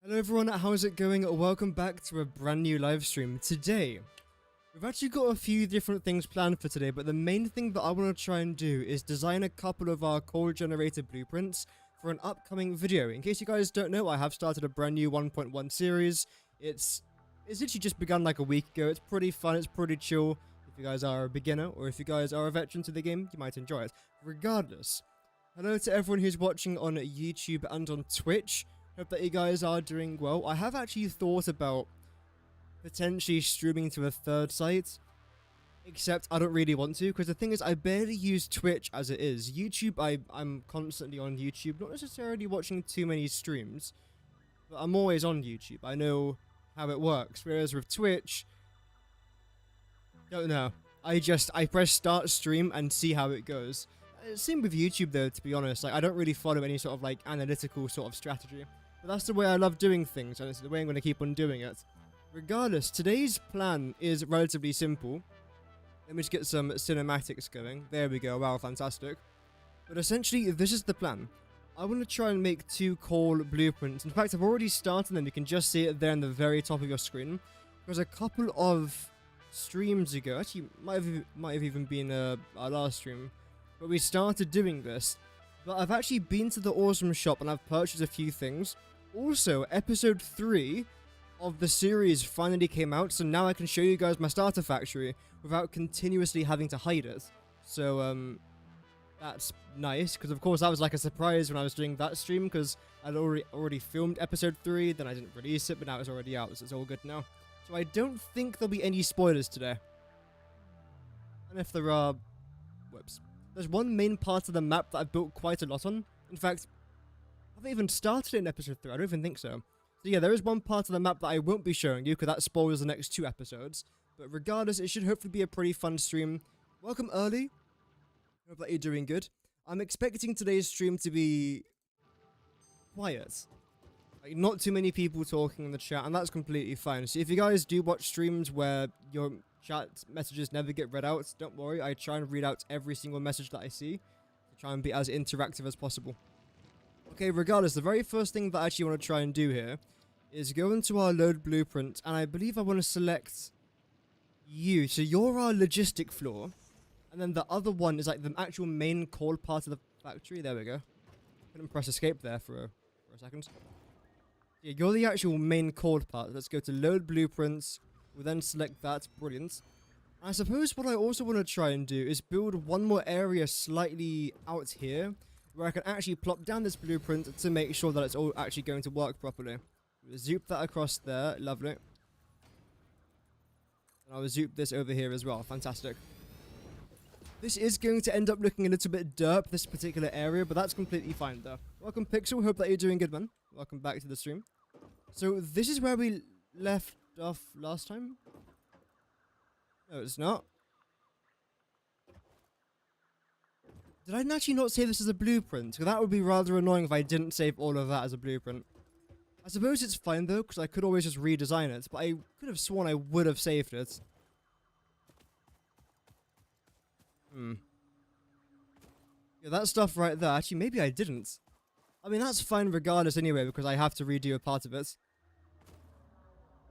Hello everyone, how's it going? Welcome back to a brand new live stream. Today, we've actually got a few different things planned for today, but the main thing that I want to try and do is design a couple of our code generator blueprints for an upcoming video. In case you guys don't know, I have started a brand new 1.1 series. It's literally just begun like a week ago. It's pretty fun, it's pretty chill. If you guys are a beginner or if you guys are a veteran to the game, you might enjoy it. Regardless, hello to everyone who's watching on YouTube and on Twitch. Hope that you guys are doing well. I have actually thought about potentially streaming to a third site, except I don't really want to, because the thing is, I barely use Twitch as it is. YouTube, I'm constantly on YouTube, not necessarily watching too many streams, but I'm always on YouTube. I know how it works, whereas with Twitch, don't know. I press start stream and see how it goes. Same with YouTube though, to be honest. Like, I don't really follow any sort of like analytical sort of strategy. But that's the way I love doing things, and it's the way I'm going to keep on doing it. Regardless, today's plan is relatively simple. Let me just get some cinematics going. There we go. Wow, fantastic. But essentially, this is the plan. I want to try and make two coal blueprints. In fact, I've already started them. You can just see it there in the very top of your screen. Because a couple of streams ago, actually, might have even been our last stream, but we started doing this. But I've actually been to the awesome shop and I've purchased a few things. Also, episode 3 of the series finally came out, so now I can show you guys my starter factory without continuously having to hide it. So, that's nice, because of course that was like a surprise when I was doing that stream, because I'd already filmed episode 3, then I didn't release it, but now it's already out, so it's all good now. So I don't think there'll be any spoilers today. And if there are... whoops. There's one main part of the map that I've built quite a lot on. In fact, have I even started it in episode 3? I don't even think so. So yeah, there is one part of the map that I won't be showing you, because that spoils the next 2 episodes. But regardless, it should hopefully be a pretty fun stream. Welcome early. Hope that you're doing good. I'm expecting today's stream to be quiet. Like, not too many people talking in the chat, and that's completely fine. So if you guys do watch streams where your chat messages never get read out, don't worry, I try and read out every single message that I see to try and be as interactive as possible. Okay, regardless, the very first thing that I actually want to try and do here is go into our load blueprint, and I believe I want to select you. So you're our logistic floor, and then the other one is like the actual main core part of the factory. There we go. Couldn't press escape there for a second. Yeah, you're the actual main core part. Let's go to load blueprints. We'll then select that. Brilliant. I suppose what I also want to try and do is build one more area slightly out here, where I can actually plop down this blueprint to make sure that it's all actually going to work properly. We'll zoop that across there. Lovely. And I'll zoop this over here as well. Fantastic. This is going to end up looking a little bit derp, this particular area, but that's completely fine though. Welcome Pixel. Hope that you're doing good, man. Welcome back to the stream. So this is where we left off last time. No, it's not. Did I actually not save this as a blueprint? Because that would be rather annoying if I didn't save all of that as a blueprint. I suppose it's fine though, because I could always just redesign it, but I could have sworn I would have saved it. Yeah, that stuff right there, actually maybe I didn't. I mean, that's fine regardless anyway, because I have to redo a part of it.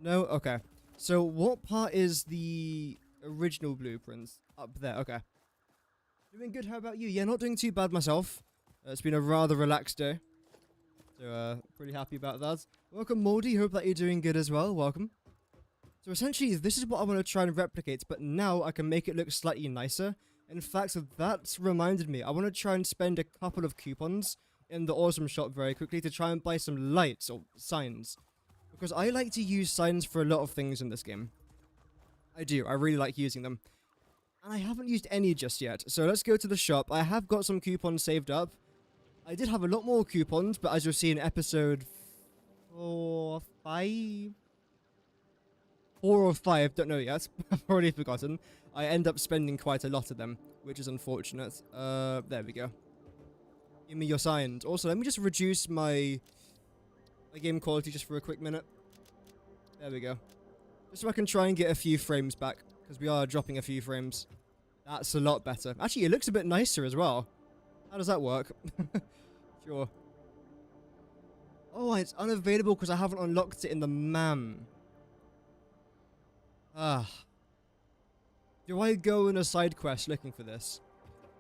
No? Okay. So, what part is the original blueprints? Up there, okay. Doing good, how about you? Yeah, not doing too bad myself. It's been a rather relaxed day. So, pretty happy about that. Welcome, Moldy. Hope that you're doing good as well. Welcome. So, essentially, this is what I want to try and replicate, but now I can make it look slightly nicer. In fact, that's reminded me. I want to try and spend a couple of coupons in the awesome shop very quickly to try and buy some lights or signs. Because I like to use signs for a lot of things in this game. I do. I really like using them. And I haven't used any just yet. So let's go to the shop. I have got some coupons saved up. I did have a lot more coupons, but as you'll see in episode 4 or 5, don't know yet. I've already forgotten. I end up spending quite a lot of them, which is unfortunate. There we go. Give me your signs. Also, let me just reduce my game quality just for a quick minute. There we go. Just so I can try and get a few frames back, because we are dropping a few frames. That's a lot better. Actually, it looks a bit nicer as well. How does that work? Sure. Oh, it's unavailable because I haven't unlocked it in the MAM. Ah. Do I go in a side quest looking for this?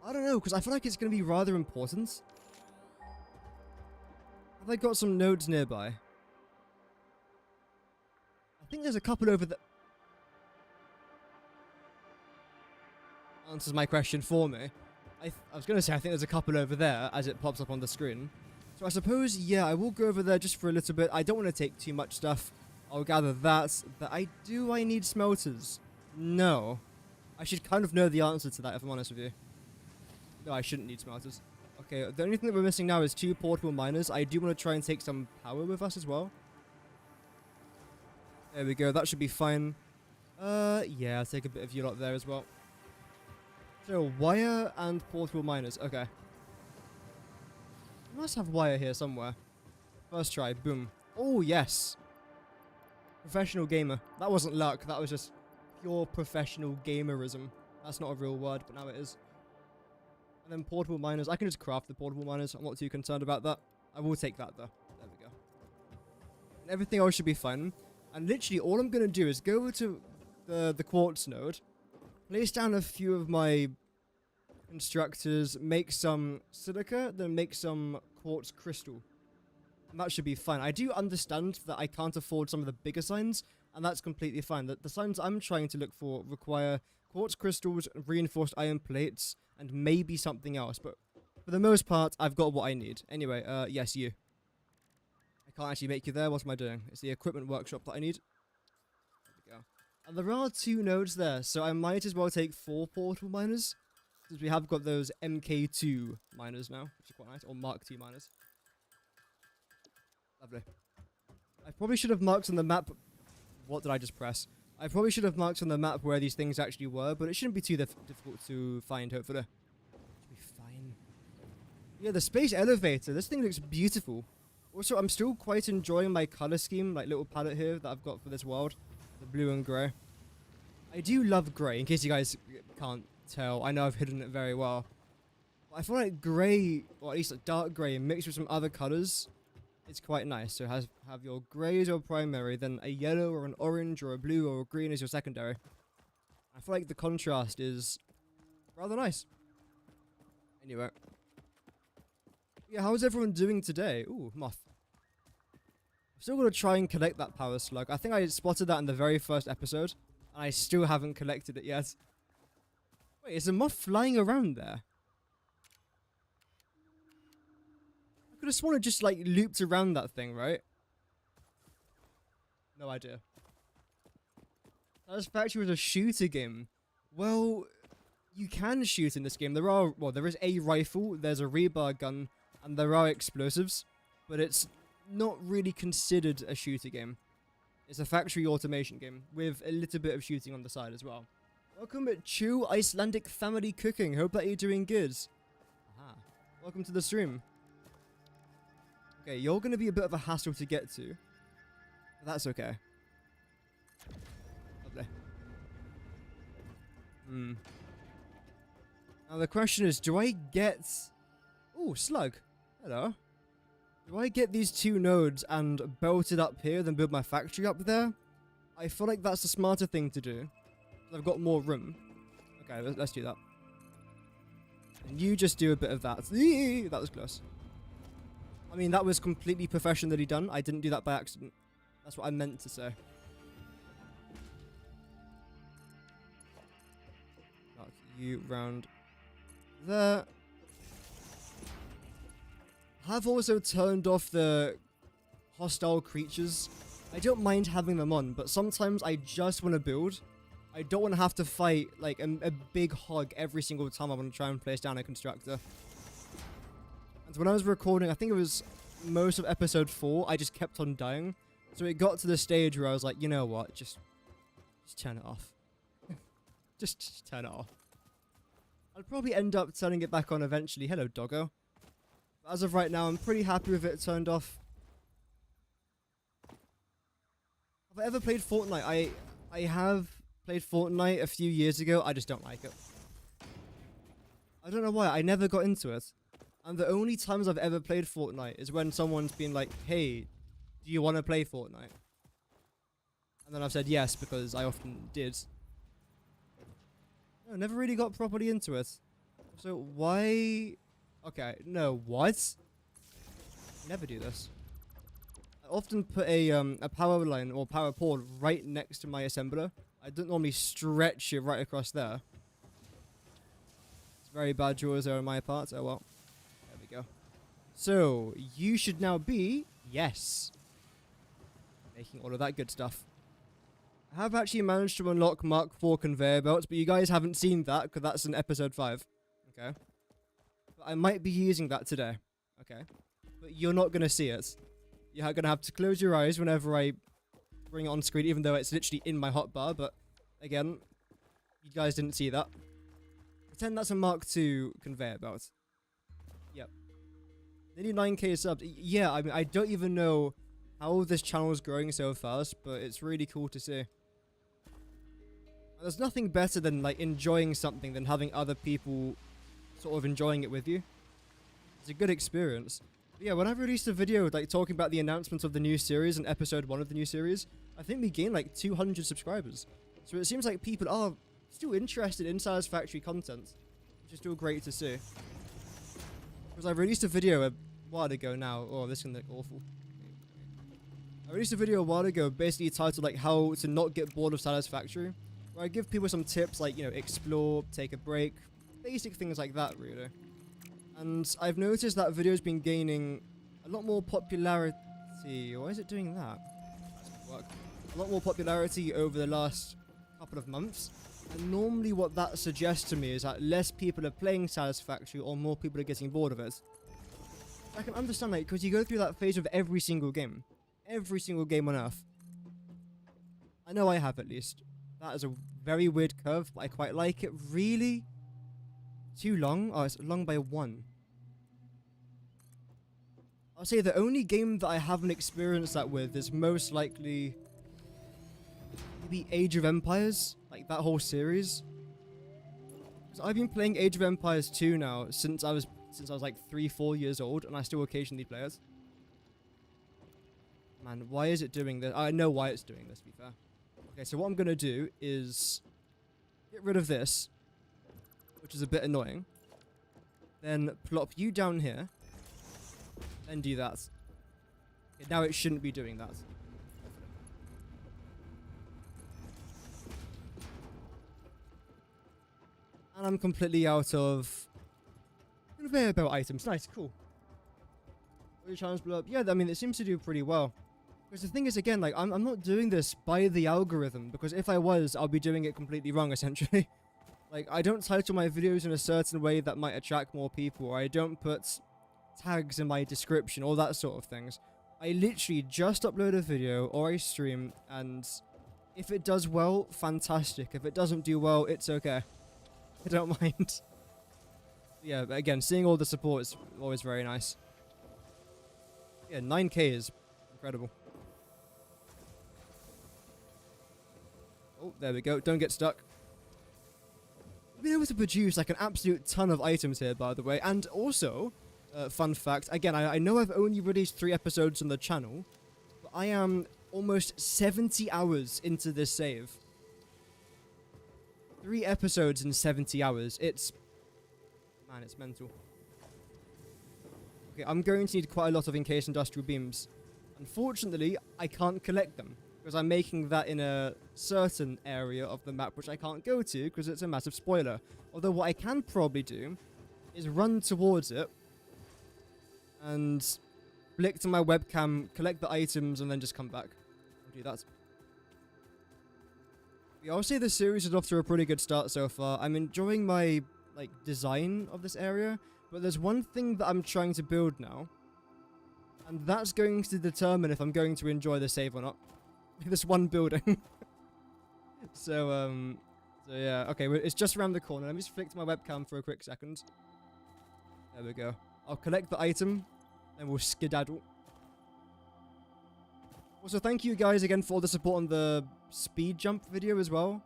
I don't know, because I feel like it's going to be rather important. Have I got some nodes nearby? I think there's a couple over there. Answers my question for me. I was going to say I think there's a couple over there as it pops up on the screen. So I suppose, yeah, I will go over there just for a little bit. I don't want to take too much stuff. I'll gather that. But I need smelters? No. I should kind of know the answer to that if I'm honest with you. No, I shouldn't need smelters. Okay, the only thing that we're missing now is 2 portable miners. I do want to try and take some power with us as well. There we go, that should be fine. Yeah, I'll take a bit of you lot there as well. So, wire and portable miners, okay. I must have wire here somewhere. First try, boom. Oh, yes. Professional gamer. That wasn't luck, that was just pure professional gamerism. That's not a real word, but now it is. And then portable miners. I can just craft the portable miners. I'm not too concerned about that. I will take that, though. There we go. And everything else should be fine. And literally, all I'm going to do is go over to the quartz node, place down a few of my constructors, make some silica, then make some quartz crystal. And that should be fine. I do understand that I can't afford some of the bigger signs, and that's completely fine. The signs I'm trying to look for require quartz crystals, reinforced iron plates, and maybe something else. But for the most part, I've got what I need. Anyway, yes, you. I can't actually make you there. What am I doing? It's the equipment workshop that I need. There we go. And there are 2 nodes there, so I might as well take 4 portable miners, since we have got those MK2 miners now, which is quite nice, or Mark II miners. Lovely. I probably should have marked on the map. What did I just press? I probably should have marked on the map where these things actually were, but it shouldn't be too difficult to find, hopefully. Should be fine. Yeah, the space elevator. This thing looks beautiful. Also, I'm still quite enjoying my color scheme, like little palette here that I've got for this world. The blue and grey. I do love grey, in case you guys can't tell. I know I've hidden it very well. But I feel like grey, or at least a dark grey, mixed with some other colors, it's quite nice. So have your grey as your primary, then a yellow or an orange or a blue or a green as your secondary. I feel like the contrast is rather nice. Anyway. Yeah, how's everyone doing today? Ooh, moth. I'm still going to try and collect that power slug. I think I spotted that in the very first episode, and I still haven't collected it yet. Wait, is a moth flying around there? I could have sworn it just, like, looped around that thing, right? No idea. Satisfactory was a shooter game. Well, you can shoot in this game. There is a rifle, there's a rebar gun, and there are explosives, but it's not really considered a shooter game. It's a factory automation game with a little bit of shooting on the side as well. Welcome to Icelandic Family Cooking. Hope that you're doing good. Aha. Welcome to the stream. Okay, you're going to be a bit of a hassle to get to. But that's okay. Lovely. Now the question is, do I get... Ooh, slug. Hello. Do I get these 2 nodes and belt it up here, then build my factory up there? I feel like that's the smarter thing to do. I've got more room. Okay, let's do that. And you just do a bit of that. That was close. I mean, that was completely professionally done. I didn't do that by accident. That's what I meant to say. Knock you round there. I've also turned off the hostile creatures. I don't mind having them on, but sometimes I just want to build. I don't want to have to fight like a big hog every single time I want to try and place down a constructor. And when I was recording, I think it was most of episode 4, I just kept on dying. So it got to the stage where I was like, you know what, just turn it off. just turn it off. I'll probably end up turning it back on eventually. Hello, doggo. But as of right now, I'm pretty happy with it turned off. Have I ever played Fortnite? I have played Fortnite a few years ago. I just don't like it. I don't know why. I never got into it. And the only times I've ever played Fortnite is when someone's been like, hey, do you want to play Fortnite? And then I've said yes, because I often did. No, never really got properly into it. So why... Okay, no, what? Never do this. I often put a power line or power port right next to my assembler. I don't normally stretch it right across there. It's very bad drawers there on my part. Oh well. There we go. So, you should now be... Yes. Making all of that good stuff. I have actually managed to unlock Mark IV conveyor belts, but you guys haven't seen that, because that's in episode 5. Okay. But I might be using that today. Okay. But you're not going to see it. You're going to have to close your eyes whenever I bring it on screen, even though it's literally in my hotbar, but again, you guys didn't see that. Pretend that's a Mark II conveyor belt. Yep. Nearly 9k subs. Yeah, I mean, I don't even know how this channel is growing so fast, but it's really cool to see. There's nothing better than, like, enjoying something than having other people sort of enjoying it with you. It's a good experience. But yeah, when I released a video, like, talking about the announcement of the new series and episode 1 of the new series, I think we gained, like, 200 subscribers. So it seems like people are still interested in Satisfactory content, which is still great to see. Because I released a video a while ago now. Oh, this can look awful. I released a video a while ago basically titled, like, how to not get bored of Satisfactory, where I give people some tips like, you know, explore, take a break, basic things like that, really. And I've noticed that video's been gaining a lot more popularity. Why is it doing that? A lot more popularity over the last couple of months. And normally what that suggests to me is that less people are playing Satisfactory or more people are getting bored of it. I can understand that, because you go through that phase of every single game. Every single game on Earth. I know I have, at least. That is a very weird curve, but I quite like it. Really? Too long? Oh, it's long by 1. I'll say the only game that I haven't experienced that with is most likely... maybe Age of Empires? Like, that whole series. So I've been playing Age of Empires 2 now since I was like 3-4 years old, and I still occasionally play it. Man, why is it doing this? I know why it's doing this, to be fair. Okay, so what I'm going to do is get rid of this, which is a bit annoying. Then plop you down here. Then do that. Okay, now it shouldn't be doing that. And I'm completely out of conveyor belt items. Nice, cool. All your channels blow up. Yeah, I mean, it seems to do pretty well. Because the thing is, again, like, I'm not doing this by the algorithm, because if I was, I'll be doing it completely wrong, essentially. Like, I don't title my videos in a certain way that might attract more people, or I don't put tags in my description, all that sort of things. I literally just upload a video, or I stream, and if it does well, fantastic. If it doesn't do well, it's okay. I don't mind. Yeah, but again, seeing all the support is always very nice. Yeah, 9k is incredible. Oh, there we go. Don't get stuck. We've been able to produce like an absolute ton of items here, by the way. And also, fun fact, again, I know I've only released 3 episodes on the channel, but I am almost 70 hours into this save. 3 episodes in 70 hours. It's... man, it's mental. Okay, I'm going to need quite a lot of encased industrial beams. Unfortunately, I can't collect them, because I'm making that in a certain area of the map which I can't go to because it's a massive spoiler. Although what I can probably do is run towards it and flick to my webcam, collect the items, and then just come back. I'll do that. Yeah, I'll say the series is off to a pretty good start so far. I'm enjoying my like design of this area, but there's one thing that I'm trying to build now, and that's going to determine if I'm going to enjoy the save or not. This one building. So yeah, okay, well, it's just around the corner. Let me just flick to my webcam for a quick second. There we go. I'll collect the item, then we'll skedaddle. Also, thank you guys again for all the support on the speed jump video as well.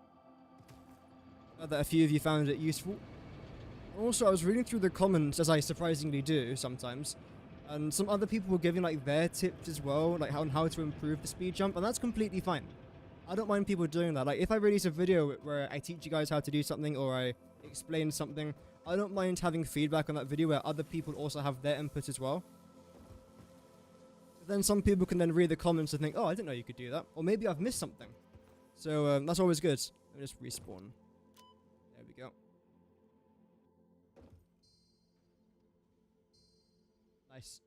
That a few of you found it useful. Also, I was reading through the comments, as I surprisingly do sometimes, and some other people were giving like their tips as well, like on how to improve the speed jump, and that's completely fine. I don't mind people doing that. Like if I release a video where I teach you guys how to do something or I explain something, I don't mind having feedback on that video where other people also have their input as well. But then some people can then read the comments and think, oh, I didn't know you could do that, or maybe I've missed something. So that's always good. Let me just respawn. There we go. Nice.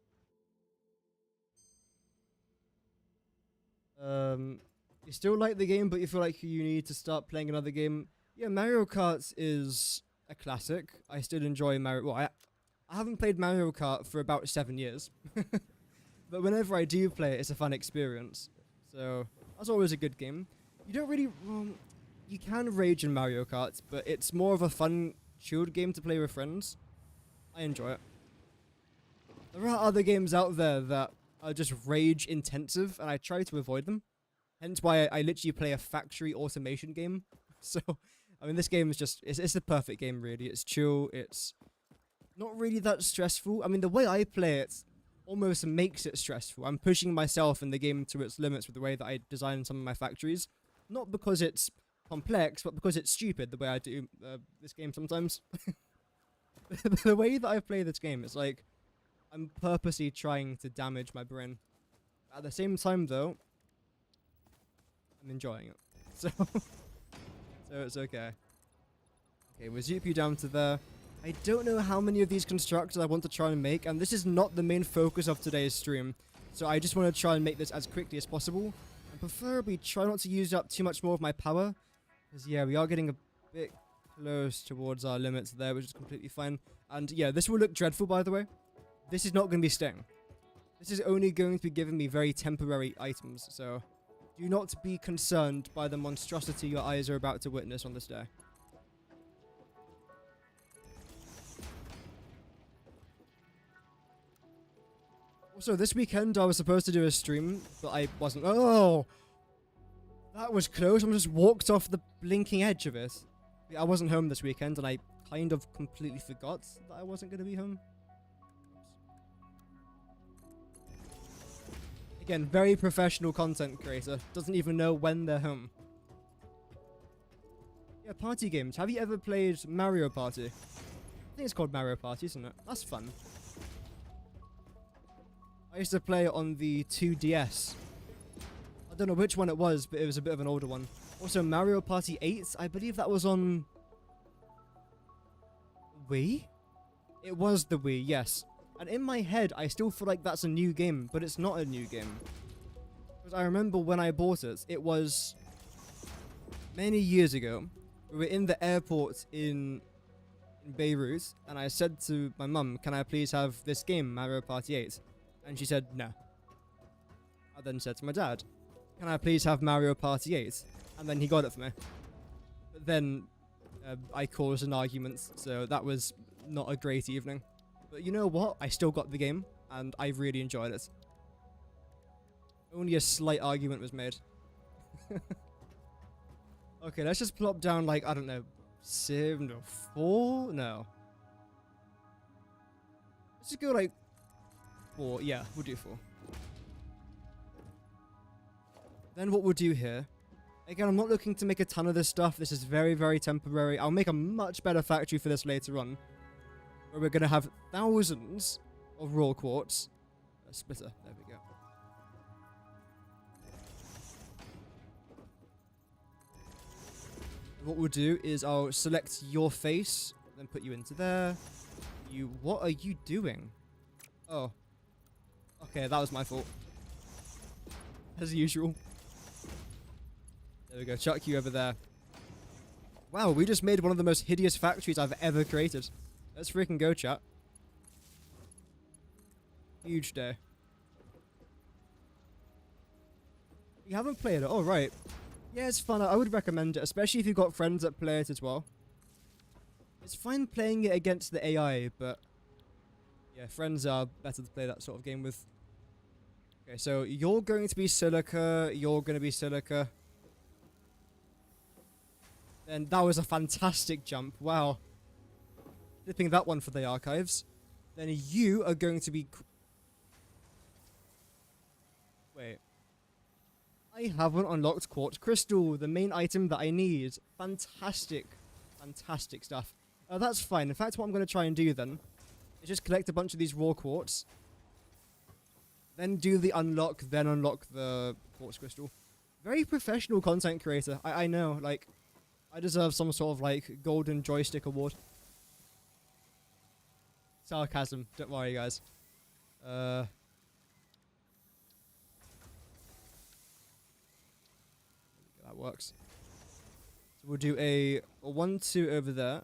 You still like the game, but you feel like you need to start playing another game. Yeah, Mario Kart is a classic. I still enjoy Mario. Well, I haven't played Mario Kart for about 7 years. But whenever I do play it, it's a fun experience. So that's always a good game. You don't really... you can rage in Mario Kart, but it's more of a fun, chilled game to play with friends. I enjoy it. There are other games out there that are just rage intensive, and I try to avoid them. Hence why I literally play a factory automation game. So, I mean, this game is just... It's the perfect game, really. It's chill. It's not really that stressful. I mean, the way I play it almost makes it stressful. I'm pushing myself in the game to its limits with the way that I design some of my factories. Not because it's complex, but because it's stupid, the way I do this game sometimes. The way that I play this game is like... I'm purposely trying to damage my brain. At the same time, though, I'm enjoying it. So it's okay. Okay, we'll zoop you down to there. I don't know how many of these constructors I want to try and make, and this is not the main focus of today's stream. So I just want to try and make this as quickly as possible. And preferably try not to use up too much more of my power. Because, yeah, we are getting a bit close towards our limits there, which is completely fine. And, yeah, this will look dreadful, by the way. This is not going to be staying. This is only going to be giving me very temporary items, so do not be concerned by the monstrosity your eyes are about to witness on this day. Also, this weekend I was supposed to do a stream, but I wasn't. Oh! That was close. I just walked off the blinking edge of it. I wasn't home this weekend, and I kind of completely forgot that I wasn't going to be home. Again, very professional content creator. Doesn't even know when they're home. Yeah, party games. Have you ever played Mario Party? I think it's called Mario Party, isn't it? That's fun. I used to play it on the 2DS. I don't know which one it was, but it was a bit of an older one. Also, Mario Party 8, I believe that was on... Wii? It was the Wii, yes. And in my head, I still feel like that's a new game, but it's not a new game. Because I remember when I bought it, it was many years ago. We were in the airport in Beirut, and I said to my mum, can I please have this game, Mario Party 8? And she said, no. I then said to my dad, can I please have Mario Party 8? And then he got it for me. But then I caused an argument, so that was not a great evening. But you know what? I still got the game, and I really enjoyed it. Only a slight argument was made. Okay, let's just plop down, like, I don't know, 7 or 4? No. Let's just go, like, 4. Yeah, we'll do 4. Then what we'll do here... Again, I'm not looking to make a ton of this stuff. This is very, very temporary. I'll make a much better factory for this later on, where we're going to have thousands of raw quartz. A splitter. There we go. And what we'll do is I'll select your face, then put you into there. What are you doing? Oh. Okay, that was my fault. As usual. There we go. Chuck you over there. Wow, we just made one of the most hideous factories I've ever created. Let's freaking go, chat. Huge day. You haven't played it? Oh, right. Yeah, it's fun. I would recommend it, especially if you've got friends that play it as well. It's fine playing it against the AI, but... yeah, friends are better to play that sort of game with. Okay, so you're going to be silica, you're going to be silica. And that was a fantastic jump. Wow. flipping that one for the archives. Then you are going to be... Wait. I haven't unlocked Quartz Crystal, the main item that I need. Fantastic. Fantastic stuff. That's fine. In fact, what I'm going to try and do then is just collect a bunch of these raw quartz. Then do the unlock, then unlock the Quartz Crystal. Very professional content creator. I know, like, I deserve some sort of, like, golden joystick award. Sarcasm. Don't worry, guys. That works. So we'll do a 1-2 over there.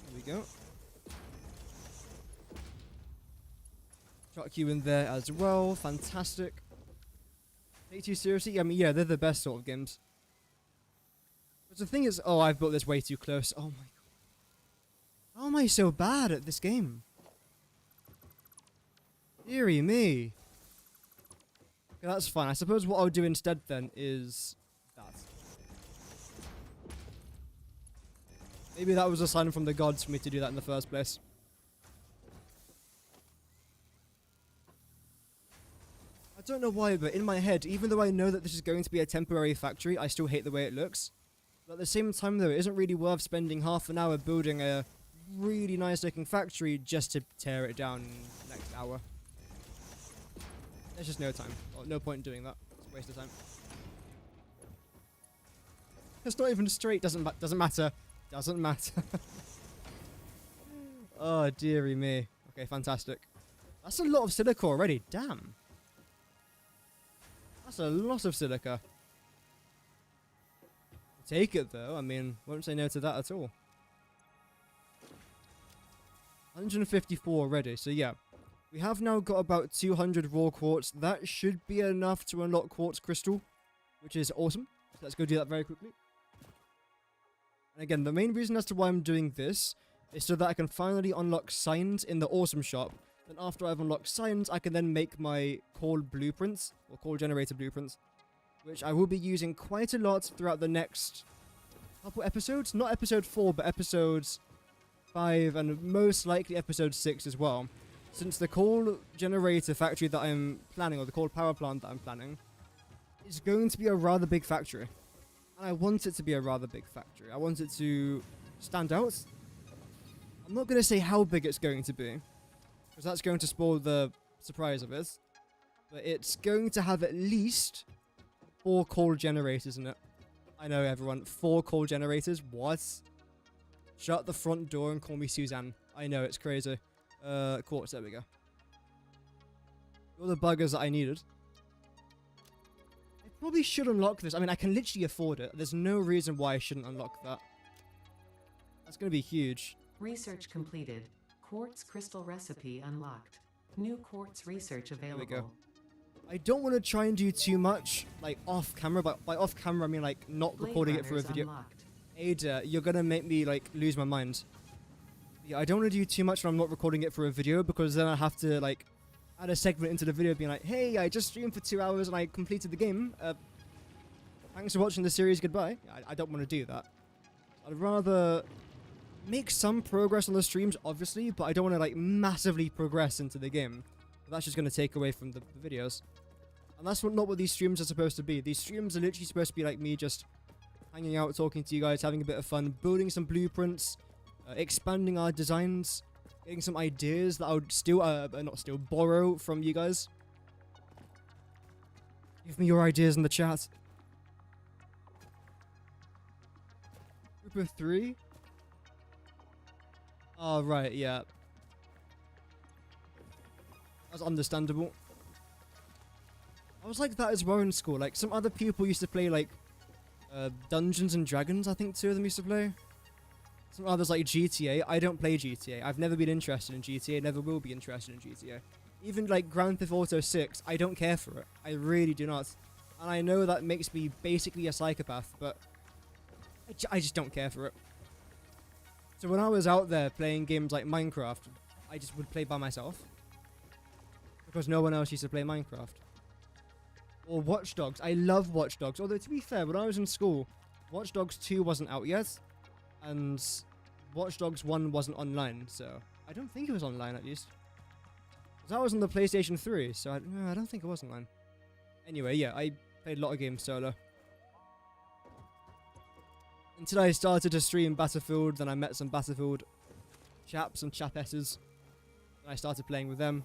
There we go. Chuck you in there as well. Fantastic. Take you seriously? I mean, yeah, they're the best sort of games. But the thing is, oh, I've built this way too close. Oh my god. How am I so bad at this game? Deary me. Okay, that's fine. I suppose what I'll do instead then is that. Maybe that was a sign from the gods for me to do that in the first place. I don't know why, but in my head, even though I know that this is going to be a temporary factory, I still hate the way it looks. But at the same time though, it isn't really worth spending half an hour building a really nice looking factory just to tear it down next hour. There's just no time. Well, no point in doing that. It's a waste of time. It's not even straight. Doesn't matter. Doesn't matter. Oh, dearie me. Okay, fantastic. That's a lot of silica already. Damn. That's a lot of silica. Take it though. I mean, won't say no to that at all. 154 already. So yeah. We have now got about 200 raw quartz. That should be enough to unlock Quartz Crystal, which is awesome. So let's go do that very quickly. And again, the main reason as to why I'm doing this is so that I can finally unlock signs in the awesome shop. Then after I've unlocked signs, I can then make my call blueprints, or call generator blueprints, which I will be using quite a lot throughout the next couple episodes. Not episode 4, but episodes 5 and most likely episode 6 as well. Since the coal generator factory that I'm planning, or the coal power plant that I'm planning, is going to be a rather big factory. And I want it to be a rather big factory. I want it to stand out. I'm not going to say how big it's going to be, because that's going to spoil the surprise of it. But it's going to have at least 4 coal generators in it. I know, everyone. 4 coal generators? What? Shut the front door and call me Suzanne. I know, it's crazy. Quartz, there we go. All the buggers that I needed. I probably should unlock this. I mean, I can literally afford it. There's no reason why I shouldn't unlock that. That's going to be huge. Research completed. Quartz crystal recipe unlocked. New quartz research available. There we go. I don't want to try and do too much, like, off camera. But by off camera, I mean, like, not recording it for a video. Unlocked. Ada, you're going to make me, like, lose my mind. Yeah, I don't want to do too much when I'm not recording it for a video, because then I have to, like, add a segment into the video being like, hey, I just streamed for 2 hours and I completed the game. Thanks for watching the series, goodbye. I don't want to do that. I'd rather make some progress on the streams, obviously, but I don't want to, like, massively progress into the game. That's just going to take away from the videos. And that's not what these streams are supposed to be. These streams are literally supposed to be like me just hanging out, talking to you guys, having a bit of fun, building some blueprints, expanding our designs, getting some ideas that I would still, borrow from you guys. Give me your ideas in the chat. Group of 3? Oh, right, yeah. That's understandable. I was like that as well in school. Like, some other people used to play, like, Dungeons and Dragons, I think 2 of them used to play. Some others like GTA. I don't play GTA. I've never been interested in GTA, never will be interested in GTA. Even like Grand Theft Auto 6, I don't care for it. I really do not. And I know that makes me basically a psychopath, but I just don't care for it. So when I was out there playing games like Minecraft, I just would play by myself. Because no one else used to play Minecraft. Or Watch Dogs. I love Watch Dogs. Although to be fair, when I was in school, Watch Dogs 2 wasn't out yet, and Watch Dogs 1 wasn't online, so I don't think it was online at least. That was on the PlayStation 3, so I don't think it was online. Anyway, yeah, I played a lot of games solo. Until I started to stream Battlefield, then I met some Battlefield chaps and chapesses, and I started playing with them.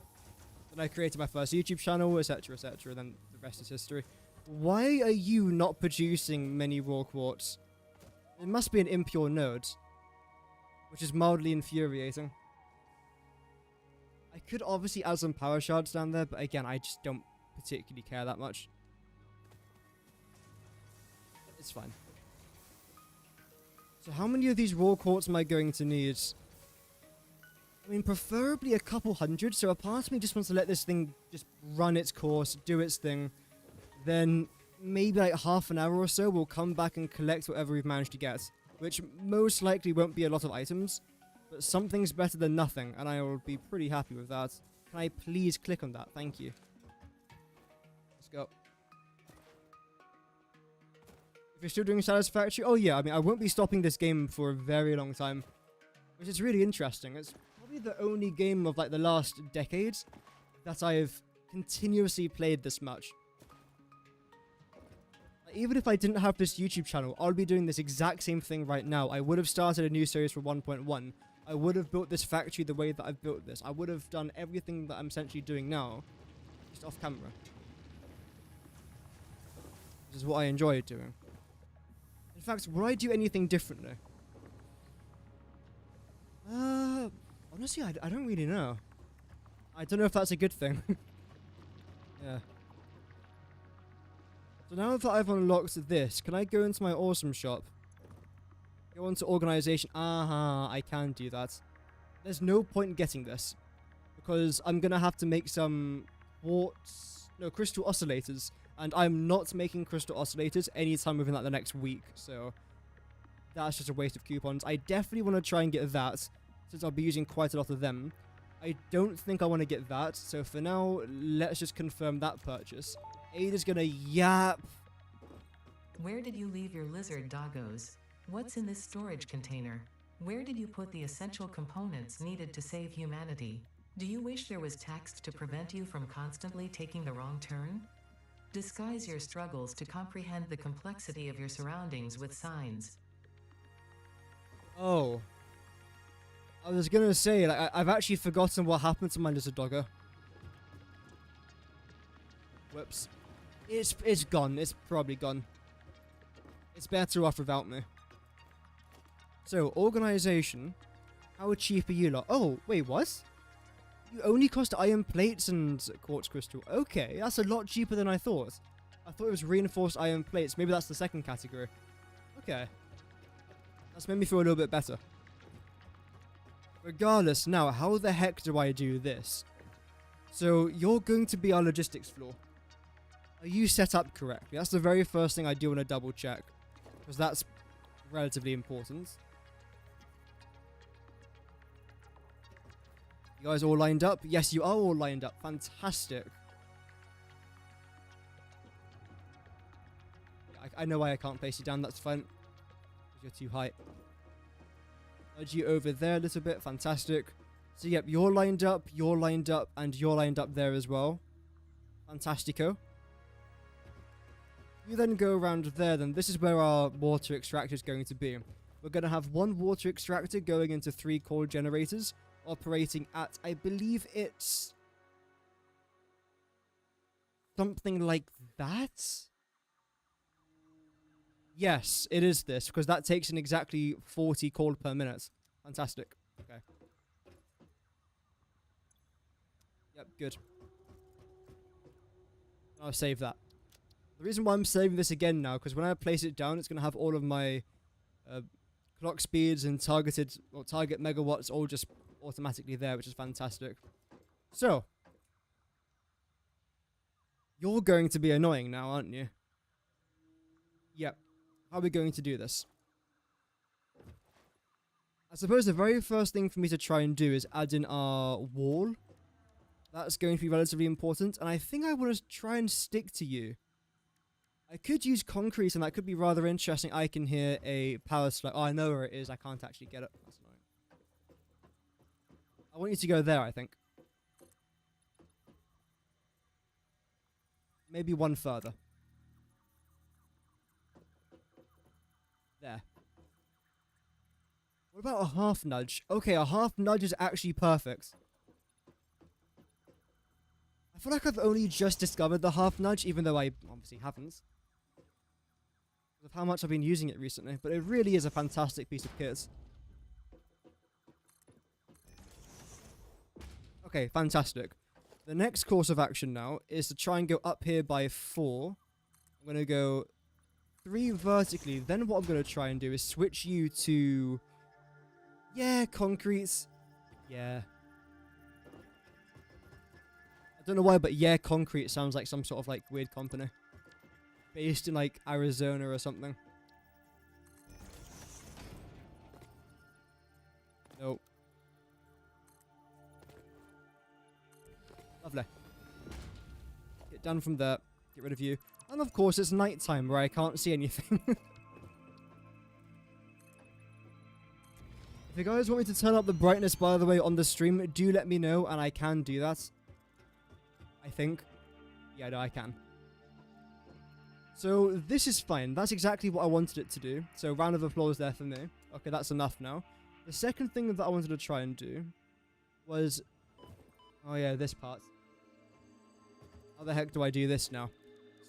Then I created my first YouTube channel, etc, etc, then the rest is history. Why are you not producing many raw quartz? It must be an impure node, which is mildly infuriating. I could obviously add some power shards down there, but again, I just don't particularly care that much. It's fine. So how many of these raw quartz am I going to need? I mean, preferably a couple hundred, so a part of me just wants to let this thing just run its course, do its thing. Then maybe like half an hour or so, we'll come back and collect whatever we've managed to get. Which most likely won't be a lot of items, but something's better than nothing, and I will be pretty happy with that. Can I please click on that? Thank you. Let's go. If you're still doing Satisfactory, oh yeah, I mean, I won't be stopping this game for a very long time, which is really interesting. It's probably the only game of like the last decade that I've continuously played this much. Like, even if I didn't have this YouTube channel, I'll be doing this exact same thing right now. I would have started a new series for 1.1. I would have built this factory the way that I've built this. I would have done everything that I'm essentially doing now, just off camera. This is what I enjoy doing. In fact, would I do anything differently? Honestly, I don't really know. I don't know if that's a good thing. Yeah. So now that I've unlocked this, can I go into my awesome shop? Go onto organization. I can do that. There's no point in getting this, because I'm gonna have to make some crystal oscillators, and I'm not making crystal oscillators anytime within like the next week, so that's just a waste of coupons. I definitely want to try and get that, since I'll be using quite a lot of them. I don't think I want to get that, so for now, let's just confirm that purchase. Ada's gonna yap. Where did you leave your lizard doggos? What's in this storage container? Where did you put the essential components needed to save humanity? Do you wish there was text to prevent you from constantly taking the wrong turn? Disguise your struggles to comprehend the complexity of your surroundings with signs. Oh. I was gonna say, like, I've actually forgotten what happened to my lizard doggo. Whoops. It's gone. It's probably gone. It's better off without me. So, organization. How cheap are you lot? Oh, wait, what? You only cost iron plates and quartz crystal. Okay, that's a lot cheaper than I thought. I thought it was reinforced iron plates. Maybe that's the second category. Okay. That's made me feel a little bit better. Regardless, now, how the heck do I do this? So, you're going to be our logistics floor. Are you set up correctly? That's the very first thing I do want to double check, because that's relatively important. You guys all lined up? Yes, you are all lined up. Fantastic. I know why I can't place you down. That's fine. Because you're too high. Nudge you over there a little bit. Fantastic. So, yep, you're lined up, and you're lined up there as well. Fantastico. You then go around there, then this is where our water extractor is going to be. We're going to have one water extractor going into 3 coal generators, operating at, I believe it's something like that? Yes, it is this, because that takes in exactly 40 coal per minute. Fantastic. Okay. Yep, good. I'll save that. The reason why I'm saving this again now, because when I place it down, it's going to have all of my clock speeds and target megawatts all just automatically there, which is fantastic. So, you're going to be annoying now, aren't you? Yep. How are we going to do this? I suppose the very first thing for me to try and do is add in our wall. That's going to be relatively important, and I think I want to try and stick to you. I could use concrete, and that could be rather interesting. I can hear a power supply. Oh, I know where it is. I can't actually get it. That's annoying. I want you to go there, I think. Maybe one further. There. What about a half nudge? Okay, a half nudge is actually perfect. I feel like I've only just discovered the half nudge, even though I obviously haven't. Of how much I've been using it recently, but it really is a fantastic piece of kit. Okay, fantastic. The next course of action now is to try and go up here by 4. I'm going to go 3 vertically. Then what I'm going to try and do is switch you to... Yeah, concrete. Yeah. I don't know why, but yeah, concrete sounds like some sort of like weird company. Based in like Arizona or something. Nope. Lovely. Get down from there. Get rid of you. And of course it's nighttime where I can't see anything. If you guys want me to turn up the brightness, by the way, on the stream, do let me know and I can do that. I think. Yeah, no, I can. So this is fine. That's exactly what I wanted it to do. So round of applause there for me. Okay, that's enough now. The second thing that I wanted to try and do was... Oh yeah, this part. How the heck do I do this now?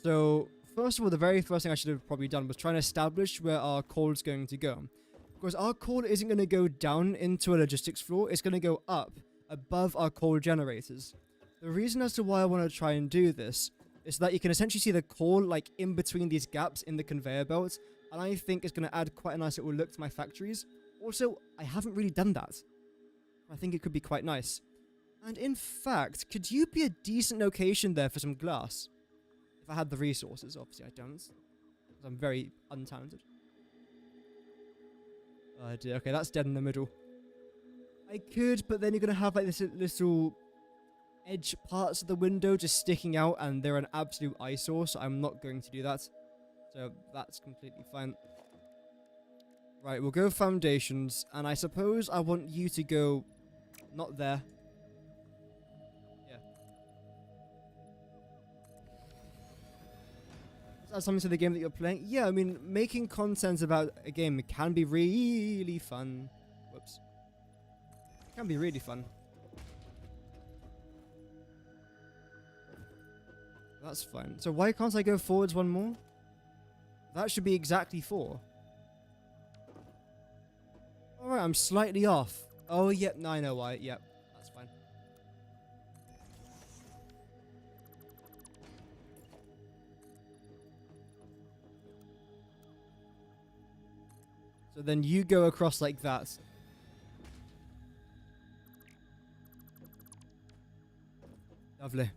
So, first of all, the very first thing I should have probably done was trying to establish where our coal is going to go. Because our coal isn't going to go down into a logistics floor. It's going to go up above our coal generators. The reason as to why I want to try and do this is so that you can essentially see the coal like in between these gaps in the conveyor belt, and I think it's going to add quite a nice little look to my factories. Also, I haven't really done that. I think it could be quite nice. And in fact, could you be a decent location there for some glass? If I had the resources, obviously I don't. Because I'm very untalented. Oh dear, okay, that's dead in the middle. I could, but then you're going to have like this little edge parts of the window just sticking out, and they're an absolute eyesore, so I'm not going to do that. So that's completely fine. Right, we'll go foundations, and I suppose I want you to go not there. Yeah. Is that something to the game that you're playing? Yeah, I mean, making content about a game can be really fun. Whoops. It can be really fun. That's fine. So why can't I go forwards one more? That should be exactly 4. Alright, I'm slightly off. Oh, yep, no, I know why. Yep, that's fine. So then you go across like that. Lovely.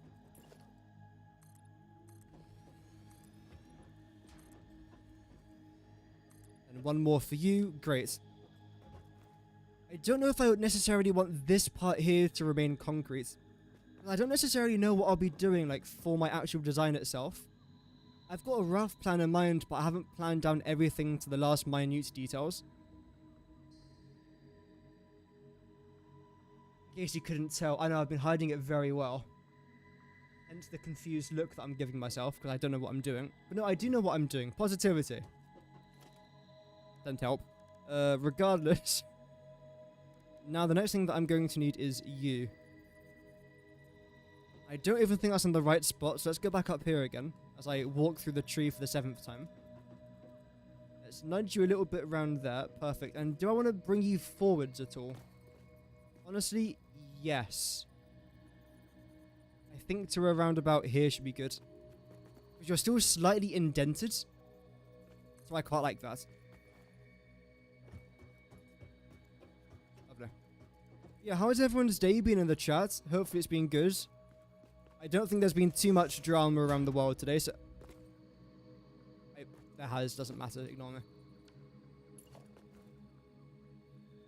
And one more for you. Great. I don't know if I would necessarily want this part here to remain concrete. I don't necessarily know what I'll be doing like for my actual design itself. I've got a rough plan in mind, but I haven't planned down everything to the last minute details. In case you couldn't tell, I know I've been hiding it very well. Hence the confused look that I'm giving myself, because I don't know what I'm doing. But no, I do know what I'm doing. Positivity. Doesn't help. Regardless. Now the next thing that I'm going to need is you. I don't even think that's in the right spot, so let's go back up here again as I walk through the tree for the 7th time. Let's nudge you a little bit around there. Perfect. And do I want to bring you forwards at all? Honestly, yes. I think to around about here should be good. Because you're still slightly indented. So I quite like that. Lovely. Yeah, how has everyone's day been in the chat? Hopefully it's been good. I don't think there's been too much drama around the world today, so... There has, doesn't matter, ignore me.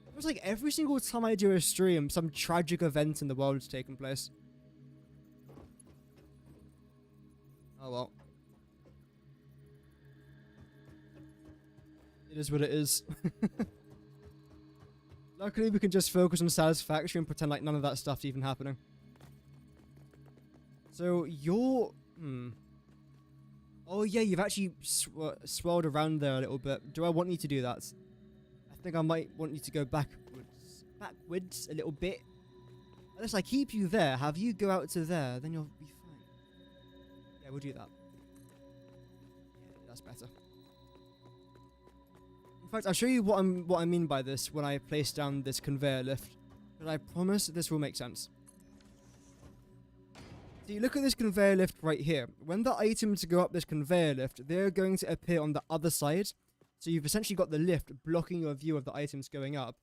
It was like every single time I do a stream, some tragic event in the world is taking place. Oh well. It is what it is. Luckily, we can just focus on Satisfactory and pretend like none of that stuff's even happening. So, you're... Oh, yeah, you've actually swirled around there a little bit. Do I want you to do that? I think I might want you to go backwards a little bit. Unless I keep you there, have you go out to there, then you'll be fine. Yeah, we'll do that. Yeah, that's better. In fact, I'll show you what I mean by this when I place down this conveyor lift. But I promise this will make sense. See, look at this conveyor lift right here. When the items go up this conveyor lift, they're going to appear on the other side. So you've essentially got the lift blocking your view of the items going up.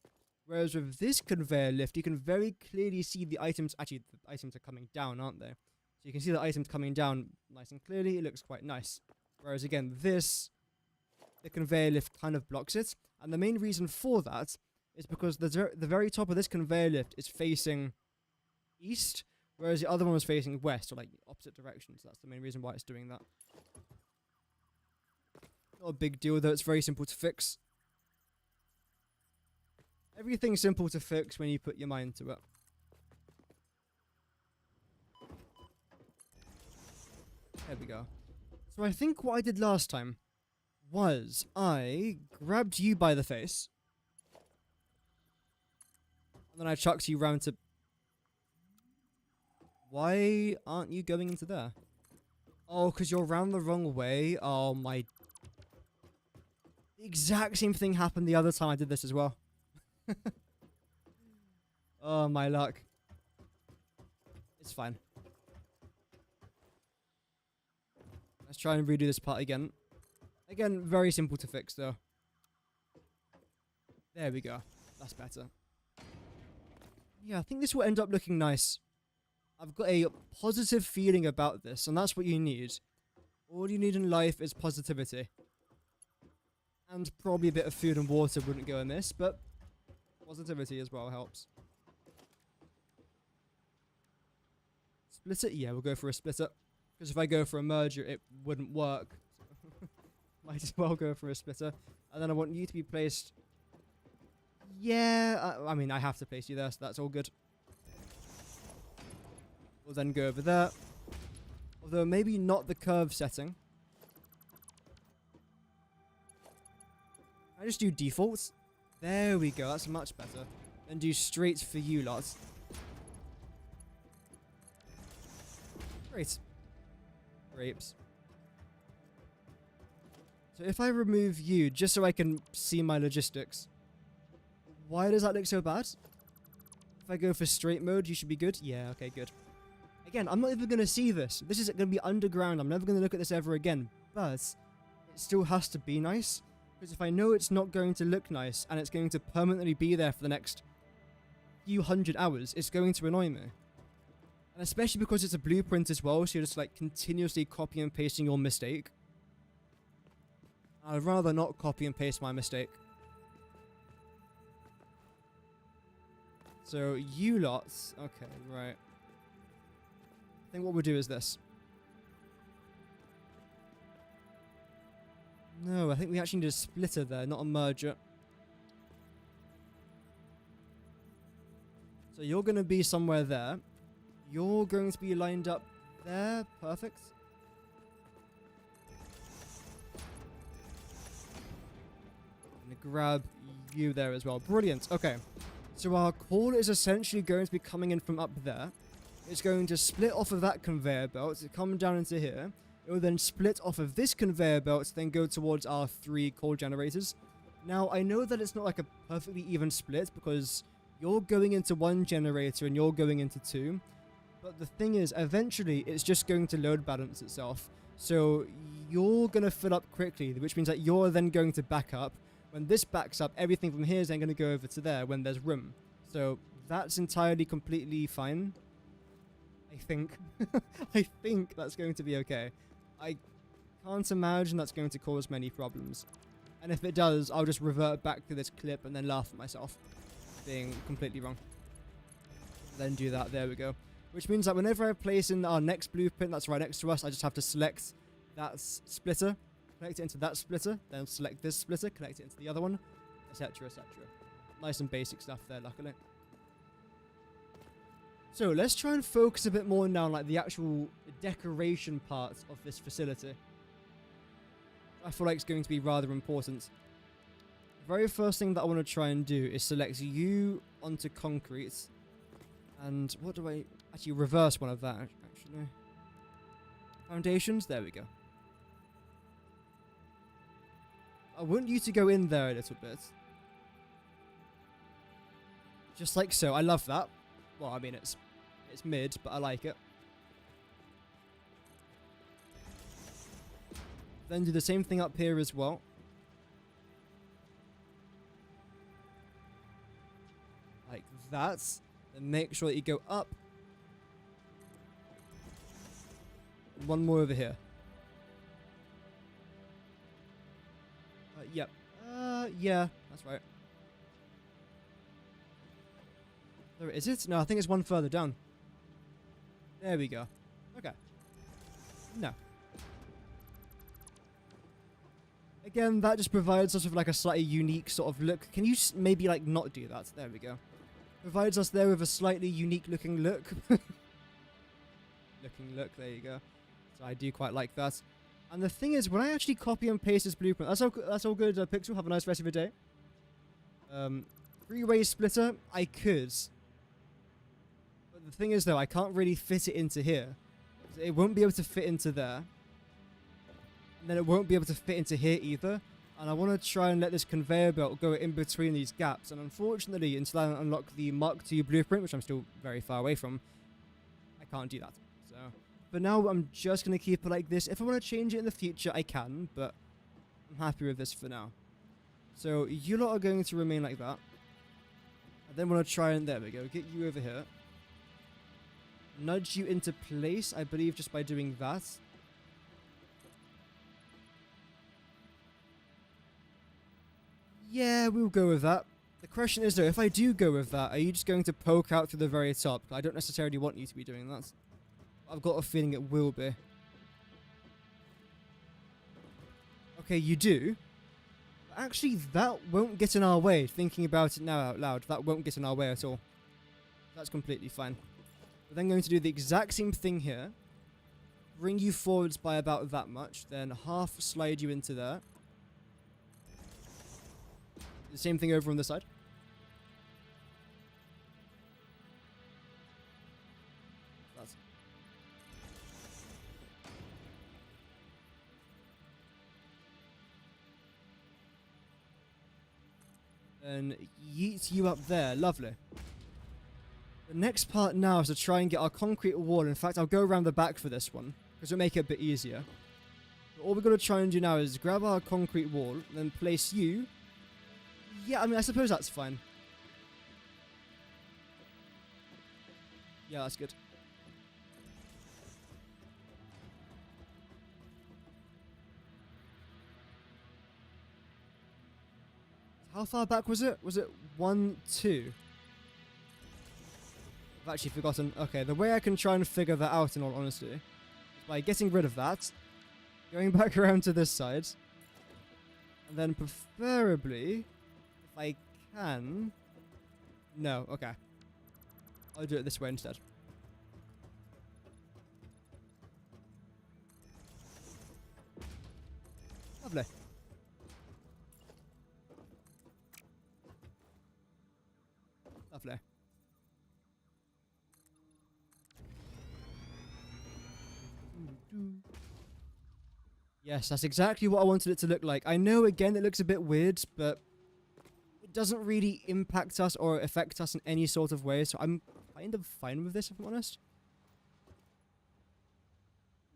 Whereas with this conveyor lift, you can very clearly see the items. Actually, the items are coming down, aren't they? So you can see the items coming down nice and clearly. It looks quite nice. Whereas again, the conveyor lift kind of blocks it. And the main reason for that is because the very top of this conveyor lift is facing east, whereas the other one was facing west, or like opposite directions. That's the main reason why it's doing that. Not a big deal, though. It's very simple to fix. Everything's simple to fix when you put your mind to it. There we go. So I think what I did last time was I grabbed you by the face. And then I chucked you round to... Why aren't you going into there? Oh, because you're round the wrong way. Oh, my... The exact same thing happened the other time I did this as well. Oh, my luck. It's fine. Let's try and redo this part again. Again, very simple to fix, though. There we go. That's better. Yeah, I think this will end up looking nice. I've got a positive feeling about this, and that's what you need. All you need in life is positivity. And probably a bit of food and water wouldn't go amiss, but positivity as well helps. Split it? Yeah, we'll go for a splitter. Because if I go for a merger, it wouldn't work. Might as well go for a splitter. And then I want you to be placed... Yeah, I mean, I have to place you there, so that's all good. We'll then go over there. Although maybe not the curve setting. I just do defaults. There we go, that's much better. Then do straight for you lots. Great. Grapes. So if I remove you, just so I can see my logistics. Why does that look so bad? If I go for straight mode, you should be good. Yeah, okay, good. Again, I'm not even going to see this. This is going to be underground. I'm never going to look at this ever again. But it still has to be nice. Because if I know it's not going to look nice and it's going to permanently be there for the next few hundred hours, it's going to annoy me. And especially because it's a blueprint as well, so you're just like continuously copy and pasting your mistake. I'd rather not copy and paste my mistake. So, you lots. Okay, right. I think what we'll do is this. No, I think we actually need a splitter there, not a merger. So you're going to be somewhere there. You're going to be lined up there. Perfect. I'm going to grab you there as well. Brilliant. Okay. So our core is essentially going to be coming in from up there. It's going to split off of that conveyor belt to come down into here. It will then split off of this conveyor belt to then go towards our 3 coal generators. Now, I know that it's not like a perfectly even split because you're going into 1 generator and you're going into 2. But the thing is, eventually, it's just going to load balance itself. So you're going to fill up quickly, which means that you're then going to back up. When this backs up, everything from here is then going to go over to there when there's room. So that's entirely completely fine. I think. I think that's going to be okay. I can't imagine that's going to cause many problems. And if it does, I'll just revert back to this clip and then laugh at myself being completely wrong. Then do that. There we go. Which means that whenever I place in our next blueprint that's right next to us, I just have to select that splitter. connect it into that splitter, then select this splitter, connect it into the other one, etc, etc. Nice and basic stuff there, luckily. So let's try and focus a bit more now on like the actual decoration parts of this facility. I feel like it's going to be rather important. The very first thing that I want to try and do is select you onto concrete. And what do I... Actually, reverse one of that, actually. Foundations? There we go. I want you to go in there a little bit. Just like so. I love that. Well, I mean, it's mid, but I like it. Then do the same thing up here as well. Like that. Then make sure that you go up. One more over here. Yep. Yeah, that's right. There is it? No, I think it's one further down. There we go. Okay. No. Again, that just provides us with like a slightly unique sort of look. Can you maybe like not do that? There we go. Provides us there with a slightly unique looking look. There you go. So I do quite like that. And the thing is, when I actually copy and paste this blueprint, that's all good, Pixel. Have a nice rest of your day. Three-way splitter, I could. But the thing is, though, I can't really fit it into here. It won't be able to fit into there. And then it won't be able to fit into here either. And I want to try and let this conveyor belt go in between these gaps. And unfortunately, until I unlock the Mark II blueprint, which I'm still very far away from, I can't do that. So, but now I'm just going to keep it like this. If I want to change it in the future, I can, but I'm happy with this for now. So you lot are going to remain like that. I then want to try and, there we go, get you over here. Nudge you into place, I believe, just by doing that. Yeah, we'll go with that. The question is, though, if I do go with that, are you just going to poke out through the very top? I don't necessarily want you to be doing that. I've got a feeling it will be. Okay, you do. But actually, that won't get in our way. Thinking about it now out loud, that won't get in our way at all. That's completely fine. We're then going to do the exact same thing here. Bring you forwards by about that much. Then half slide you into there. The same thing over on this side. That's and yeet you up there. Lovely. The next part now is to try and get our concrete wall. In fact, I'll go around the back for this one, because it'll make it a bit easier. But all we've got to try and do now is grab our concrete wall, then place you. Yeah, I mean, I suppose that's fine. Yeah, that's good. How far back was it? Was it 1, 2? I've actually forgotten. Okay, the way I can try and figure that out, in all honesty, is by getting rid of that, going back around to this side, and then preferably, if I can... No, okay. I'll do it this way instead. Lovely. Lovely. Yes, that's exactly what I wanted it to look like. I know, again, it looks a bit weird, but it doesn't really impact us or affect us in any sort of way, so I'm kind of fine with this, if I'm honest.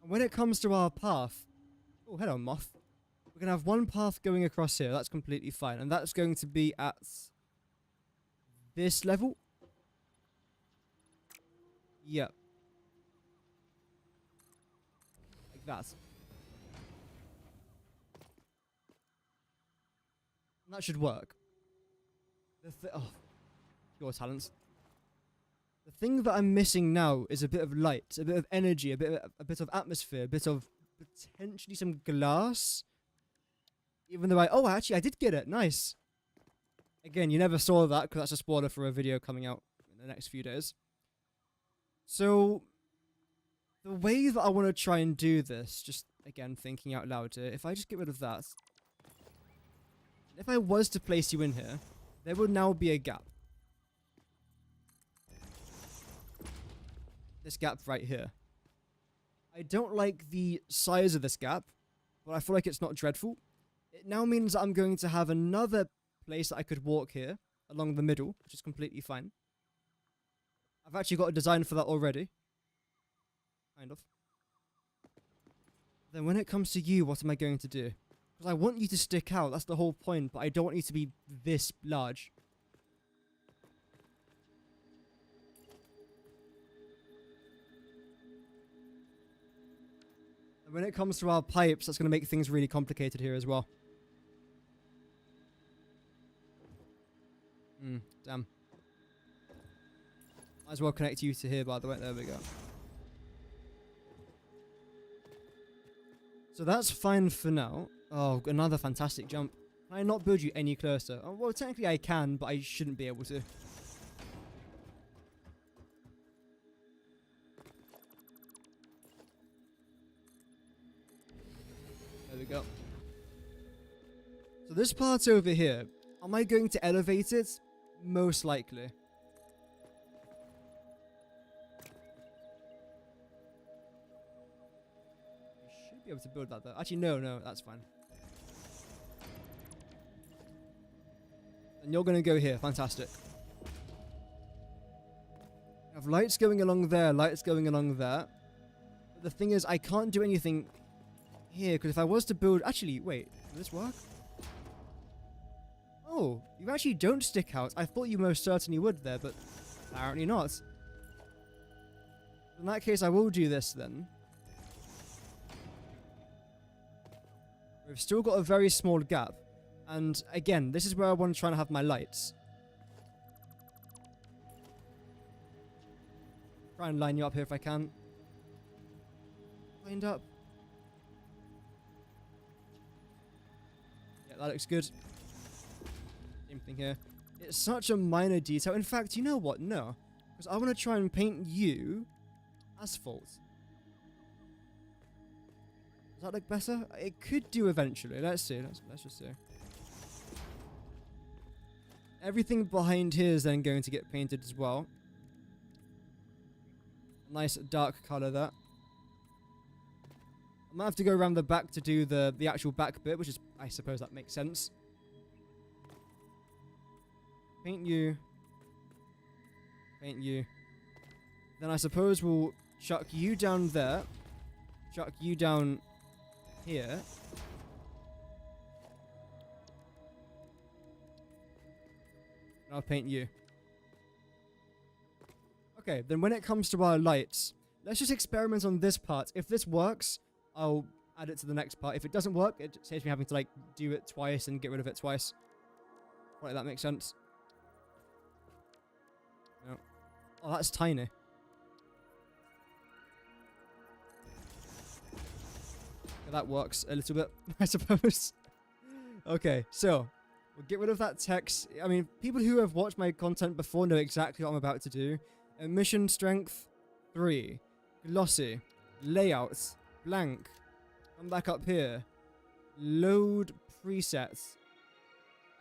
And when it comes to our path... Oh, hello, moth. We're going to have one path going across here. That's completely fine. And that's going to be at this level. Yep. Like that. And that should work. Oh, your talents. The thing that I'm missing now is a bit of light, a bit of energy, a bit of atmosphere, a bit of potentially some glass. Even though oh, actually, I did get it. Nice. Again, you never saw that because that's a spoiler for a video coming out in the next few days. So, the way that I want to try and do this, just again thinking out loud here, if I just get rid of that, if I was to place you in here, there would now be a gap. This gap right here. I don't like the size of this gap, but I feel like it's not dreadful. It now means that I'm going to have another place that I could walk here along the middle, which is completely fine. I've actually got a design for that already. Kind of. Then when it comes to you, what am I going to do? Because I want you to stick out, that's the whole point, but I don't want you to be this large. And when it comes to our pipes, that's going to make things really complicated here as well. Damn. Might as well connect you to here, by the way. There we go. So that's fine for now. Oh, another fantastic jump. Can I not build you any closer? Oh, well, technically I can, but I shouldn't be able to. There we go. So this part over here, am I going to elevate it? Most likely. You should be able to build that though. Actually, no, that's fine. And you're going to go here. Fantastic. I have lights going along there, lights going along there. But the thing is, I can't do anything here, because if I was to build... Actually, wait. Will this work? Oh, you actually don't stick out. I thought you most certainly would there, but apparently not. In that case, I will do this then. We've still got a very small gap. And again, this is where I want to try and have my lights. Try and line you up here if I can. Lined up. Yeah, that looks good. Same thing here. It's such a minor detail. In fact, you know what? No. Because I want to try and paint you asphalt. Does that look better? It could do eventually. Let's see. Let's just see. Everything behind here is then going to get painted as well. Nice dark colour there. I might have to go around the back to do the actual back bit, which is, I suppose that makes sense. Paint you. Paint you. Then I suppose we'll chuck you down there. Chuck you down here. And I'll paint you. Okay, then when it comes to our lights, let's just experiment on this part. If this works, I'll add it to the next part. If it doesn't work, it saves me having to like do it twice and get rid of it twice. Right, that makes sense. No. Oh, that's tiny. Okay, that works a little bit, I suppose. Okay, so we'll get rid of that text. I mean, people who have watched my content before know exactly what I'm about to do. Emission strength 3, glossy, layouts, blank. Come back up here. Load presets.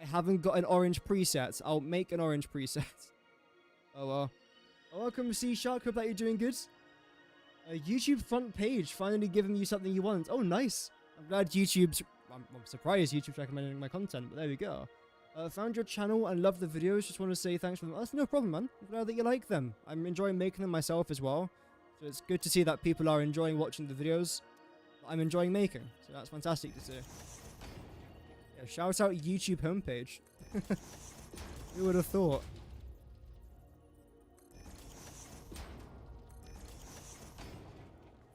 I haven't got an orange preset. I'll make an orange preset. Oh well. Welcome, Sea Shark. Hope that you're doing good. YouTube front page finally giving you something you want. Oh, nice. I'm glad YouTube's... I'm surprised YouTube's recommending my content, but there we go. Found your channel and love the videos. Just want to say thanks for them. That's no problem, man. I'm glad that you like them. I'm enjoying making them myself as well. So it's good to see that people are enjoying watching the videos that I'm enjoying making. So that's fantastic to see. Yeah, shout out YouTube homepage. Who would have thought?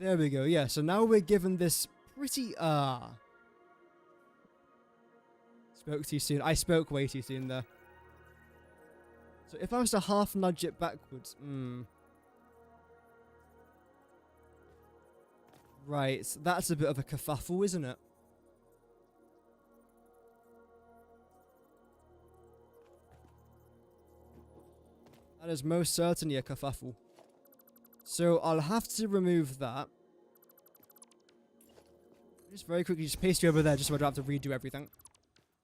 There we go. Yeah, so now we're given this pretty... Spoke too soon. I spoke way too soon there. So if I was to half nudge it backwards... Right, so that's a bit of a kerfuffle, isn't it? That is most certainly a kerfuffle. So I'll have to remove that. Just very quickly just paste you over there just so I don't have to redo everything.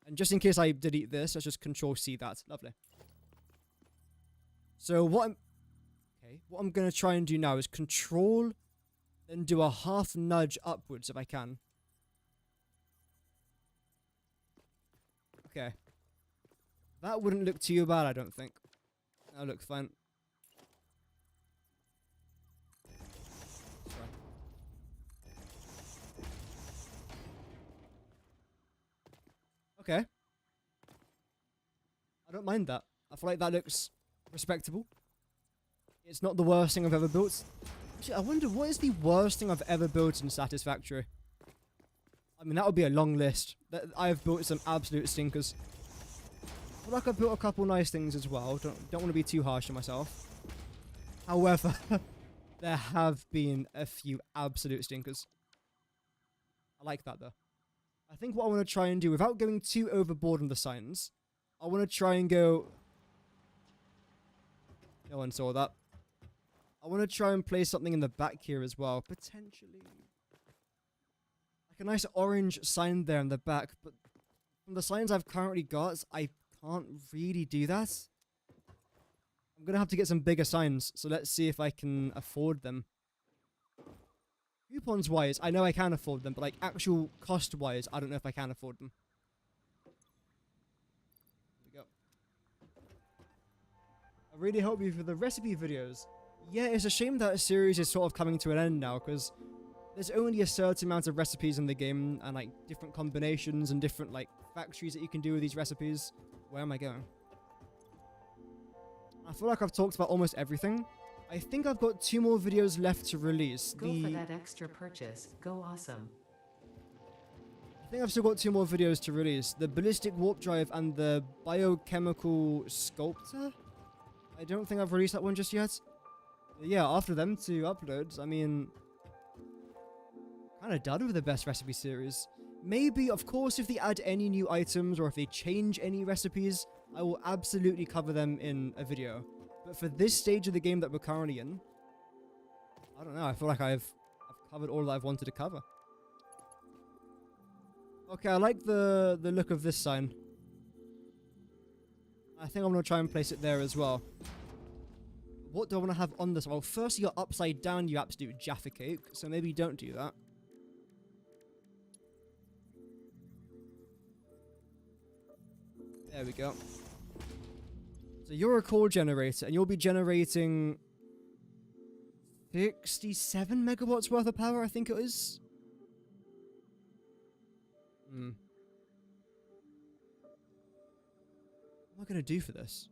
And just in case I delete this, let's just Control-C that. Lovely. So what I'm going to try and do now is Control, then do a half nudge upwards if I can. Okay. That wouldn't look too bad, I don't think. That'll look fine. Sorry. Okay. I don't mind that. I feel like that looks respectable. It's not the worst thing I've ever built. Actually, I wonder what is the worst thing I've ever built in Satisfactory? I mean, that would be a long list. I've built some absolute stinkers. I feel like I've built a couple nice things as well. Don't want to be too harsh on myself. However, there have been a few absolute stinkers. I like that though. I think what I want to try and do, without going too overboard on the signs, I want to try and go... No one saw that. I want to try and place something in the back here as well, potentially. Like a nice orange sign there in the back, but from the signs I've currently got, I can't really do that. I'm going to have to get some bigger signs, so let's see if I can afford them. Coupons-wise, I know I can afford them, but like actual cost-wise, I don't know if I can afford them. There we go. I really hope you for the recipe videos. Yeah, it's a shame that series is sort of coming to an end now, because there's only a certain amount of recipes in the game, and like different combinations and different like factories that you can do with these recipes. Where am I going? I feel like I've talked about almost everything. I think I've got 2 more videos left to release. Go for that extra purchase. Go awesome. I think I've still got 2 more videos to release. The ballistic warp drive and the biochemical sculptor. I don't think I've released that one just yet. Yeah, after them 2 uploads, I mean, kind of done with the best recipe series. Maybe, of course, if they add any new items or if they change any recipes, I will absolutely cover them in a video. But for this stage of the game that we're currently in, I don't know, I feel like I've covered all that I've wanted to cover. Okay, I like the look of this sign. I think I'm going to try and place it there as well. What do I want to have on this? Well, first you're upside down, you absolute Jaffa cake, so maybe don't do that. There we go. So you're a core generator, and you'll be generating 67 megawatts worth of power, I think it is. What am I going to do for this?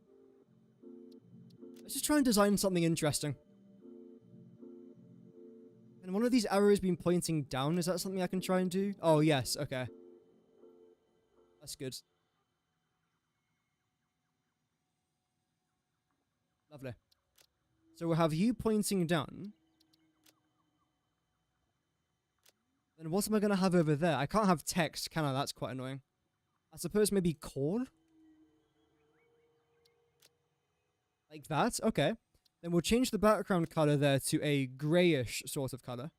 Let's just try and design something interesting. And one of these arrows been pointing down. Is that something I can try and do? Oh, yes. Okay. That's good. Lovely. So we'll have you pointing down. Then what am I going to have over there? I can't have text, can I? That's quite annoying. I suppose maybe call? Like that? Okay. Then we'll change the background color there to a grayish sort of color.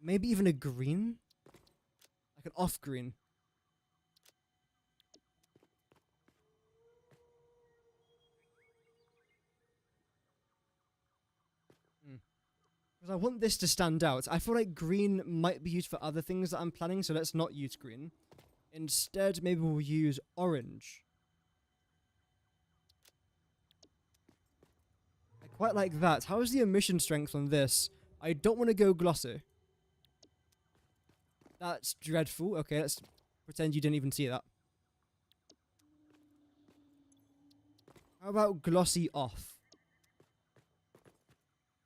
Maybe even a green? Like an off green. Because I want this to stand out. I feel like green might be used for other things that I'm planning, so let's not use green. Instead, maybe we'll use orange. I quite like that. How is the emission strength on this? I don't want to go glossy. That's dreadful. Okay, let's pretend you didn't even see that. How about glossy off?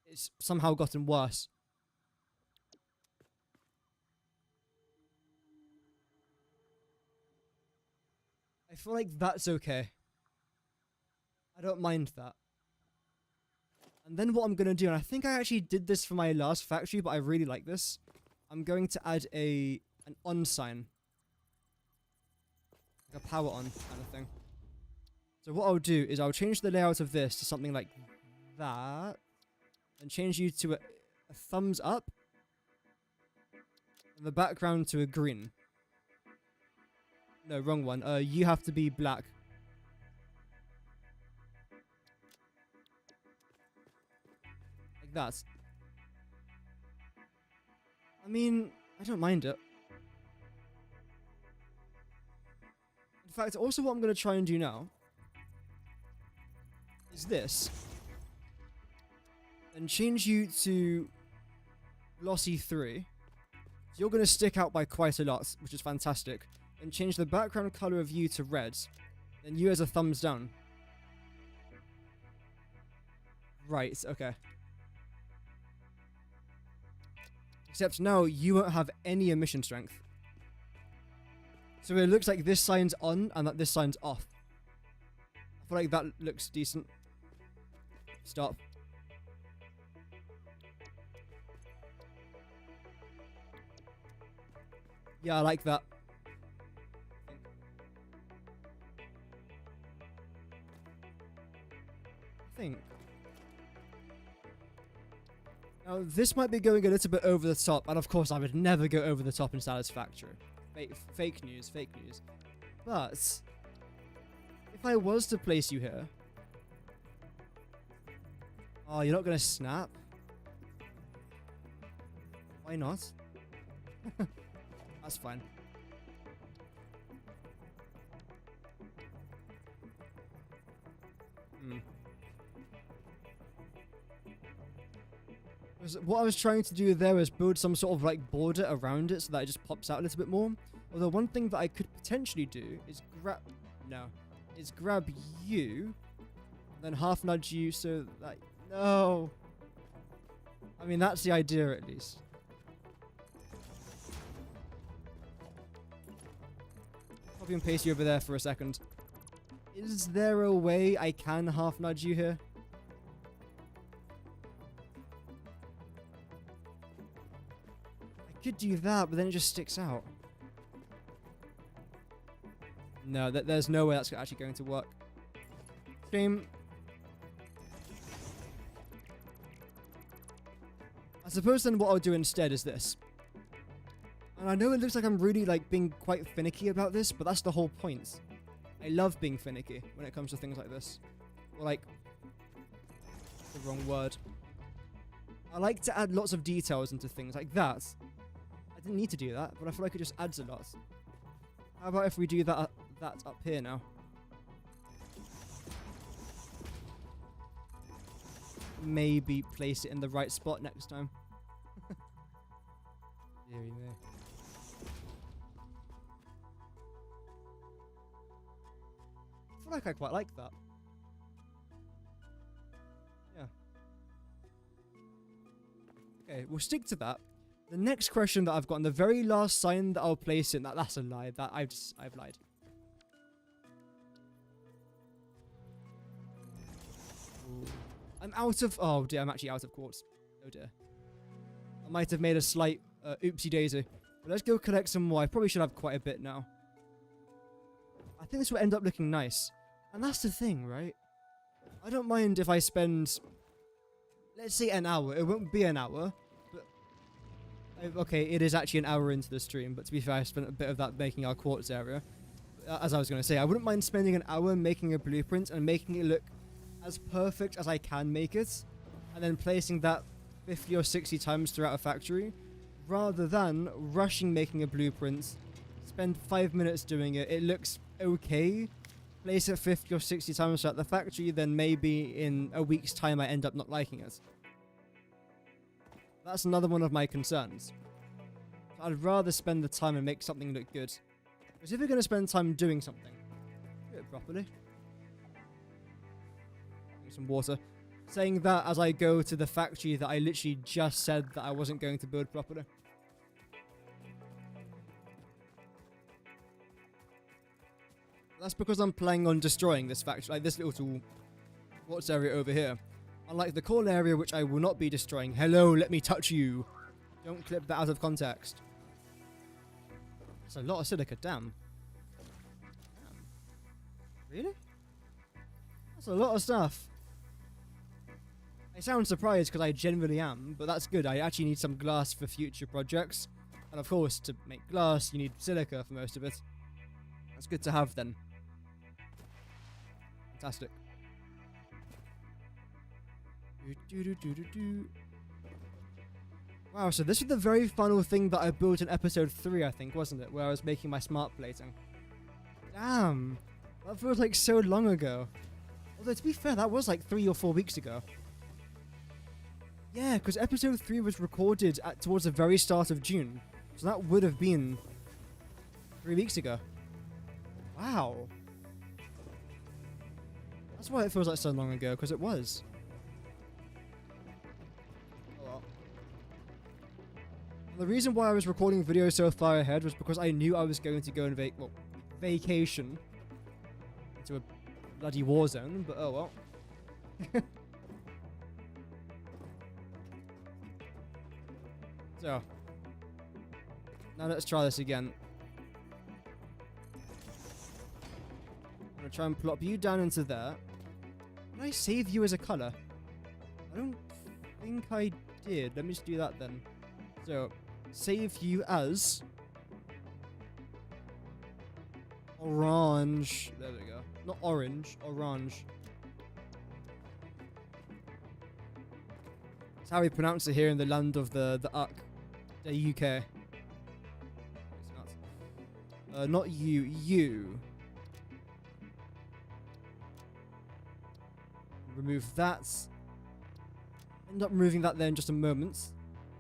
It's somehow gotten worse. I feel like that's okay. I don't mind that. And then what I'm going to do, and I think I actually did this for my last factory, but I really like this. I'm going to add an on sign. like a power on kind of thing. So what I'll do is I'll change the layout of this to something like that, and change you to a thumbs up, and the background to a green. No, wrong one. You have to be black. Like that. I mean, I don't mind it. In fact, also what I'm going to try and do now is this. And change you to glossy 3. So you're going to stick out by quite a lot, which is fantastic. And change the background color of you to red. And you as a thumbs down. Right, okay. Except now you won't have any emission strength. So it looks like this sign's on and that this sign's off. I feel like that looks decent. Stop. Yeah, I like that. I think. Now, this might be going a little bit over the top, and of course I would never go over the top in Satisfactory. Fake news, fake news. But, if I was to place you here... Oh, you're not going to snap? Why not? That's fine. What I was trying to do there was build some sort of like border around it so that it just pops out a little bit more. Although one thing that I could potentially do is grab you, then half nudge you so that... No! I mean, that's the idea at least. Copy and paste you over there for a second. Is there a way I can half nudge you here? I could do that, but then it just sticks out. No, there's no way that's actually going to work. Shame. I suppose then what I'll do instead is this. And I know it looks like I'm really like being quite finicky about this, but that's the whole point. I love being finicky when it comes to things like this. Or like... the wrong word. I like to add lots of details into things like that. I didn't need to do that, but I feel like it just adds a lot. How about if we do that up here now? Maybe place it in the right spot next time. Deary me. I feel like I quite like that. Yeah. Okay, we'll stick to that. The next question that I've got, and the very last sign that I'll place in, that's a lie. That I've lied. Ooh. I'm out of... Oh dear, I'm actually out of quartz. Oh dear. I might have made a slight oopsie daisy. But let's go collect some more. I probably should have quite a bit now. I think this will end up looking nice. And that's the thing, right? I don't mind if I spend... let's say an hour. It won't be an hour. Okay, it is actually an hour into the stream, but to be fair, I spent a bit of that making our quartz area. As I was going to say, I wouldn't mind spending an hour making a blueprint and making it look as perfect as I can make it, and then placing that 50 or 60 times throughout a factory, rather than rushing making a blueprint, spend 5 minutes doing it, it looks okay, place it 50 or 60 times throughout the factory, then maybe in a week's time I end up not liking it. That's another one of my concerns. I'd rather spend the time and make something look good. Because if you're going to spend time doing something, do it properly. Drink some water. Saying that as I go to the factory that I literally just said that I wasn't going to build properly. That's because I'm planning on destroying this factory, like this little quartz area over here. Unlike the core area, which I will not be destroying. Hello, let me touch you. Don't clip that out of context. That's a lot of silica, damn. Really? That's a lot of stuff. I sound surprised because I genuinely am, but that's good. I actually need some glass for future projects. And of course, to make glass, you need silica for most of it. That's good to have then. Fantastic. Wow, so this was the very final thing that I built in episode 3, I think, wasn't it? Where I was making my smart plating. Damn! That feels like so long ago. Although, to be fair, that was like 3 or 4 weeks ago. Yeah, because episode 3 was recorded towards the very start of June. So that would have been 3 weeks ago. Wow. That's why it feels like so long ago, because it was. Oh well. And the reason why I was recording videos so far ahead was because I knew I was going to go on vacation into a bloody war zone, but oh well. So, now let's try this again. I'm gonna try and plop you down into there. Did I save you as a color? I don't think I did. Let me just do that then. So, save you as orange. There we go. Not orange, orange. That's how we pronounce it here in the land of the UK. The UK. Not you, you. Remove that. End up removing that there in just a moment.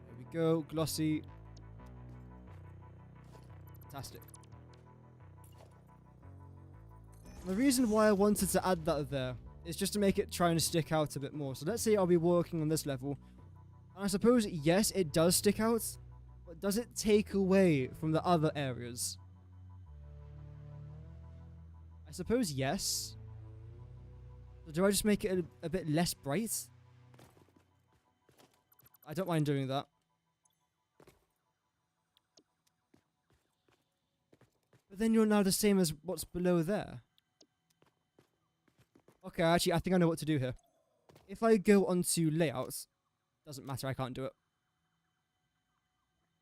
There we go, glossy. Fantastic. The reason why I wanted to add that there is just to make it try and stick out a bit more. So let's say I'll be working on this level. And I suppose, yes, it does stick out. But does it take away from the other areas? I suppose yes. So do I just make it a bit less bright? I don't mind doing that. But then you're now the same as what's below there. Okay, actually, I think I know what to do here. If I go onto layouts, doesn't matter, I can't do it.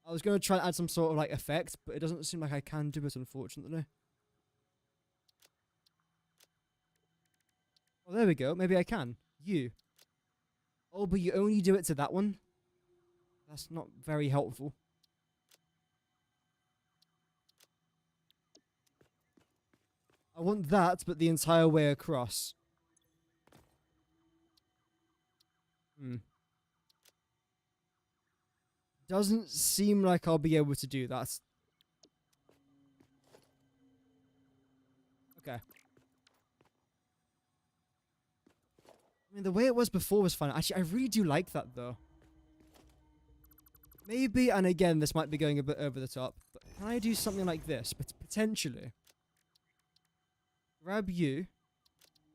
I was going to try and add some sort of like effect, but it doesn't seem like I can do it, unfortunately. Oh, there we go. Maybe I can. You. Oh, but you only do it to that one? That's not very helpful. I want that, but the entire way across. Doesn't seem like I'll be able to do that. Okay. I mean, the way it was before was fun. Actually, I really do like that, though. Maybe, and again, this might be going a bit over the top, but can I do something like this? But potentially. Grab you.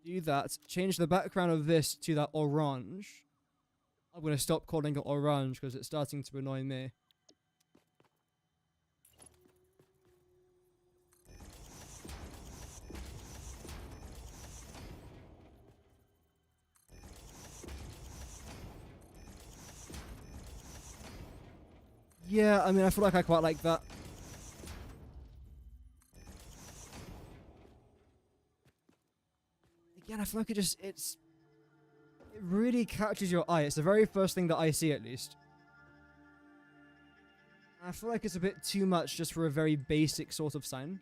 Do that. Change the background of this to that orange. I'm going to stop calling it orange because it's starting to annoy me. Yeah, I mean, I feel like I quite like that. Again, I feel like it really catches your eye. It's the very first thing that I see, at least. I feel like it's a bit too much just for a very basic sort of sign.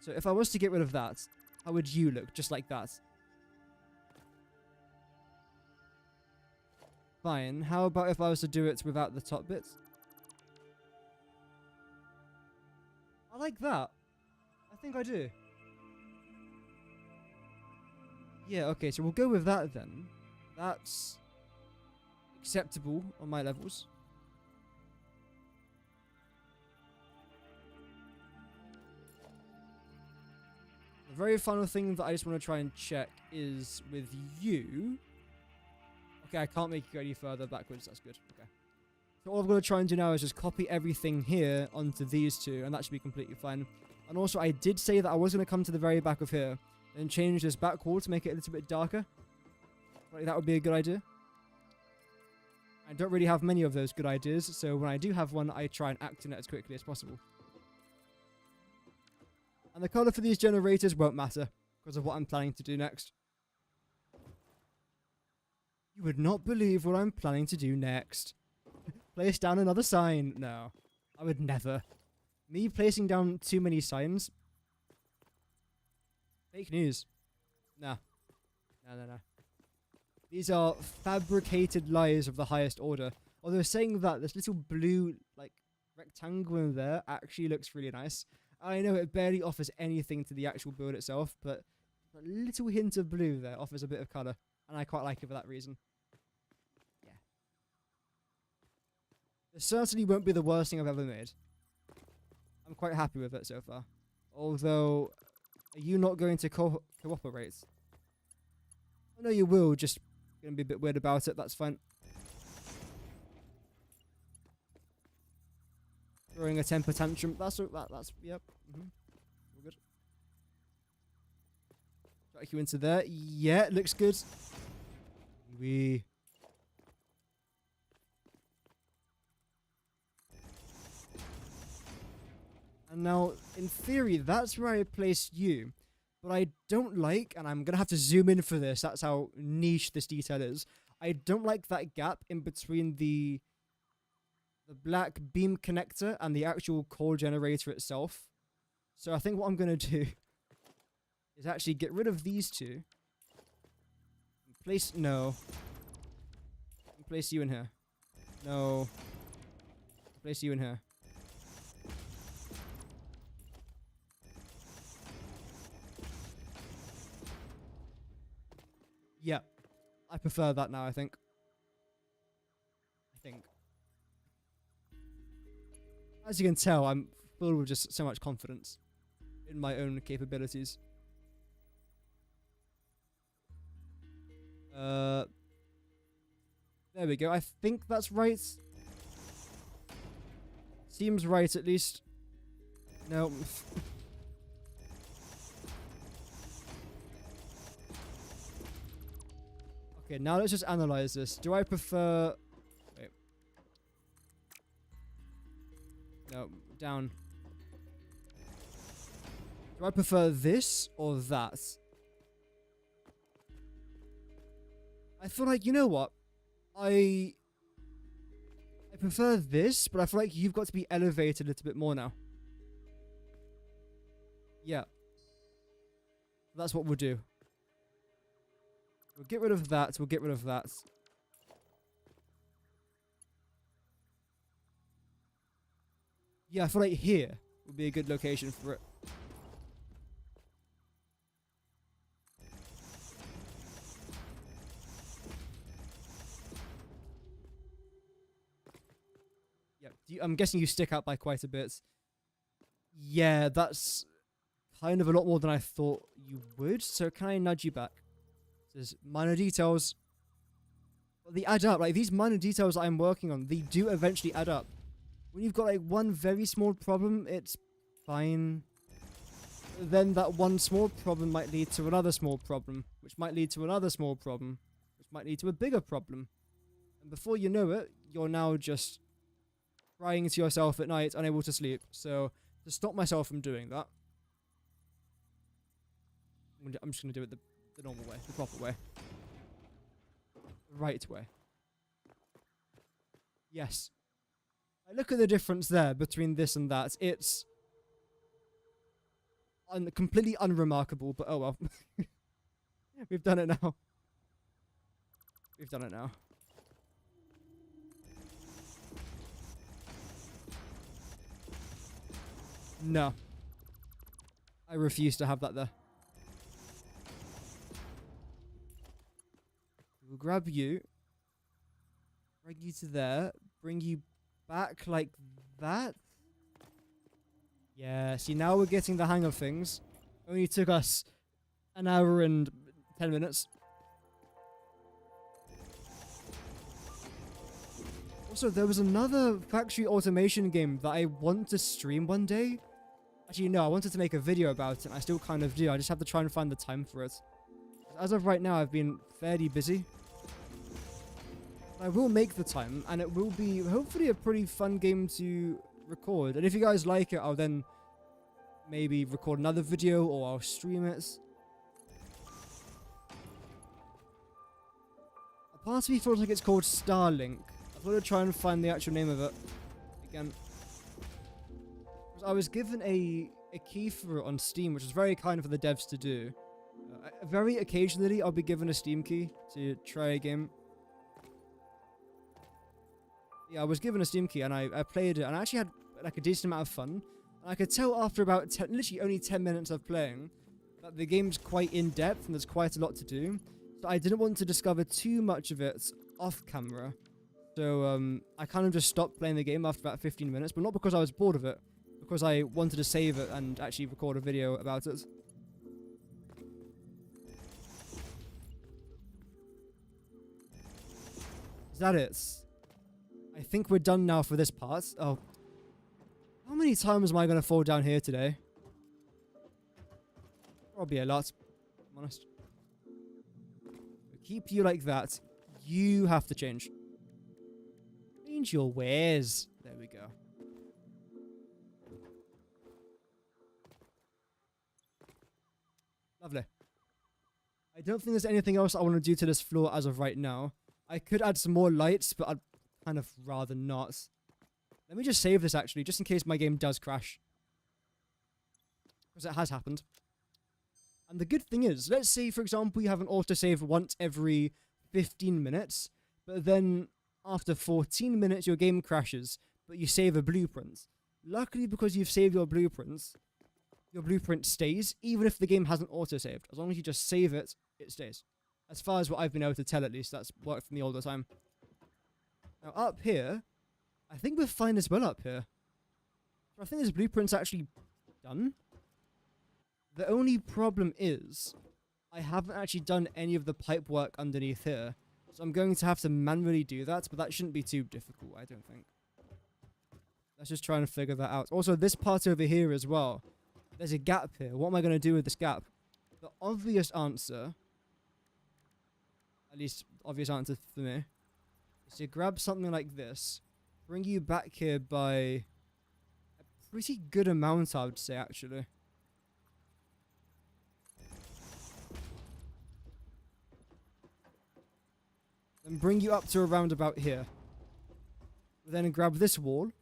So if I was to get rid of that, how would you look? Just like that. Fine. How about if I was to do it without the top bit? I like that. I think I do. Yeah, okay, so we'll go with that then. That's acceptable on my levels. The very final thing that I just want to try and check is with you. Okay, I can't make you go any further backwards. That's good. Okay. So all I'm going to try and do now is just copy everything here onto these two, and that should be completely fine. And also, I did say that I was going to come to the very back of here and change this back wall to make it a little bit darker. Like, that would be a good idea. I don't really have many of those good ideas, so when I do have one, I try and act on it as quickly as possible. And the color for these generators won't matter because of what I'm planning to do next. You would not believe what I'm planning to do next. Place down another sign. No, I would never. Me placing down too many signs? Fake news. Nah. No. These are fabricated lies of the highest order. Although saying that, this little blue, like, rectangle in there actually looks really nice. I know it barely offers anything to the actual build itself, but a little hint of blue there offers a bit of colour. And I quite like it for that reason. Yeah. This certainly won't be the worst thing I've ever made. I'm quite happy with it so far. Although, are you not going to cooperate? I know you will, just gonna be a bit weird about it, that's fine. Throwing a temper tantrum, that's, yep. All good. Drag you into there, yeah, looks good. We. And now, in theory, that's where I placed you. But I don't like, and I'm going to have to zoom in for this, that's how niche this detail is. I don't like that gap in between the black beam connector and the actual core generator itself. So I think what I'm going to do is actually get rid of these two. Place, no. Place you in here. No. Place you in here. Yeah, I prefer that now, I think. As you can tell, I'm full with just so much confidence in my own capabilities. There we go. I think that's right. Seems right, at least. No. Okay, now let's just analyze this. Do I prefer... Wait. No, down. Do I prefer this or that? I feel like, you know what? I prefer this, but I feel like you've got to be elevated a little bit more now. Yeah. That's what we'll do. We'll get rid of that, we'll get rid of that. Yeah, I feel like here would be a good location for it. Yeah, I'm guessing you stick out by quite a bit. Yeah, that's kind of a lot more than I thought you would, so can I nudge you back? There's minor details. But they add up. Like, these minor details I'm working on, they do eventually add up. When you've got, like, one very small problem, it's fine. Then that one small problem might lead to another small problem, which might lead to another small problem, which might lead to a bigger problem. And before you know it, you're now just crying to yourself at night, unable to sleep. So, to stop myself from doing that, I'm just going to do it the normal way, the proper way. The right way. Yes. I look at the difference there between this and that. It's completely unremarkable, but oh well. We've done it now. We've done it now. No. I refuse to have that there. We'll grab you, bring you to there, bring you back like that. Yeah, see, now we're getting the hang of things. Only took us an hour and 10 minutes. Also, there was another factory automation game that I want to stream one day. Actually, no, I wanted to make a video about it, and I still kind of do. I just have to try and find the time for it. As of right now, I've been fairly busy. I will make the time, and it will be hopefully a pretty fun game to record. And if you guys like it, I'll then maybe record another video, or I'll stream it. A part of me feels like it's called Starlink. I've got to try and find the actual name of it again. I was given a key for it on Steam, which is very kind for the devs to do. Very occasionally, I'll be given a Steam key to try a game. Yeah, I was given a Steam key, and I played it, and I actually had like a decent amount of fun. And I could tell after about literally only 10 minutes of playing that the game's quite in-depth, and there's quite a lot to do. So I didn't want to discover too much of it off camera. So I kind of just stopped playing the game after about 15 minutes, but not because I was bored of it. Because I wanted to save it and actually record a video about it. Is that it? I think we're done now for this part. Oh. How many times am I going to fall down here today? Probably a lot, if I'm honest. Keep you like that. You have to change. Change your ways. There we go. Lovely. I don't think there's anything else I want to do to this floor as of right now. I could add some more lights, but I'd kind of rather not. Let me just save this actually, just in case my game does crash. Because it has happened. And the good thing is, let's say, for example, you have an autosave once every 15 minutes, but then after 14 minutes your game crashes, but you save a blueprint. Luckily, because you've saved your blueprints, your blueprint stays, even if the game hasn't autosaved. As long as you just save it, it stays. As far as what I've been able to tell, at least, that's worked from the older time. Now, up here, I think we're fine as well up here. So I think this blueprint's actually done. The only problem is, I haven't actually done any of the pipe work underneath here. So I'm going to have to manually do that, but that shouldn't be too difficult, I don't think. Let's just try and figure that out. Also, this part over here as well. There's a gap here. What am I going to do with this gap? The obvious answer, at least obvious answer for me, is to grab something like this, bring you back here by a pretty good amount, I would say, actually. And bring you up to around about here. Then grab this wall.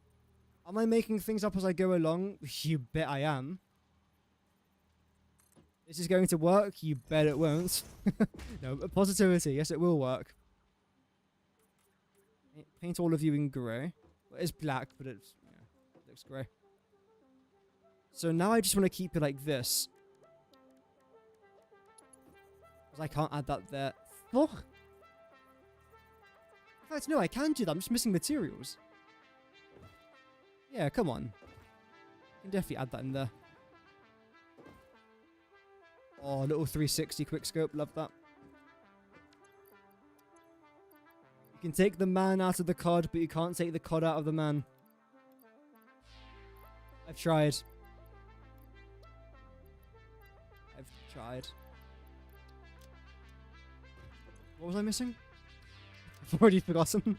Am I making things up as I go along? You bet I am. This is going to work? You bet it won't. No, positivity. Yes, it will work. Paint all of you in grey. Well, it's black, but it looks grey. So now I just want to keep it like this. Because I can't add that there. Fuck. In fact, no, I can do that. I'm just missing materials. Yeah, come on. I can definitely add that in there. Oh, little 360 quickscope. Love that. You can take the man out of the cod, but you can't take the cod out of the man. I've tried. What was I missing? I've already forgotten.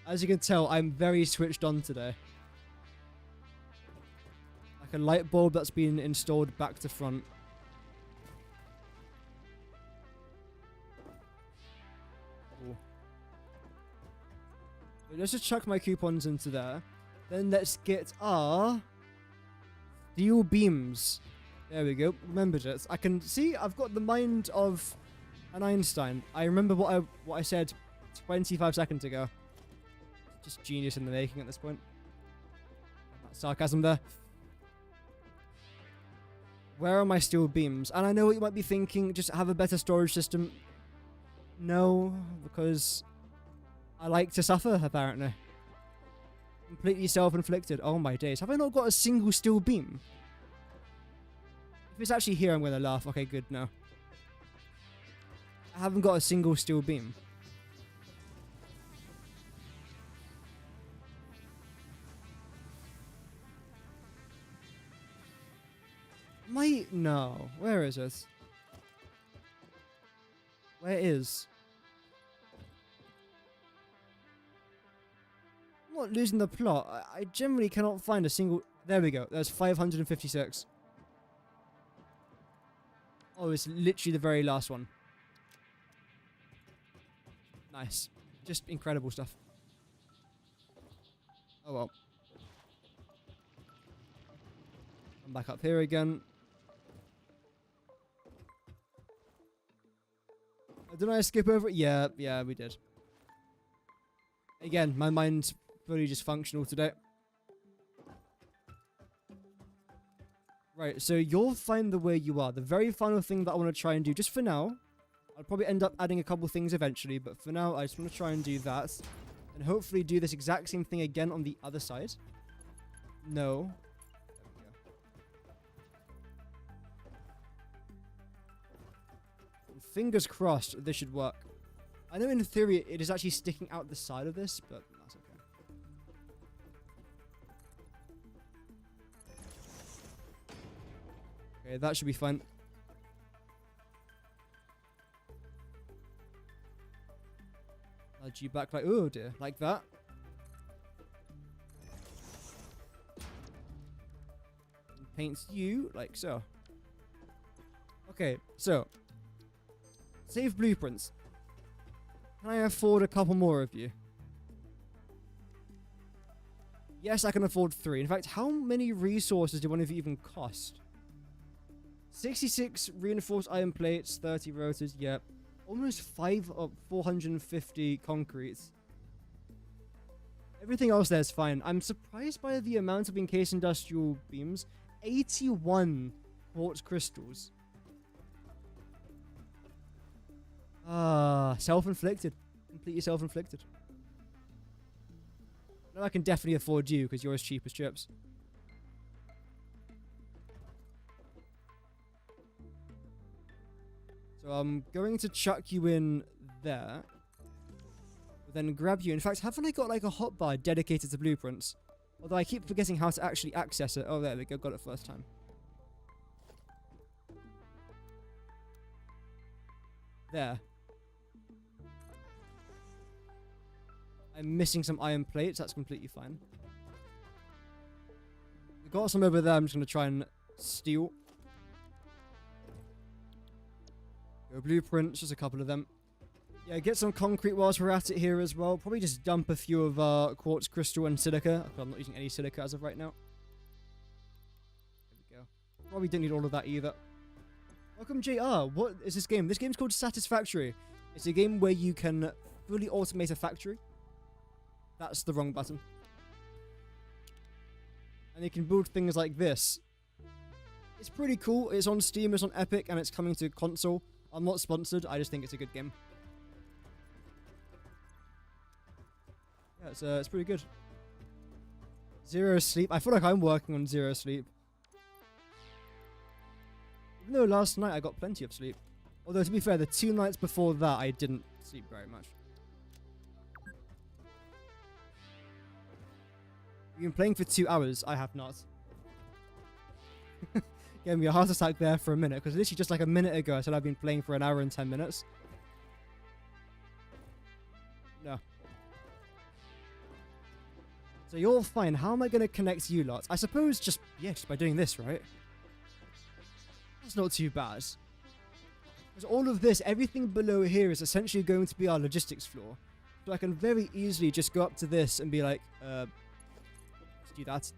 As you can tell, I'm very switched on today. Like a light bulb that's been installed back to front. Cool. So let's just chuck my coupons into there. Then let's get our steel beams. There we go. Remembered it. I can see I've got the mind of an Einstein. I remember what I said 25 seconds ago. Just genius in the making at this point. Sarcasm there. Where are my steel beams? And I know what you might be thinking, just have a better storage system. No, because I like to suffer, apparently. Completely self-inflicted. Oh my days. Have I not got a single steel beam? If it's actually here, I'm going to laugh. Okay, good, no. I haven't got a single steel beam. know. Where is it? Where is? I'm not losing the plot. I generally cannot find a single... There we go. There's 556. Oh, it's literally the very last one. Nice. Just incredible stuff. Oh well. I'm back up here again. Didn't I skip over it? Yeah, we did. Again, my mind's fully just functional today. Right, so you'll find the way you are. The very final thing that I want to try and do, just for now, I'll probably end up adding a couple things eventually, but for now, I just want to try and do that. And hopefully do this exact same thing again on the other side. No. There we go. Fingers crossed this should work. I know in theory it is actually sticking out the side of this, but that's okay. Okay, that should be fine. Nudge you back like, oh dear, like that. And paints you like so. Okay, so. Save blueprints. Can I afford a couple more of you? Yes, I can afford 3. In fact, how many resources do one of you even cost? 66 reinforced iron plates, 30 rotors, yep. Almost 450 concretes. Everything else there is fine. I'm surprised by the amount of encased industrial beams. 81 quartz crystals. Ah, self-inflicted. Completely self-inflicted. No, I can definitely afford you because you're as cheap as chips. So I'm going to chuck you in there. Then grab you. In fact, haven't I got like a hotbar dedicated to blueprints? Although I keep forgetting how to actually access it. Oh, there we go. Got it first time. There. I'm missing some iron plates. That's completely fine. We've got some over there. I'm just going to try and steal. Go blueprints. Just a couple of them. Yeah, get some concrete whilst we're at it here as well. Probably just dump a few of our quartz crystal and silica. I'm not using any silica as of right now. There we go. Probably didn't need all of that either. Welcome, JR. What is this game? This game's called Satisfactory. It's a game where you can fully automate a factory. That's the wrong button. And you can build things like this. It's pretty cool. It's on Steam, it's on Epic, and it's coming to console. I'm not sponsored. I just think it's a good game. Yeah, it's pretty good. 0 sleep. I feel like I'm working on 0 sleep. Even though last night I got plenty of sleep. Although, to be fair, the 2 nights before that, I didn't sleep very much. You've been playing for 2 hours. I have not. Gave me a heart attack there for a minute, because literally just like a minute ago I said I've been playing for 1 hour and 10 minutes. No. So you're fine. How am I going to connect you lot? I suppose just by doing this, right? That's not too bad. Because all of this, everything below here is essentially going to be our logistics floor. So I can very easily just go up to this and be like, let's do that.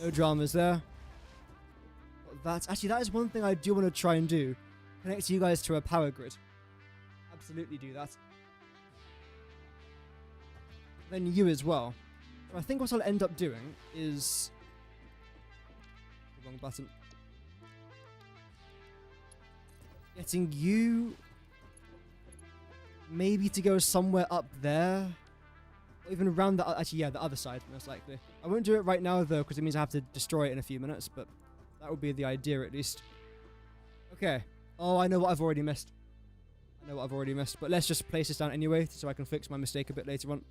No dramas there. Actually, that is one thing I do want to try and do. Connect you guys to a power grid. Absolutely do that. Then you as well. So I think what I'll end up doing is... the wrong button. Getting you... maybe to go somewhere up there. Or even around the... actually, yeah, the other side, most likely. I won't do it right now, though, because it means I have to destroy it in a few minutes, but... that would be the idea, at least. Okay. Oh, I know what I've already missed. But let's just place this down anyway, so I can fix my mistake a bit later on.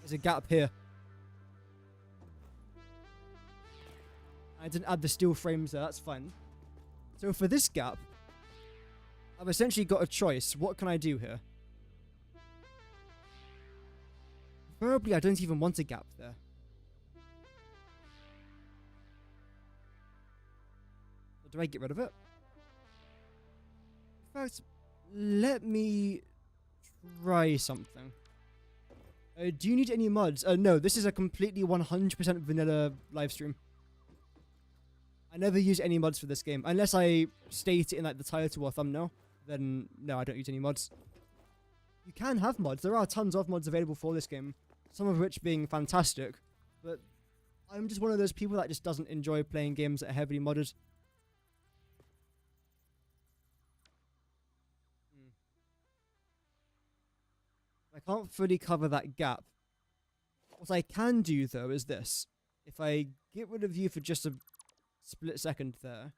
There's a gap here. I didn't add the steel frames there, that's fine. So for this gap, I've essentially got a choice. What can I do here? Preferably, I don't even want a gap there. Do I get rid of it? In fact, let me try something. Do you need any mods? No, this is a completely 100% vanilla livestream. I never use any mods for this game. Unless I state it in like the title or thumbnail, then no, I don't use any mods. You can have mods. There are tons of mods available for this game. Some of which being fantastic. But I'm just one of those people that just doesn't enjoy playing games that are heavily modded. I can't fully cover that gap. What I can do, though, is this. If I get rid of you for just a split second there,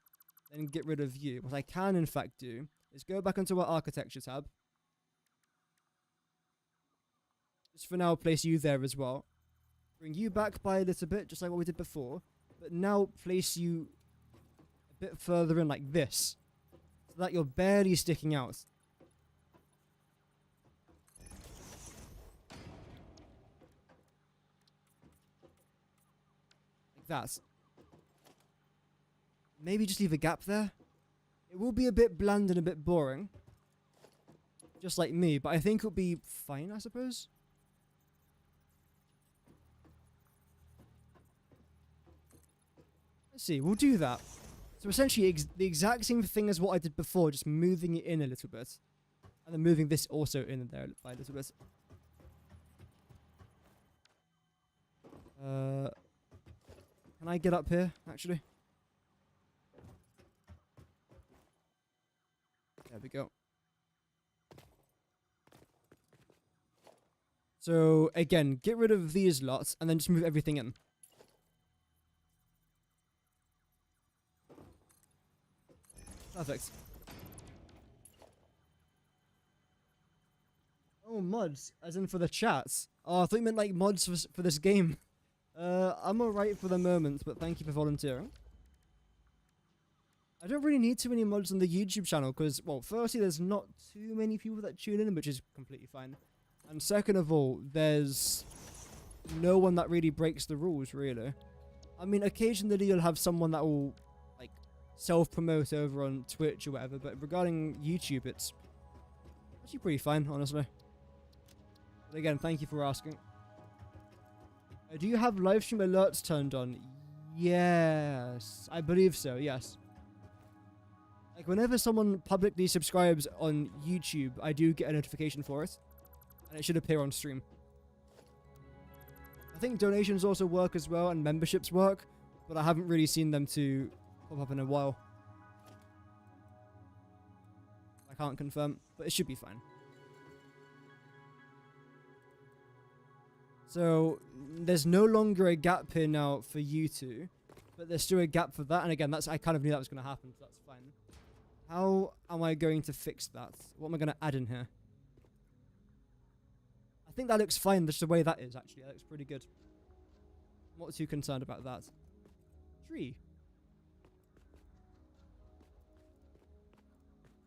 then get rid of you, what I can, in fact, do is go back into our architecture tab. Just for now, place you there as well. Bring you back by a little bit, just like what we did before. But now place you a bit further in like this, so that you're barely sticking out. That. Maybe just leave a gap there. It will be a bit bland and a bit boring. Just like me, but I think it'll be fine, I suppose. Let's see, we'll do that. So essentially the exact same thing as what I did before, just moving it in a little bit. And then moving this also in there by a little bit. Can I get up here, actually? There we go. So, again, get rid of these lots, and then just move everything in. Perfect. Oh, mods, as in for the chats. Oh, I thought you meant, like, mods for this game. I'm alright for the moment, but thank you for volunteering. I don't really need too many mods on the YouTube channel, because, well, firstly, there's not too many people that tune in, which is completely fine. And second of all, there's no one that really breaks the rules, really. I mean, occasionally you'll have someone that will, like, self-promote over on Twitch or whatever, but regarding YouTube, it's actually pretty fine, honestly. But again, thank you for asking. Do you have livestream alerts turned on? Yes, I believe so, yes. Like, whenever someone publicly subscribes on YouTube, I do get a notification for it. And it should appear on stream. I think donations also work as well, and memberships work, but I haven't really seen them to pop up in a while. I can't confirm, but it should be fine. So, there's no longer a gap here now for you two, but there's still a gap for that, and again, I kind of knew that was going to happen, so that's fine. How am I going to fix that? What am I going to add in here? I think that looks fine, just the way that is, actually. That looks pretty good. I'm not too concerned about that. Tree.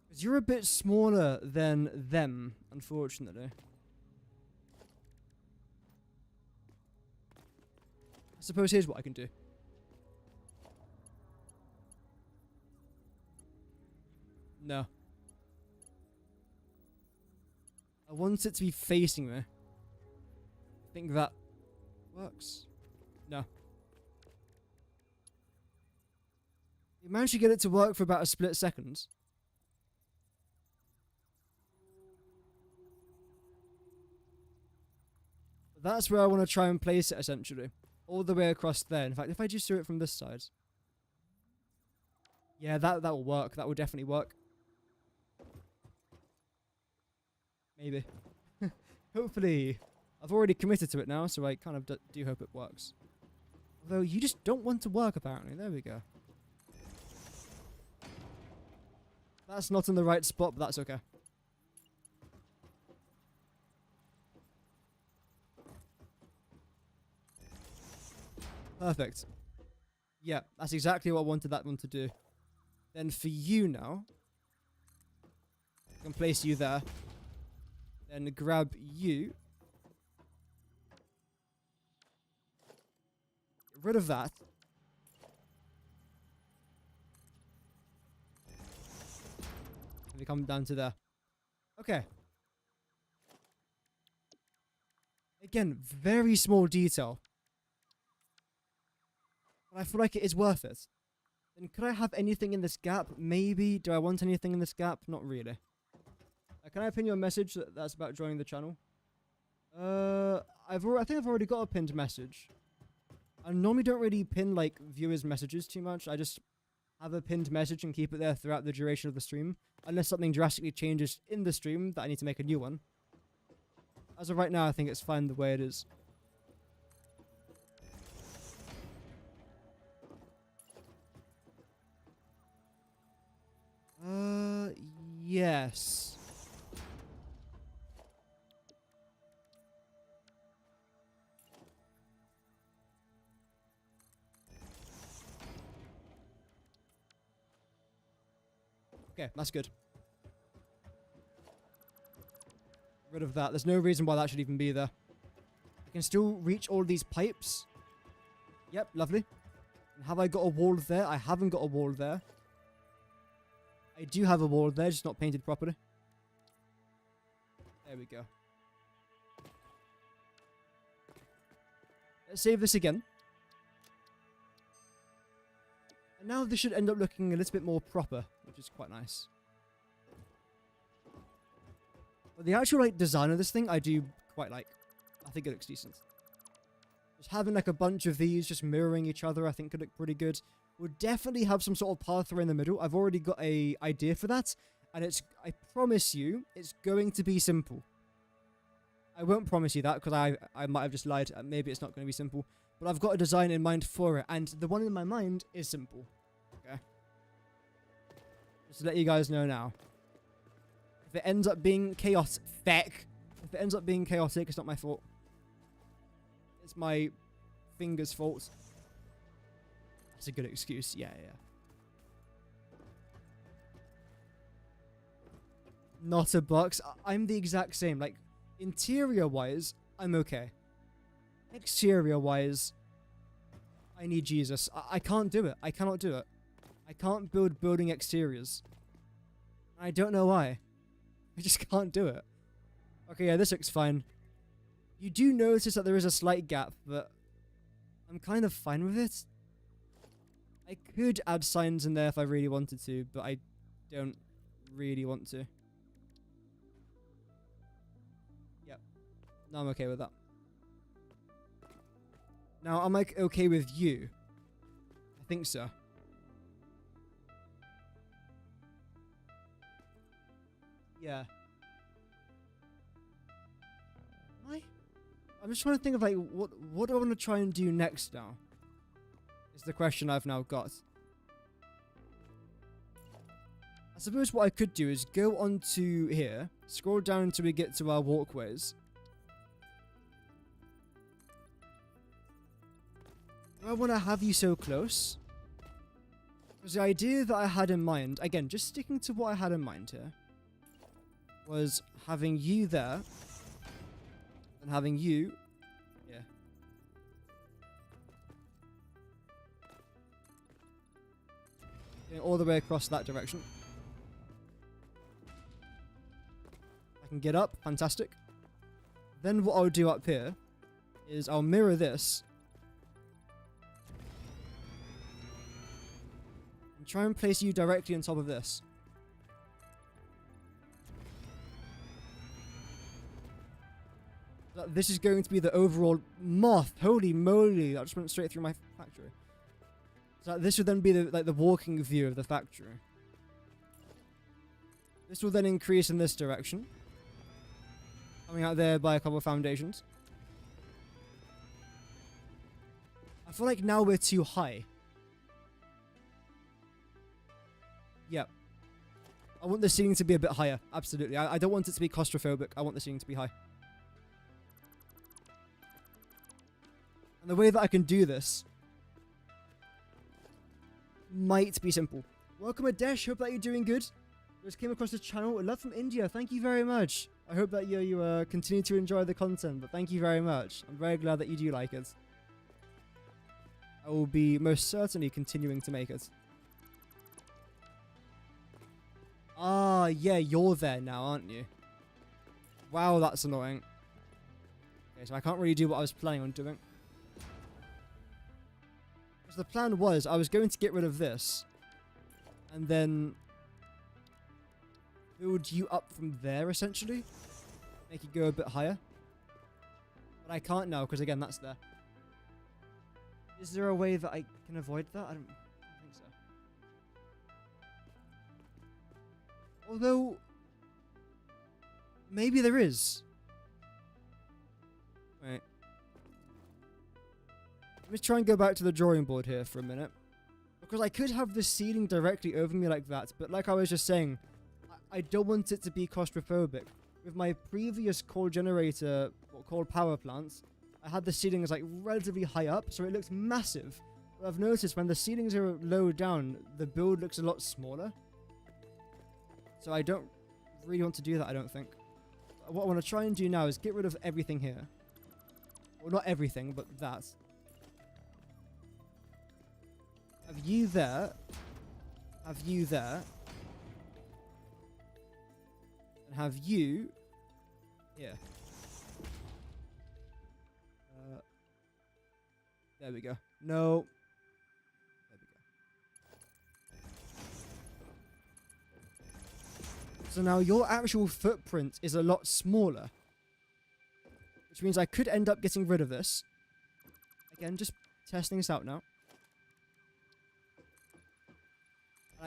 Because you're a bit smaller than them, unfortunately. I suppose here's what I can do. No. I want it to be facing me. I think that works. No. You managed to get it to work for about a split second. That's where I want to try and place it, essentially. All the way across there. In fact, if I just do it from this side. Yeah, that will work. That will definitely work. Maybe. Hopefully. I've already committed to it now, so I kind of do hope it works. Although, you just don't want to work, apparently. There we go. That's not in the right spot, but that's okay. Perfect. Yeah, that's exactly what I wanted that one to do. Then for you now, I can place you there. Then grab you. Get rid of that. And we come down to there. Okay. Again, very small detail. But I feel like it is worth it. Then could I have anything in this gap? Maybe. Do I want anything in this gap? Not really. Can I pin you a message that's about joining the channel? I think I've already got a pinned message. I normally don't really pin like viewers' messages too much. I just have a pinned message and keep it there throughout the duration of the stream, unless something drastically changes in the stream that I need to make a new one. As of right now, I think it's fine the way it is. Yes. Okay, that's good. Rid of that. There's no reason why that should even be there. I can still reach all these pipes. Yep, lovely. And have I got a wall there? I haven't got a wall there. I do have a wall there, just not painted properly. There we go. Let's save this again. And now this should end up looking a little bit more proper, which is quite nice. But the actual like design of this thing, I do quite like. I think it looks decent. Just having like a bunch of these just mirroring each other, I think could look pretty good. We'll definitely have some sort of pathway in the middle. I've already got a idea for that, and I promise you, it's going to be simple. I won't promise you that because I might have just lied. Maybe it's not going to be simple, but I've got a design in mind for it, and the one in my mind is simple. Okay, just to let you guys know now. If it ends up being chaotic, if it ends up being chaotic, it's not my fault. It's my finger's fault. That's a good excuse. Yeah. Not a box. I'm the exact same. Like, interior-wise, I'm okay. Exterior-wise, I need Jesus. I can't do it. I cannot do it. I can't build building exteriors. I don't know why. I just can't do it. Okay, yeah, this looks fine. You do notice that there is a slight gap, but I'm kind of fine with it. I could add signs in there if I really wanted to, but I don't really want to. Yep. No, I'm okay with that. Now, am I okay with you? I think so. Yeah. I'm just trying to think of like what do I want to try and do next now? Is the question I've now got. I suppose what I could do is go onto here, scroll down until we get to our walkways. Do I want to have you so close? Because the idea that I had in mind, again, just sticking to what I had in mind here, was having you there, and having you, yeah. Going all the way across that direction. I can get up, fantastic. Then what I'll do up here is I'll mirror this. And try and place you directly on top of this. This is going to be the overall moth. Holy moly, that just went straight through my factory. So this would then be the walking view of the factory. This will then increase in this direction. Coming out there by a couple of foundations. I feel like now we're too high. Yep. I want the ceiling to be a bit higher. Absolutely. I don't want it to be claustrophobic. I want the ceiling to be high. And the way that I can do this might be simple. Welcome Adesh, hope that you're doing good. Just came across the channel. Love from India, thank you very much. I hope that you continue to enjoy the content, but thank you very much. I'm very glad that you do like it. I will be most certainly continuing to make it. Ah, yeah, you're there now, aren't you? Wow, that's annoying. Okay, so I can't really do what I was planning on doing. So the plan was, I was going to get rid of this. And then build you up from there, essentially. Make it go a bit higher. But I can't now, because again, that's there. Is there a way that I can avoid that? I don't think so. Although, maybe there is. Wait. Let me try and go back to the drawing board here for a minute. Because I could have the ceiling directly over me like that, but like I was just saying, I don't want it to be claustrophobic. With my previous coal generator, or coal power plants, I had the ceilings like relatively high up, so it looks massive. But I've noticed when the ceilings are low down, the build looks a lot smaller. So I don't really want to do that, I don't think. What I want to try and do now is get rid of everything here. Well, not everything, but that. Have you there. Have you there. And have you here. There we go. No. There we go. So now your actual footprint is a lot smaller. Which means I could end up getting rid of this. Again, just testing this out now.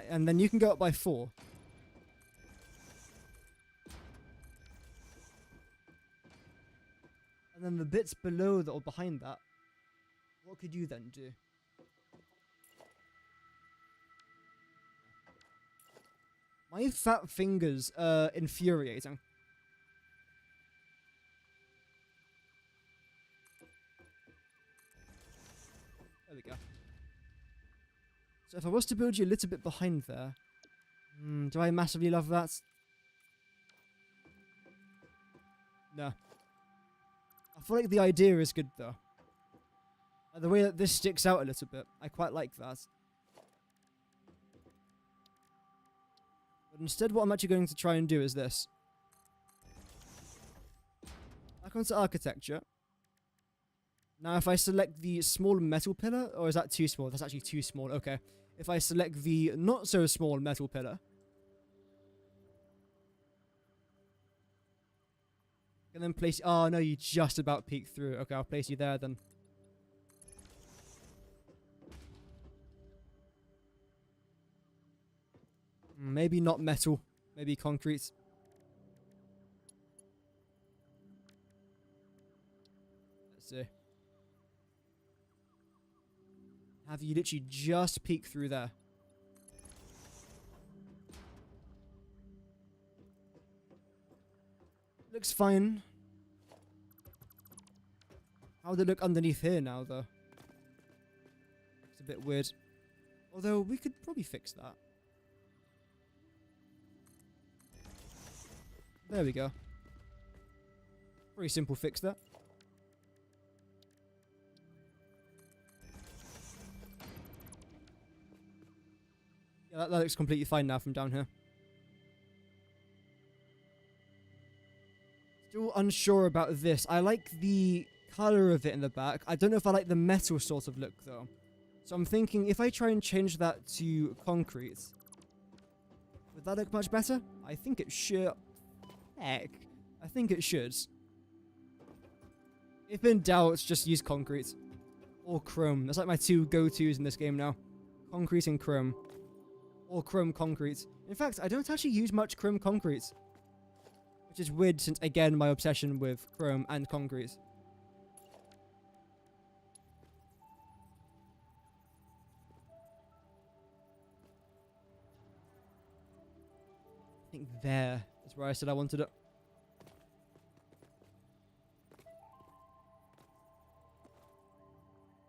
And then you can go up by 4. And then the bits below that or behind that, what could you then do? My fat fingers are infuriating. There we go. So if I was to build you a little bit behind there, do I massively love that? No. I feel like the idea is good though. The way that this sticks out a little bit, I quite like that. But instead what I'm actually going to try and do is this. Back onto architecture. Now if I select the small metal pillar, or is that too small? That's actually too small, okay. If I select the not so small metal pillar. And then place, oh no, you just about peek through. Okay, I'll place you there then. Maybe not metal, maybe concrete. Let's see. Have you literally just peek through there? Looks fine. How would it look underneath here now, though? It's a bit weird. Although, we could probably fix that. There we go. Pretty simple fix there. Yeah, that looks completely fine now from down here. Still unsure about this. I like the color of it in the back. I don't know if I like the metal sort of look, though. So I'm thinking if I try and change that to concrete, would that look much better? I think it should. Heck, I think it should. If in doubt, just use concrete. Or chrome. That's like my two go-tos in this game now. Concrete and chrome. Or chrome concrete. In fact, I don't actually use much chrome concrete. Which is weird since, again, my obsession with chrome and concrete. I think there is where I said I wanted it.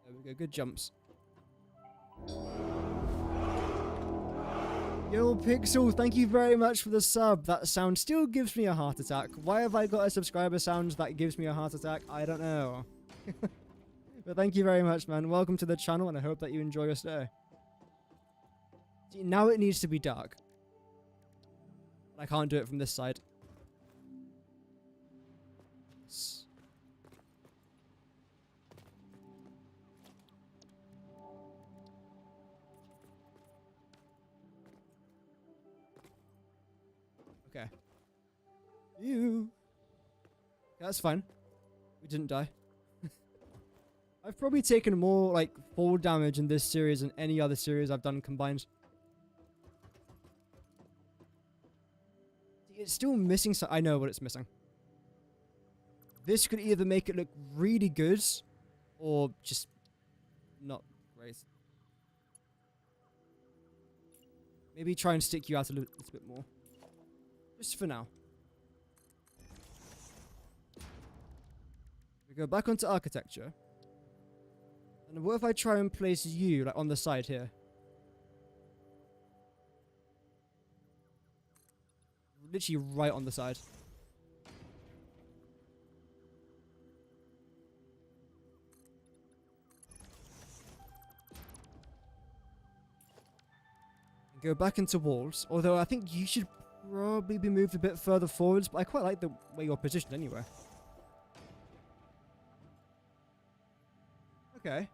There we go, good jumps. Yo, Pixel, thank you very much for the sub. That sound still gives me a heart attack. Why have I got a subscriber sound that gives me a heart attack? I don't know. But thank you very much, man. Welcome to the channel, and I hope that you enjoy your stay. See, now it needs to be dark. I can't do it from this side. Okay. Ew. That's fine. We didn't die. I've probably taken more, like, fall damage in this series than any other series I've done combined. It's still missing I know what it's missing. This could either make it look really good, or just not great. Maybe try and stick you out a little bit more. Just for now. We go back onto architecture. And what if I try and place you, like, on the side here? Literally right on the side. And go back into walls, although I think you should probably be moved a bit further forwards, but I quite like the way you're positioned anyway. Okay.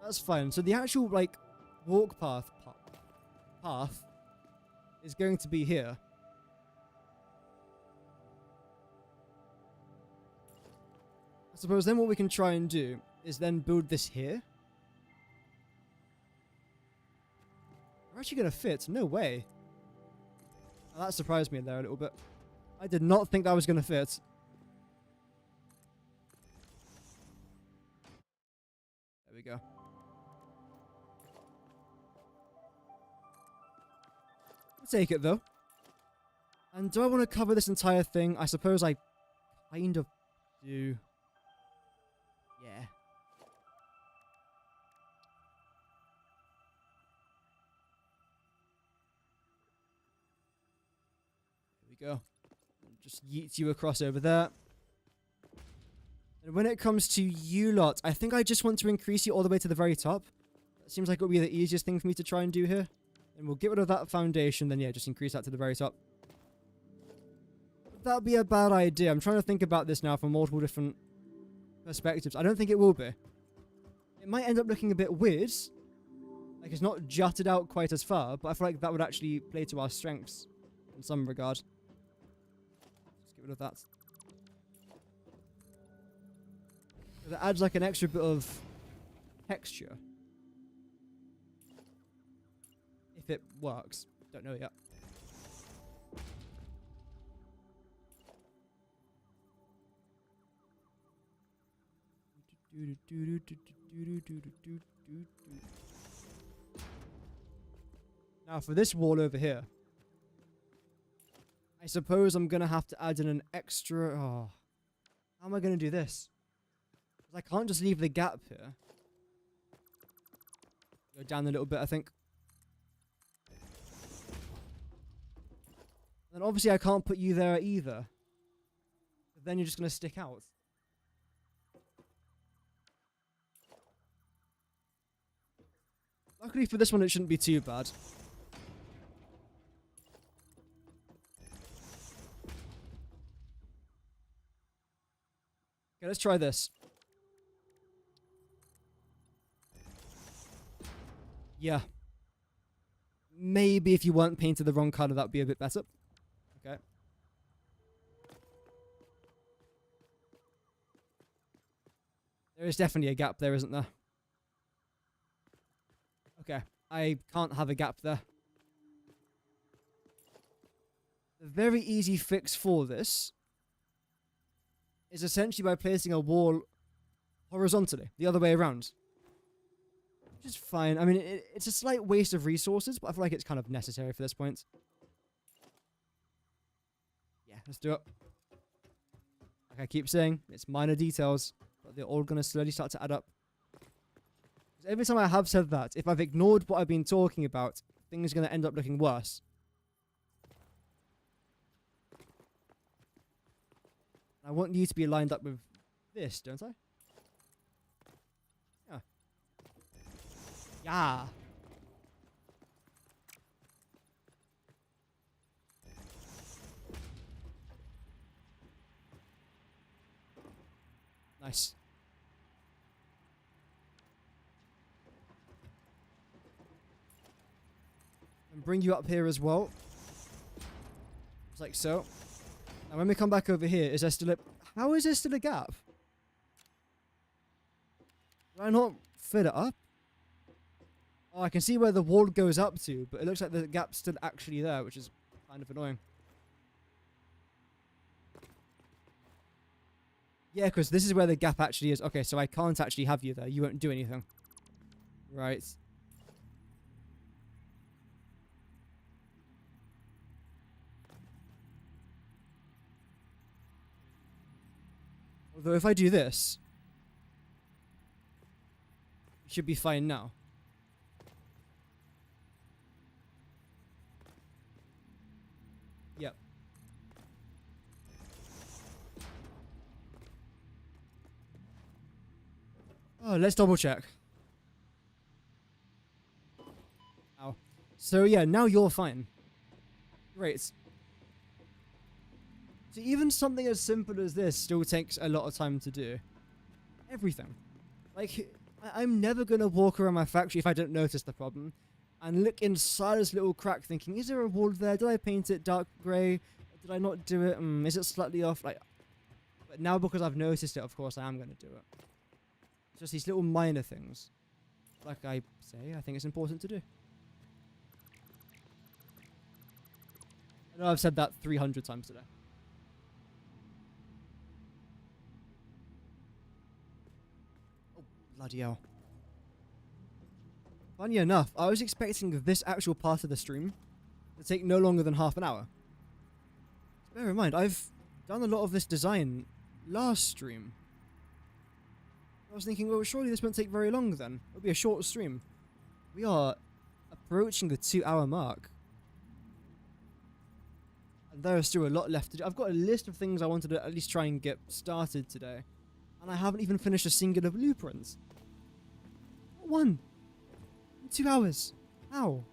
That's fine. So the actual, like, walk path is going to be here. I suppose then what we can try and do is then build this here. We're actually going to fit. No way. Oh, that surprised me there a little bit. I did not think that was going to fit. There we go. I'll take it though. And do I want to cover this entire thing? I suppose I kind of do. Yeah. There we go. Just yeet you across over there. And when it comes to you lot, I think I just want to increase you all the way to the very top. That seems like it would be the easiest thing for me to try and do here. And we'll get rid of that foundation, then yeah, just increase that to the very top. Would that be a bad idea? I'm trying to think about this now from multiple different perspectives. I don't think it will be. It might end up looking a bit weird. Like it's not jutted out quite as far, but I feel like that would actually play to our strengths in some regard. Let's get rid of that. That adds like an extra bit of texture. If it works. Don't know yet. Now for this wall over here, I suppose I'm gonna have to add in an extra. Oh, how am I gonna do this? I can't just leave the gap here. Go down a little bit, I think. And obviously I can't put you there either. But then you're just going to stick out. Luckily for this one, it shouldn't be too bad. Okay, let's try this. Yeah. Maybe if you weren't painted the wrong color, that would be a bit better. Okay. There is definitely a gap there, isn't there? Okay. I can't have a gap there. The very easy fix for this is essentially by placing a wall horizontally, the other way around. Which is fine. I mean, it's a slight waste of resources, but I feel like it's kind of necessary for this point. Yeah, let's do it. Like I keep saying, it's minor details, but they're all going to slowly start to add up. Every time I have said that, if I've ignored what I've been talking about, things are going to end up looking worse. I want you to be lined up with this, don't I? Yeah. Yeah. Nice. And bring you up here as well. Just like so. And when we come back over here, is there still a... How is there still a gap? Did I not fill it up? Oh, I can see where the wall goes up to, but it looks like the gap's still actually there, which is kind of annoying. Yeah, because this is where the gap actually is. Okay, so I can't actually have you there. You won't do anything. Right. Although if I do this, it should be fine now. Yep. Oh, let's double check. Ow. So yeah, now you're fine. Great. So even something as simple as this still takes a lot of time to do. Everything. Like, I'm never going to walk around my factory if I don't notice the problem. And look inside this little crack thinking, is there a wall there? Did I paint it dark grey? Did I not do it? Is it slightly off? Like, but now because I've noticed it, of course, I am going to do it. It's just these little minor things. Like I say, I think it's important to do. I know I've said that 300 times today. Bloody hell. Funny enough, I was expecting this actual part of the stream to take no longer than half an hour. Bear in mind, I've done a lot of this design last stream. I was thinking, well, surely this won't take very long then. It'll be a short stream. We are approaching the 2-hour mark. And there is still a lot left to do. I've got a list of things I wanted to at least try and get started today. And I haven't even finished a singular blueprint. One. In 2 hours. Ow.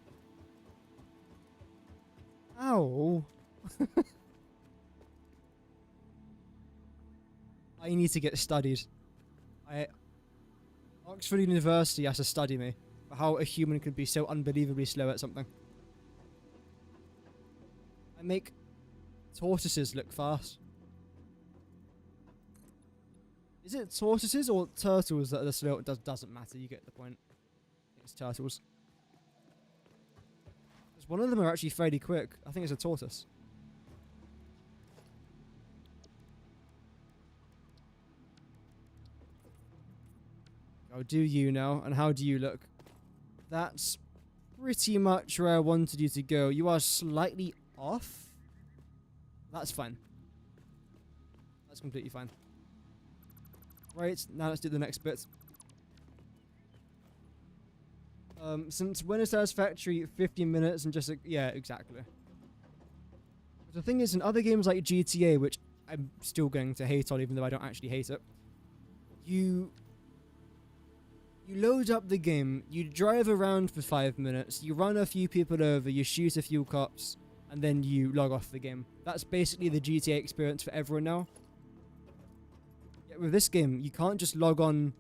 Ow. I need to get studied. Oxford University has to study me for how a human could be so unbelievably slow at something. I make tortoises look fast. Is it tortoises or turtles that are slow? It doesn't matter, you get the point. I think it's turtles. Because one of them are actually fairly quick. I think it's a tortoise. Oh, do you know? And how do you look? That's pretty much where I wanted you to go. You are slightly off. That's fine. That's completely fine. Right, now let's do the next bit. Since when is Satisfactory 15 minutes and just... yeah, exactly. The thing is, in other games like GTA, which I'm still going to hate on even though I don't actually hate it, you load up the game, you drive around for 5 minutes, you run a few people over, you shoot a few cops, and then you log off the game. That's basically the GTA experience for everyone now. With this game, you can't just log on,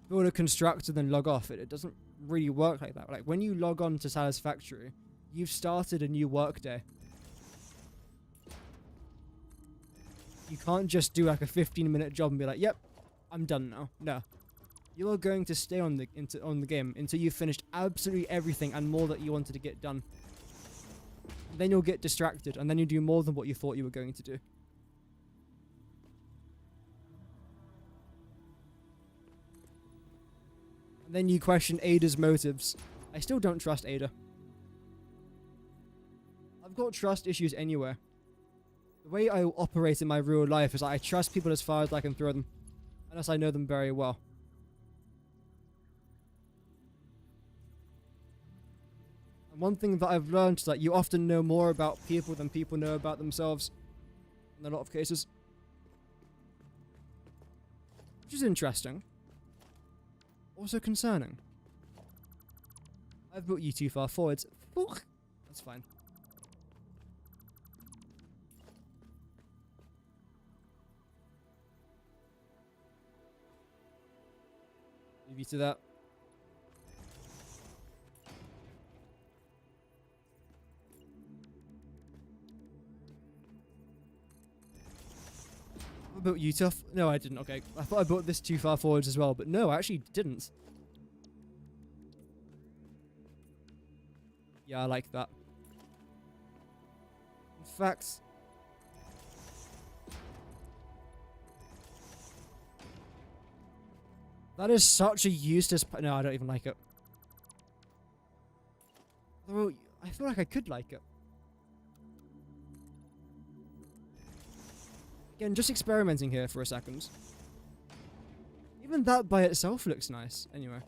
build a constructor, then log off. It doesn't really work like that. Like, when you log on to Satisfactory, you've started a new workday. You can't just do like a 15-minute job and be like, yep, I'm done now. No. You are going to stay on the game until you've finished absolutely everything and more that you wanted to get done. And then you'll get distracted, and then you do more than what you thought you were going to do. And then you question Ada's motives. I still don't trust Ada. I've got trust issues anywhere. The way I operate in my real life is that I trust people as far as I can throw them. Unless I know them very well. And one thing that I've learned is that you often know more about people than people know about themselves in a lot of cases. Which is interesting. Also concerning. I've built you too far forwards. That's fine. Leave you to that. I built you tough. No, I didn't. Okay. I thought I built this too far forwards as well, but no, I actually didn't. Yeah, I like that. In fact, that is such a useless. No, I don't even like it. Although, I feel like I could like it. Again, just experimenting here for a second. Even that by itself looks nice. Anyway.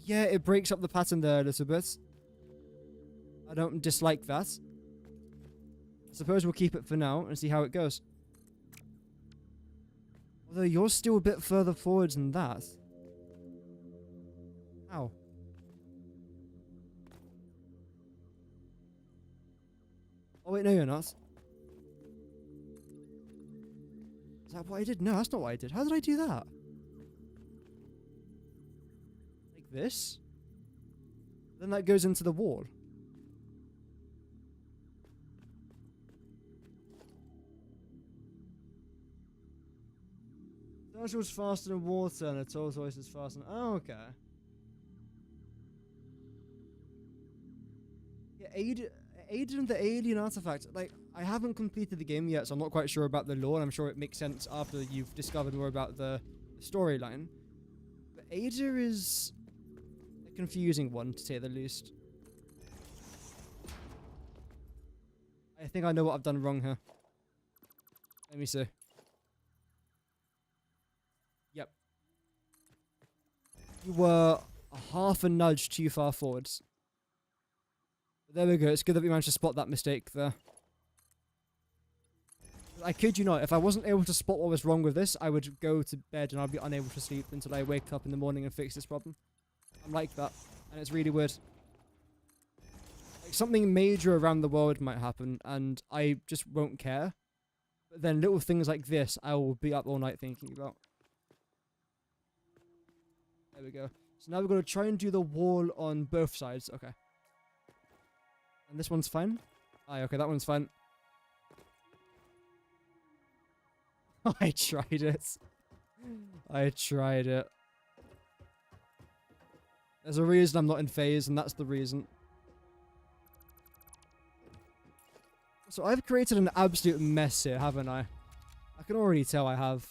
Yeah, it breaks up the pattern there a little bit. I don't dislike that. I suppose we'll keep it for now and see how it goes. Although you're still a bit further forwards than that. How? Oh wait, no you're not. Is that what I did? No, that's not what I did. How did I do that? Like this? Then that goes into the wall. Turtle's faster than water and a tortoise is faster than... Oh, okay. Yeah, Aiden the alien artifact. Like, I haven't completed the game yet, so I'm not quite sure about the lore, and I'm sure it makes sense after you've discovered more about the storyline. But Ada is a confusing one, to say the least. I think I know what I've done wrong here. Let me see. Yep. You were a half a nudge too far forwards. But there we go. It's good that we managed to spot that mistake there. I kid you not, if I wasn't able to spot what was wrong with this, I would go to bed and I'd be unable to sleep until I wake up in the morning and fix this problem. I'm like that. And it's really weird. Like, something major around the world might happen and I just won't care. But then little things like this, I will be up all night thinking about. There we go. So now we're going to try and do the wall on both sides. Okay. And this one's fine? Aye, okay, that one's fine. I tried it. I tried it. There's a reason I'm not in phase, and that's the reason. So I've created an absolute mess here, haven't I? I can already tell I have.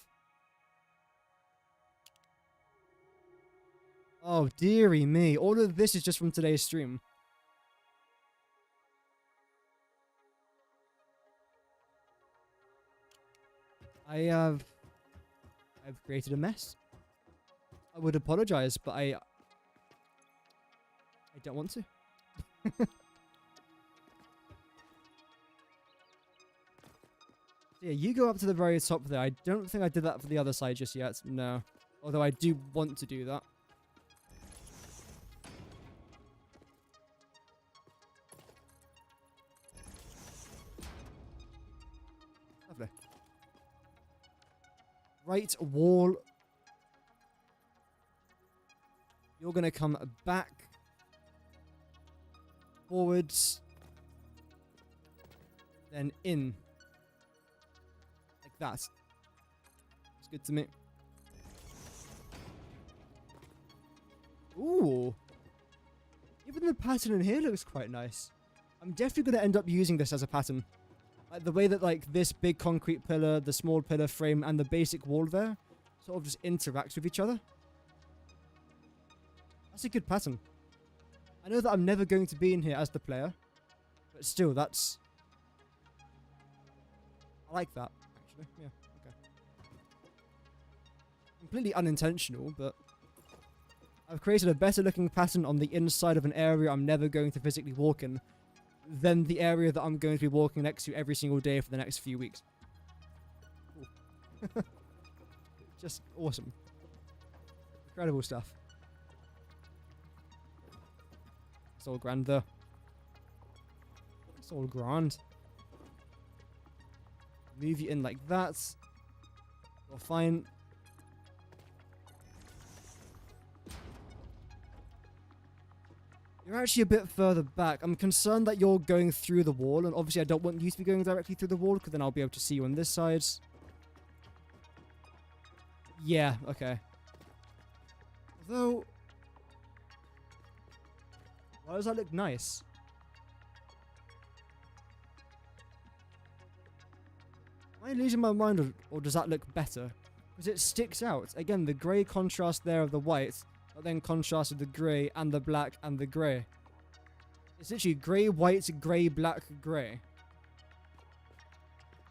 Oh, dearie me. All of this is just from today's stream. I've created a mess. I would apologize, but I don't want to. Yeah, you go up to the very top there. I don't think I did that for the other side just yet. No. Although I do want to do that. Lovely. Right wall. You're going to come back. Forwards. Then in. Like that. It's good to me. Ooh. Even the pattern in here looks quite nice. I'm definitely going to end up using this as a pattern. Like the way that like this big concrete pillar, the small pillar frame, and the basic wall there sort of just interacts with each other. That's a good pattern. I know that I'm never going to be in here as the player, but still, that's... I like that, actually. Yeah, okay. Completely unintentional, but... I've created a better looking pattern on the inside of an area I'm never going to physically walk in than the area that I'm going to be walking next to every single day for the next few weeks. Cool. Just awesome. Incredible stuff. It's all grand though. It's all grand. Move you in like that. You're fine. You're actually a bit further back. I'm concerned that you're going through the wall, and obviously I don't want you to be going directly through the wall, because then I'll be able to see you on this side. Yeah, okay. Although... why does that look nice? Am I losing my mind, or does that look better? Because it sticks out. Again, the grey contrast there of the white, but then contrast with the grey and the black and the grey. It's literally grey, white, grey, black, grey.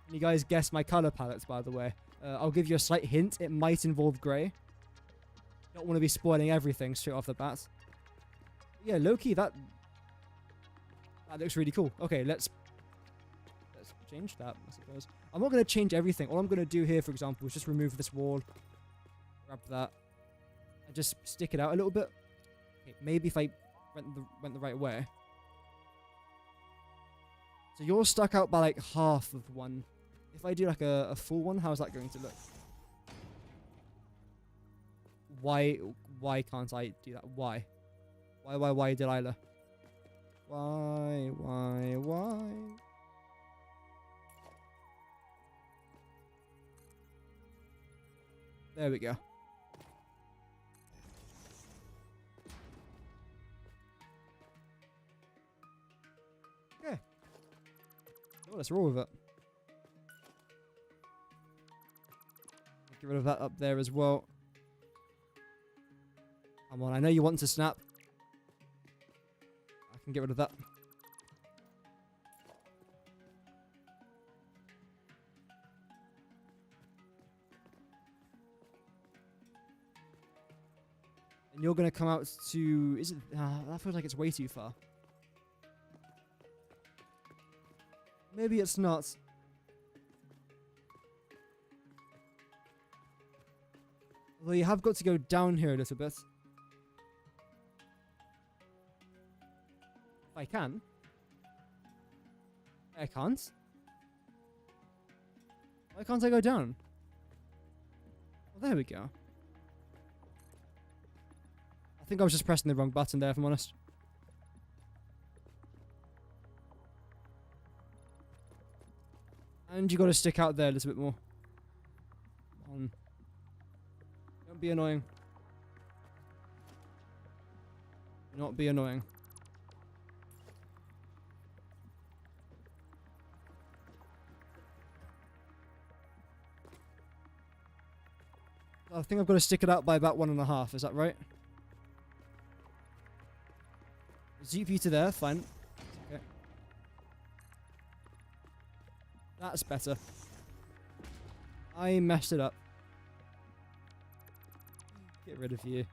Can you guys guess my colour palettes, by the way? I'll give you a slight hint. It might involve grey. Don't want to be spoiling everything straight off the bat. Yeah, low-key, that looks really cool. Okay, let's change that, I suppose. I'm not going to change everything. All I'm going to do here, for example, is just remove this wall. Grab that. And just stick it out a little bit. Okay, maybe if I went the right way. So you're stuck out by like half of one. If I do like a full one, how's that going to look? Why can't I do that? Why, Delilah? Why? There we go. Okay. Well, let's roll with it. Get rid of that up there as well. Come on, I know you want to snap. I can get rid of that. And you're going to come out to... is it... that feels like it's way too far. Maybe it's not. Although you have got to go down here a little bit. If I can. I can't. Why can't I go down? Well, there we go. I think I was just pressing the wrong button there, if I'm honest. And you got to stick out there a little bit more. Come on. Don't be annoying. Do not be annoying. I think I've got to stick it out by about 1.5. Is that right? Zoop you to there. Fine. Okay. That's better. I messed it up. Get rid of you.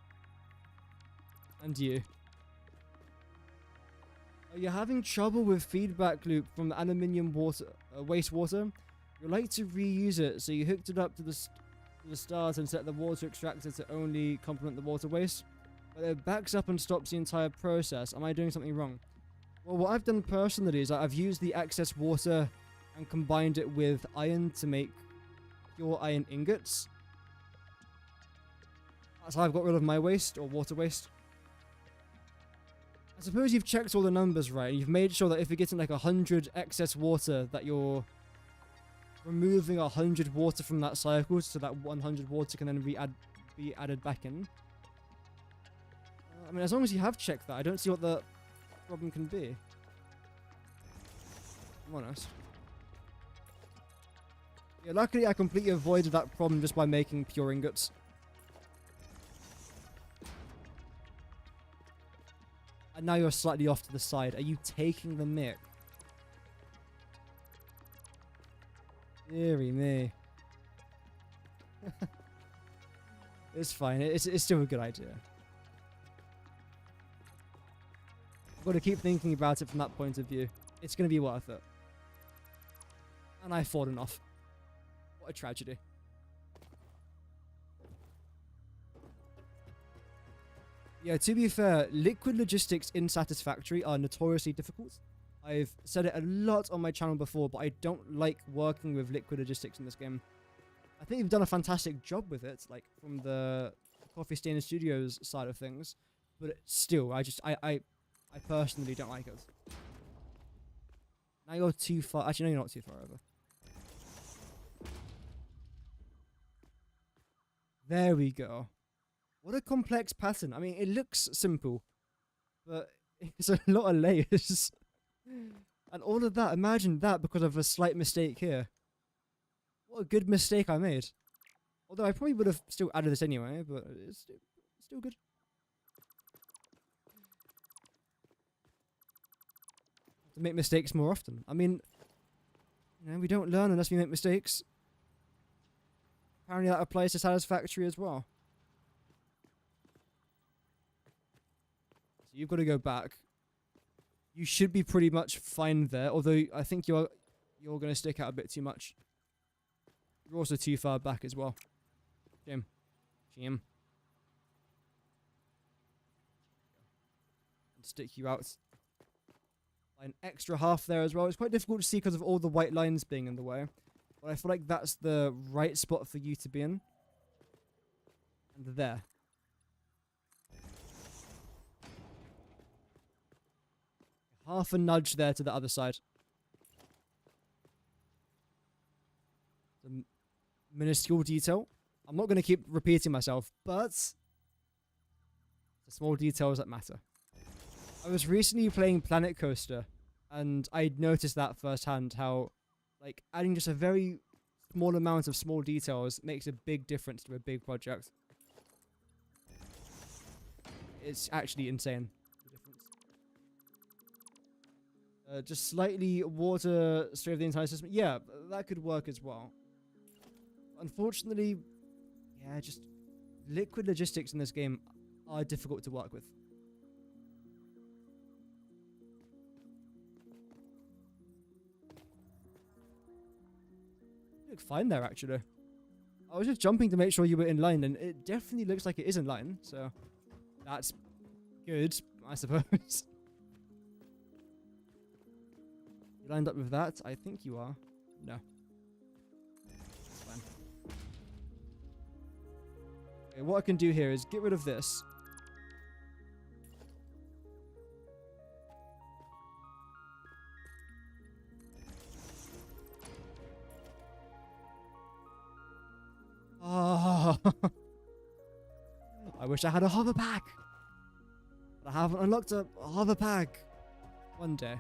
And you. Are you having trouble with feedback loop from the aluminium water wastewater? You'd like to reuse it, so you hooked it up to the start and set the water extractor to only complement the water waste, but it backs up and stops the entire process. Am I doing something wrong? Well, what I've done personally is I've used the excess water and combined it with iron to make pure iron ingots. That's how I've got rid of my waste, or water waste. I suppose you've checked all the numbers right. You've made sure that if you're getting like 100 excess water, that you're removing 100 water from that cycle, so that 100 water can then be added back in. I mean, as long as you have checked that, I don't see what the problem can be. I'm honest. Yeah, luckily I completely avoided that problem just by making pure ingots. And now you're slightly off to the side. Are you taking the mic? Deary me. It's fine. It's still a good idea. I've got to keep thinking about it from that point of view. It's going to be worth it. And I've fallen off. What a tragedy. Yeah, to be fair, liquid logistics in Satisfactory are notoriously difficult. I've said it a lot on my channel before, but I don't like working with liquid logistics in this game. I think you've done a fantastic job with it, like from the Coffee Stain Studios side of things, but still, I personally don't like it. Now you're too far. Actually, no, you're not too far over. There we go. What a complex pattern. I mean, it looks simple, but it's a lot of layers. And all of that, imagine that because of a slight mistake here. What a good mistake I made. Although I probably would have still added this anyway, but it's still good. Have to make mistakes more often. I mean, you know, we don't learn unless we make mistakes. Apparently that applies to Satisfactory as well. So you've got to go back. You should be pretty much fine there, although I think you're going to stick out a bit too much. You're also too far back as well. Jim. And stick you out by an extra half there as well. It's quite difficult to see because of all the white lines being in the way. But I feel like that's the right spot for you to be in. And there. Half a nudge there to the other side. The minuscule detail. I'm not going to keep repeating myself, but the small details that matter. I was recently playing Planet Coaster, and I noticed that firsthand, how like adding just a very small amount of small details makes a big difference to a big project. It's actually insane. Just slightly water straight over the entire system. Yeah, that could work as well. Unfortunately, yeah, just liquid logistics in this game are difficult to work with. You look fine there, actually. I was just jumping to make sure you were in line, and it definitely looks like it is in line, so that's good, I suppose. You lined up with that? I think you are. No. That's fine. Okay, what I can do here is get rid of this. Oh. I wish I had a hover pack. But I haven't unlocked a hover pack. One day.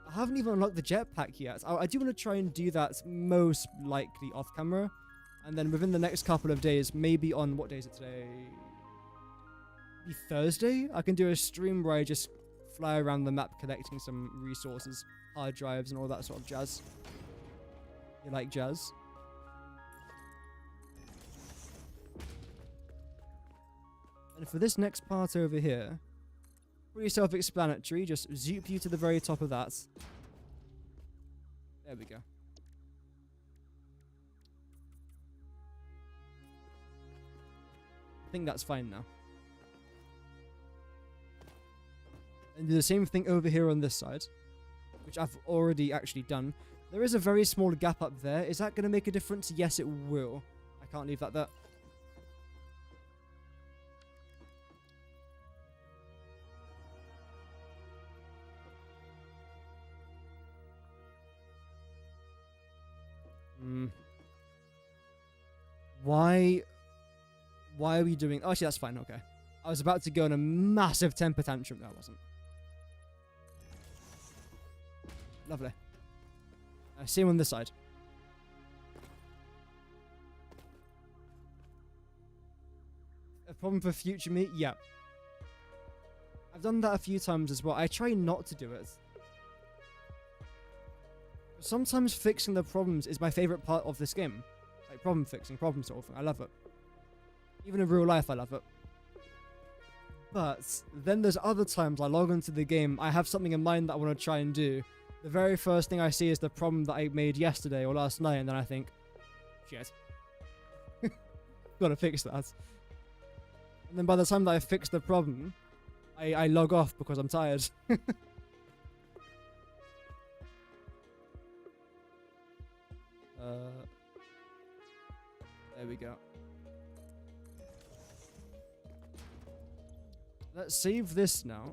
I haven't even unlocked the jetpack yet. I do want to try and do that most likely off camera. And then within the next couple of days, maybe on, what day is it today? Maybe Thursday? I can do a stream where I just fly around the map collecting some resources, hard drives and all that sort of jazz. You like jazz? And for this next part over here, pretty self-explanatory, just zoop you to the very top of that. There we go. I think that's fine now. And do the same thing over here on this side, which I've already actually done. There is a very small gap up there. Is that going to make a difference? Yes, it will. I can't leave that there. Why are we doing... Oh, actually, that's fine. Okay. I was about to go on a massive temper tantrum. No, I wasn't. Lovely. Same on this side. A problem for future me? Yeah. I've done that a few times as well. I try not to do it. Sometimes fixing the problems is my favorite part of this game. Like problem fixing, problem solving. I love it. Even in real life, I love it. But then there's other times I log into the game, I have something in mind that I want to try and do. The very first thing I see is the problem that I made yesterday or last night, and then I think, shit. Gotta fix that. And then by the time that I fix the problem, I log off because I'm tired. There we go. Let's save this now.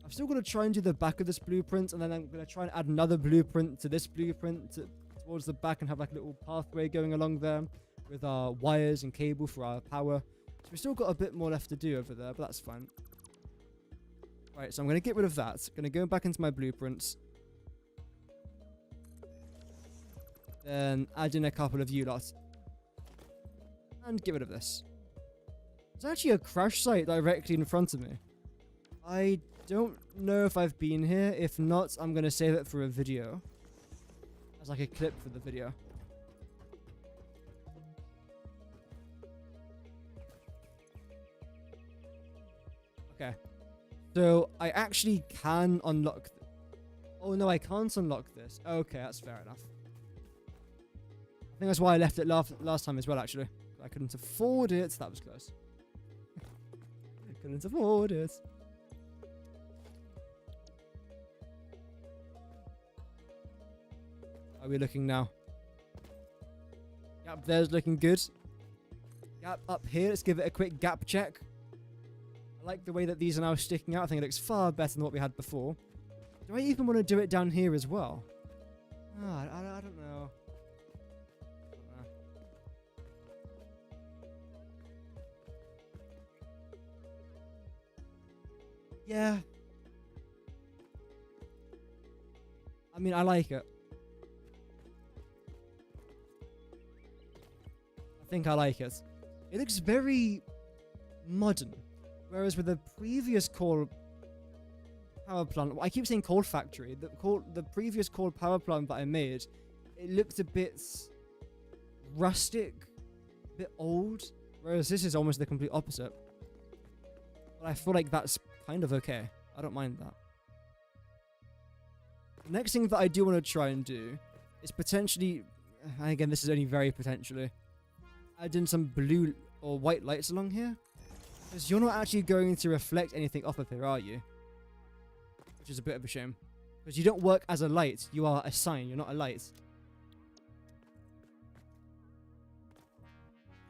I've still got to try and do the back of this blueprint, and then I'm going to try and add another blueprint to this blueprint towards the back and have like a little pathway going along there with our wires and cable for our power. So we've still got a bit more left to do over there, but that's fine. Right, so I'm going to get rid of that. Going to go back into my blueprints. Then add in a couple of U-lots. And get rid of this. There's actually a crash site directly in front of me. I don't know if I've been here. If not, I'm going to save it for a video. As like a clip for the video. Okay. So, I actually can unlock... Oh no, I can't unlock this. Okay, that's fair enough. I think that's why I left it last time as well, actually. I couldn't afford it. That was close. Couldn't afford it. How are we looking now? Gap there's looking good. Gap up here. Let's give it a quick gap check. I like the way that these are now sticking out. I think it looks far better than what we had before. Do I even want to do it down here as well? Oh, I don't know. Yeah. I mean, I like it. I think I like it. It looks very modern. Whereas with the previous coal power plant, I keep saying coal factory, the previous coal power plant that I made, it looked a bit rustic, a bit old. Whereas this is almost the complete opposite. But I feel like that's kind of okay. I don't mind that. The next thing that I do want to try and do is potentially, and again, this is only very potentially, add in some blue or white lights along here. Because you're not actually going to reflect anything off of here, are you? Which is a bit of a shame. Because you don't work as a light, you are a sign, you're not a light.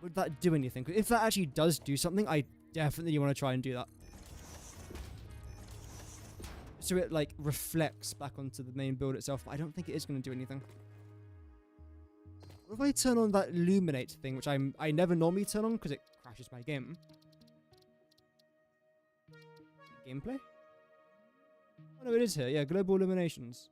Would that do anything? If that actually does do something, I definitely want to try and do that. So it like reflects back onto the main build itself, but I don't think it is going to do anything. What if I turn on that illuminate thing, which I never normally turn on because it crashes my game? Gameplay? Oh no, it is here. Yeah, global illuminations.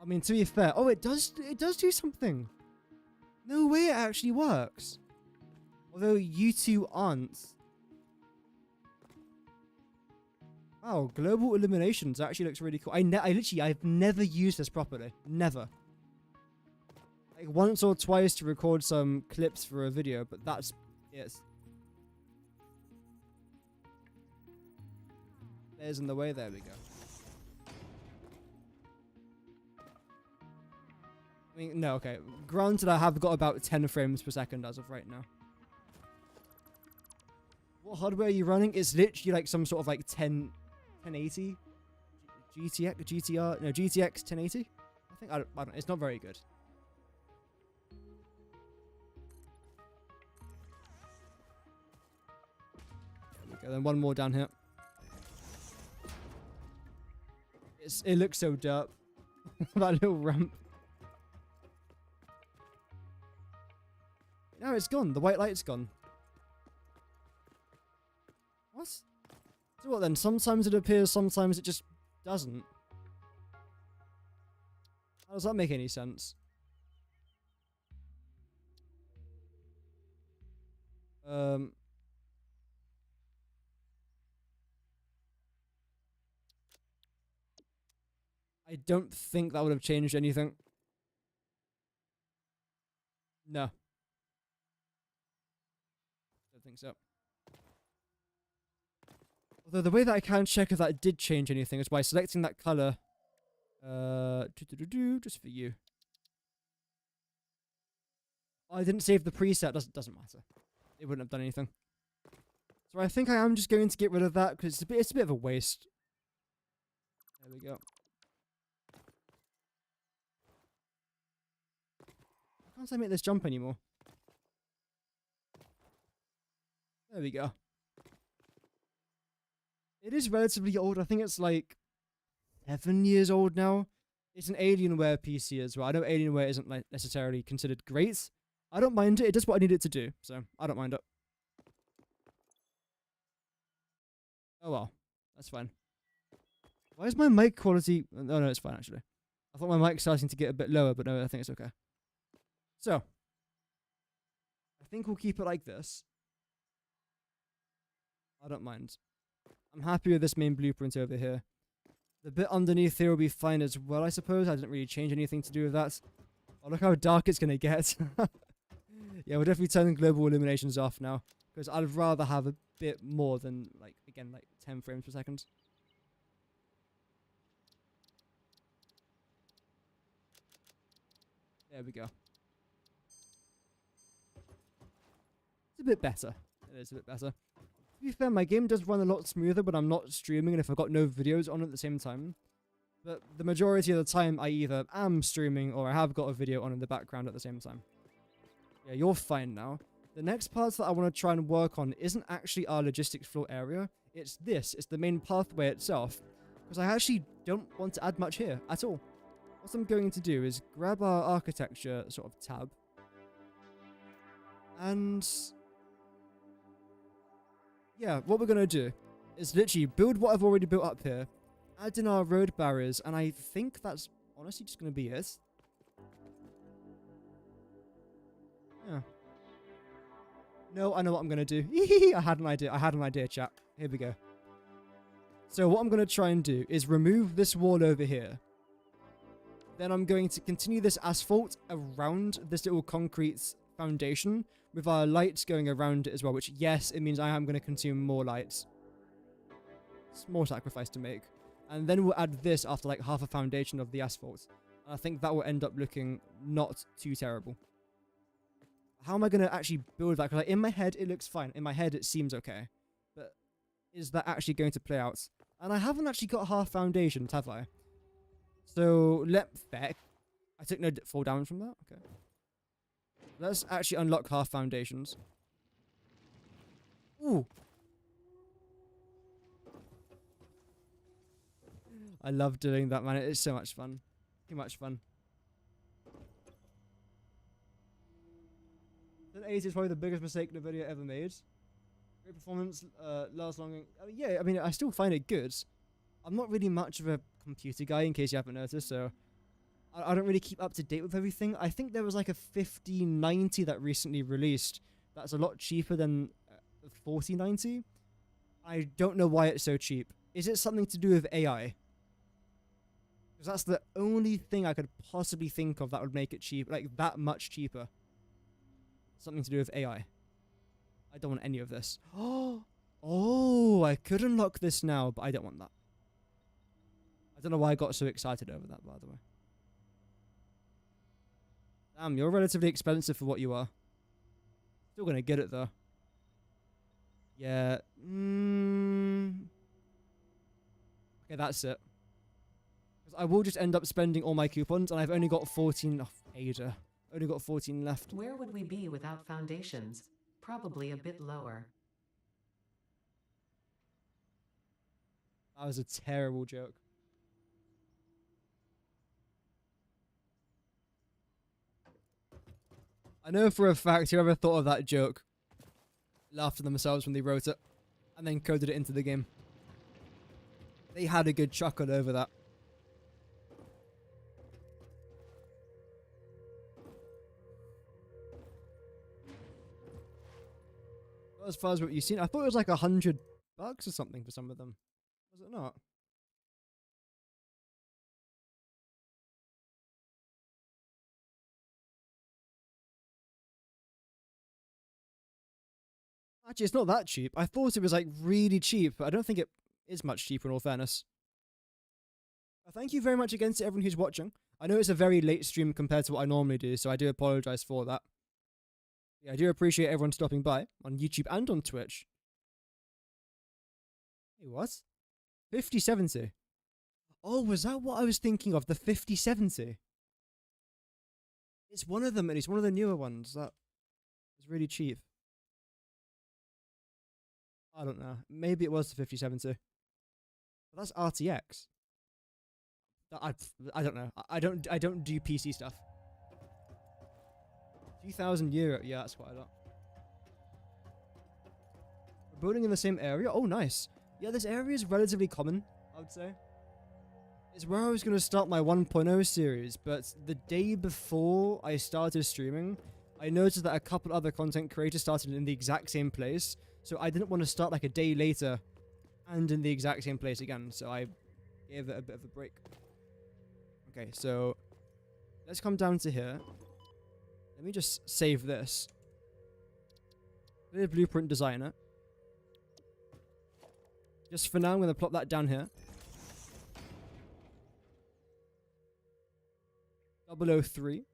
I mean, to be fair, oh, it does do something. No way it actually works. Although you two aren't. Wow, global illuminations actually looks really cool. I've never used this properly. Never. Like once or twice to record some clips for a video, but that's it. There's in the way, there we go. I mean, no, okay. Granted, I have got about 10 frames per second as of right now. What hardware are you running? It's literally like some sort of like 1080 GTX 1080. I don't know. It's not very good. There we go. Then one more down here. It looks so derp. That little ramp. No, it's gone. The white light's gone. What? So what then? Sometimes it appears, sometimes it just doesn't. How does that make any sense? Um, I don't think that would have changed anything. No, don't think so. Although the way that I can check if that did change anything is by selecting that color. Just for you. Oh, I didn't save the preset. Doesn't matter. It wouldn't have done anything. So I think I am just going to get rid of that because it's a bit of a waste. There we go. Why can't I make this jump anymore? There we go. It is relatively old. I think it's like 7 years old now. It's an Alienware PC as well. I know Alienware isn't like necessarily considered great. I don't mind it. It does what I need it to do, so I don't mind it. Oh well, that's fine. Why is my mic quality? No, it's fine actually. I thought my mic's starting to get a bit lower, but no, I think it's okay. So, I think we'll keep it like this. I don't mind. I'm happy with this main blueprint over here. The bit underneath here will be fine as well, I suppose. I didn't really change anything to do with that. Oh, look how dark it's going to get. Yeah, we're definitely turning global illuminations off now. Because I'd rather have a bit more than, like, again, like 10 frames per second. There we go. It's a bit better. It is a bit better. To be fair, my game does run a lot smoother when I'm not streaming and if I've got no videos on at the same time. But the majority of the time, I either am streaming or I have got a video on in the background at the same time. Yeah, you're fine now. The next parts that I want to try and work on isn't actually our logistics floor area. It's this. It's the main pathway itself. Because I actually don't want to add much here at all. What I'm going to do is grab our architecture sort of tab. And yeah, what we're going to do is literally build what I've already built up here, add in our road barriers, and I think that's honestly just going to be it. Yeah. No, I know what I'm going to do. I had an idea, chat. Here we go. So what I'm going to try and do is remove this wall over here. Then I'm going to continue this asphalt around this little concrete foundation with our lights going around it as well, which, yes, it means I am going to consume more lights. Small sacrifice to make. And then we'll add this after like half a foundation of the asphalt. And I think that will end up looking not too terrible. How am I going to actually build that? Because like, in my head, it looks fine. In my head, it seems okay. But is that actually going to play out? And I haven't actually got half foundations, have I? So, I took no fall damage from that? Okay. Let's actually unlock half foundations. Ooh. I love doing that, man. It is so much fun. Too much fun. 1080 is probably the biggest mistake the video ever made. Great performance, lasts long. Yeah, I mean, I still find it good. I'm not really much of a computer guy, in case you haven't noticed, so I don't really keep up to date with everything. I think there was like a 5090 that recently released. That's a lot cheaper than the 4090. I don't know why it's so cheap. Is it something to do with AI? Because that's the only thing I could possibly think of that would make it cheap, like that much cheaper. Something to do with AI. I don't want any of this. Oh, I could unlock this now, but I don't want that. I don't know why I got so excited over that, by the way. Damn, you're relatively expensive for what you are. Still gonna get it, though. Yeah. Okay, that's it. Because I will just end up spending all my coupons, and I've only got 14... Oh, Ada. Only got 14 left. Where would we be without foundations? Probably a bit lower. That was a terrible joke. I know for a fact whoever thought of that joke laughed at themselves when they wrote it and then coded it into the game. They had a good chuckle over that. as far as what you've seen. I thought it was like $100 or something for some of them. Was it not? Actually, it's not that cheap. I thought it was like really cheap, but I don't think it is much cheaper in all fairness. Thank you very much again to everyone who's watching. I know it's a very late stream compared to what I normally do, so I do apologize for that. Yeah, I do appreciate everyone stopping by on YouTube and on Twitch. Hey, what? 5070. Oh, was that what I was thinking of? The 5070? It's one of them, and it's one of the newer ones. That is really cheap. I don't know. Maybe it was the 5070. But that's RTX. I don't know. I don't do PC stuff. €2,000. Yeah, that's quite a lot. We're building in the same area. Oh, nice. Yeah, this area is relatively common, I would say. It's where I was going to start my 1.0 series, but the day before I started streaming, I noticed that a couple other content creators started in the exact same place, so I didn't want to start like a day later and in the exact same place again, so I gave it a bit of a break. Okay, so let's come down to here. Let me just save this. Clear blueprint designer. Just for now, I'm going to plop that down here. 003.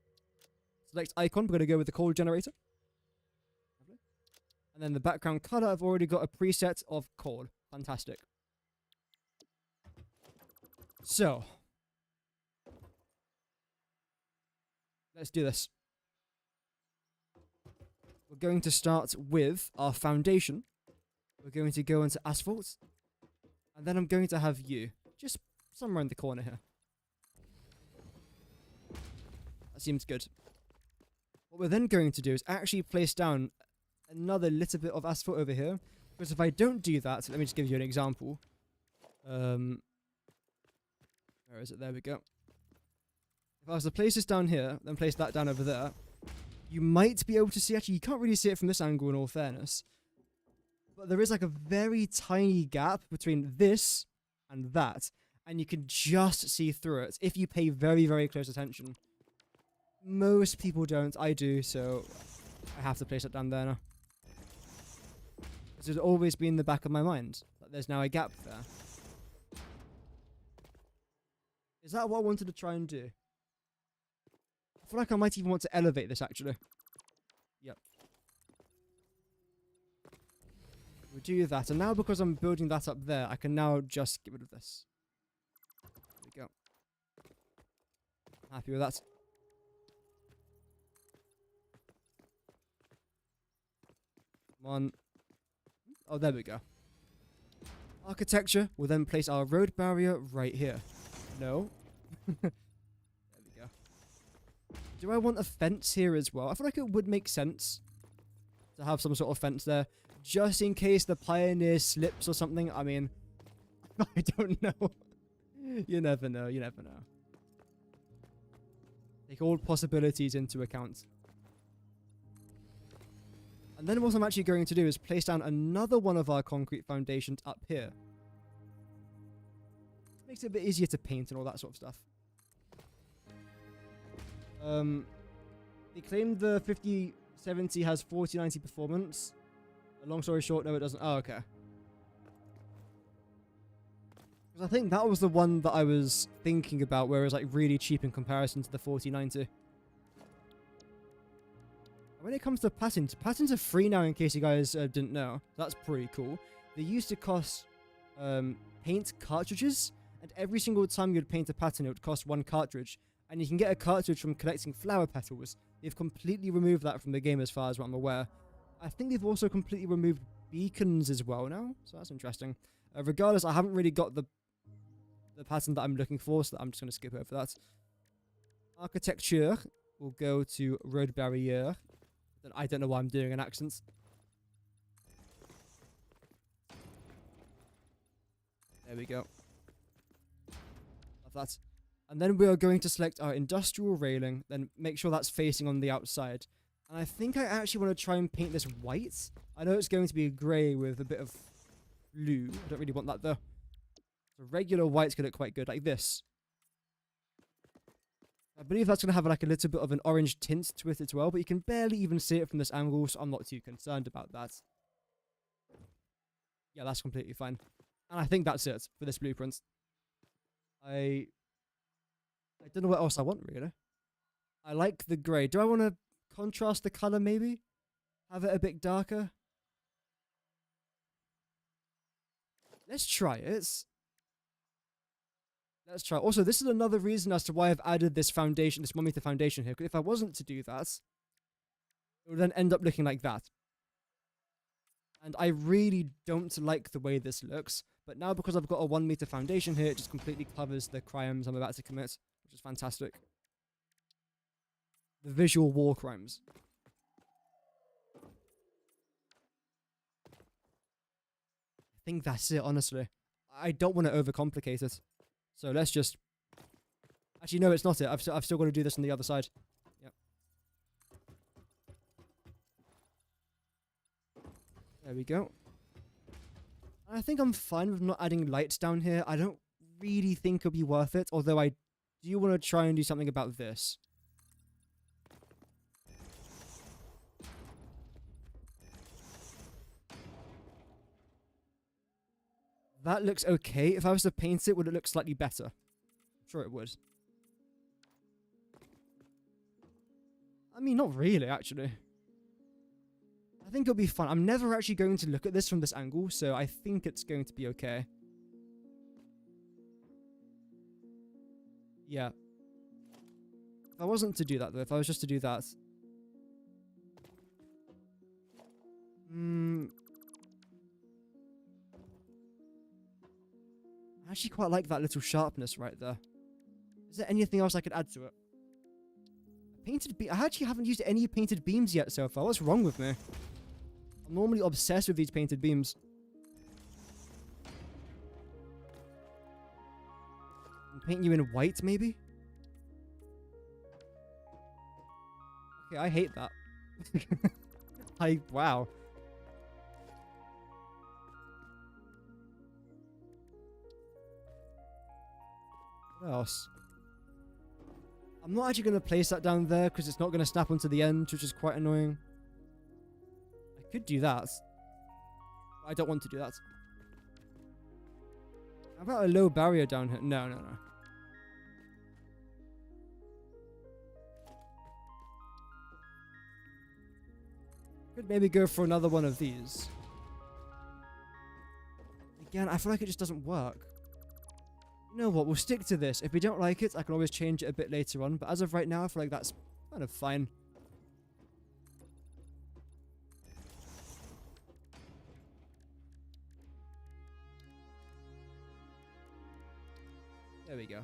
Select icon. We're going to go with the coal generator. Lovely. And then the background color, I've already got a preset of coal. Fantastic. So, let's do this. We're going to start with our foundation. We're going to go into asphalt. And then I'm going to have you just somewhere in the corner here. That seems good. What we're then going to do is actually place down another little bit of asphalt over here. Because if I don't do that, let me just give you an example. Where is it? There we go. If I was to place this down here, then place that down over there, you might be able to see, actually you can't really see it from this angle in all fairness, but there is like a very tiny gap between this and that, and you can just see through it if you pay very, very close attention. Most people don't. I do, so I have to place it down there now. This has always been in the back of my mind, that there's now a gap there. Is that what I wanted to try and do? I feel like I might even want to elevate this, actually. Yep. We'll do that. And now because I'm building that up there, I can now just get rid of this. There we go. Happy with that. Come on. Oh, there we go. Architecture. We'll then place our road barrier right here. No. There we go. Do I want a fence here as well? I feel like it would make sense to have some sort of fence there, just in case the Pioneer slips or something. I mean, I don't know. You never know. You never know. Take all possibilities into account. And then what I'm actually going to do is place down another one of our concrete foundations up here. Makes it a bit easier to paint and all that sort of stuff. They claim the 5070 has 4090 performance. Long story short, no it doesn't. Oh, okay. Because I think that was the one that I was thinking about, where it was like really cheap in comparison to the 4090. When it comes to patents are free now, in case you guys didn't know. That's pretty cool. They used to cost paint cartridges, and every single time you'd paint a pattern, it would cost one cartridge. And you can get a cartridge from collecting flower petals. They've completely removed that from the game as far as what I'm aware. I think they've also completely removed beacons as well now, so that's interesting. Regardless, I haven't really got the pattern that I'm looking for, so I'm just going to skip over that. Architecture will go to road barrier. I don't know why I'm doing an accent. There we go. Love that. And then we are going to select our industrial railing, then make sure that's facing on the outside. And I think I actually want to try and paint this white. I know it's going to be a grey with a bit of blue. I don't really want that though. So regular white's going to look quite good, like this. I believe that's going to have like a little bit of an orange tint to it as well, but you can barely even see it from this angle, so I'm not too concerned about that. Yeah, that's completely fine. And I think that's it for this blueprint. I don't know what else I want, really. I like the grey. Do I want to contrast the colour, maybe? Have it a bit darker? Let's try it. Let's try. Also, this is another reason as to why I've added this foundation, this 1 meter foundation here. Because if I wasn't to do that, it would then end up looking like that. And I really don't like the way this looks. But now because I've got a 1 meter foundation here, it just completely covers the crimes I'm about to commit, which is fantastic. The visual war crimes. I think that's it, honestly. I don't want to overcomplicate it. So let's just... Actually, no, it's not it. I've still got to do this on the other side. Yep. There we go. I think I'm fine with not adding lights down here. I don't really think it'll be worth it, although I do want to try and do something about this. That looks okay. If I was to paint it, would it look slightly better? I'm sure it would. I mean, not really, actually. I think it'll be fun. I'm never actually going to look at this from this angle, so I think it's going to be okay. Yeah. If I wasn't to do that, though, if I was just to do that... I actually quite like that little sharpness right there. Is there anything else I could add to it? Painted beam. I actually haven't used any painted beams yet so far. What's wrong with me? I'm normally obsessed with these painted beams. Paint you in white, maybe? Okay, I hate that. Wow. What else? I'm not actually going to place that down there because it's not going to snap onto the end, which is quite annoying. I could do that. I don't want to do that. How about a low barrier down here? No, no, no. Could maybe go for another one of these. Again, I feel like it just doesn't work. You know what, we'll stick to this. If we don't like it, I can always change it a bit later on. But as of right now, I feel like that's kind of fine. There we go.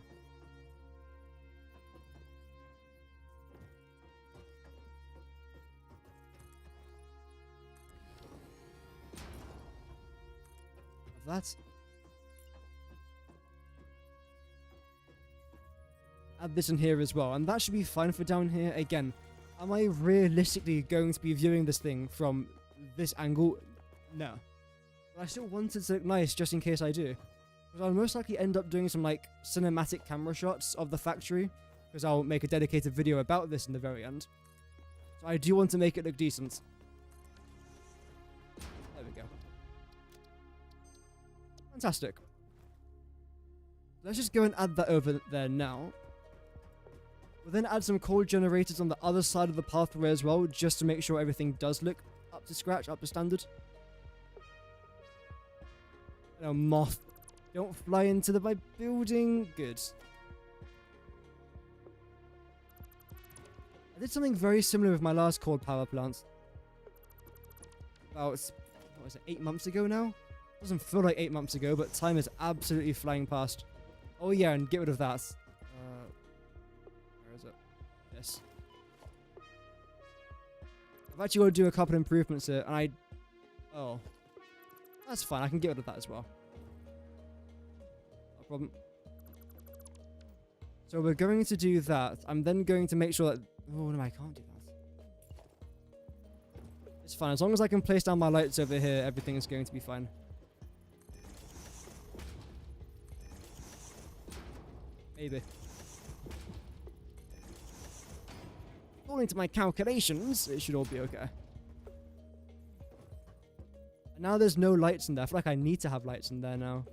That. Add this in here as well, and that should be fine for down here. Again, am I realistically going to be viewing this thing from this angle? No. But I still want it to look nice just in case I do. Because I'll most likely end up doing some like cinematic camera shots of the factory, because I'll make a dedicated video about this in the very end. So I do want to make it look decent. There we go. Fantastic. Let's just go and add that over there now. We'll then add some coal generators on the other side of the pathway as well, just to make sure everything does look up to scratch, up to standard. No, moth. Don't fly into my building. Good. I did something very similar with my last coal power plant. About, what was it, 8 months ago now? Doesn't feel like 8 months ago, but time is absolutely flying past. Oh yeah, and get rid of that. Where is it? This. I've actually got to do a couple improvements here, and oh. That's fine, I can get rid of that as well. No problem. So we're going to do that. I'm then going to make sure that... Oh no, I can't do that. It's fine. As long as I can place down my lights over here, everything is going to be fine. Maybe. According to my calculations, it should all be okay. And now there's no lights in there. I feel like I need to have lights in there now.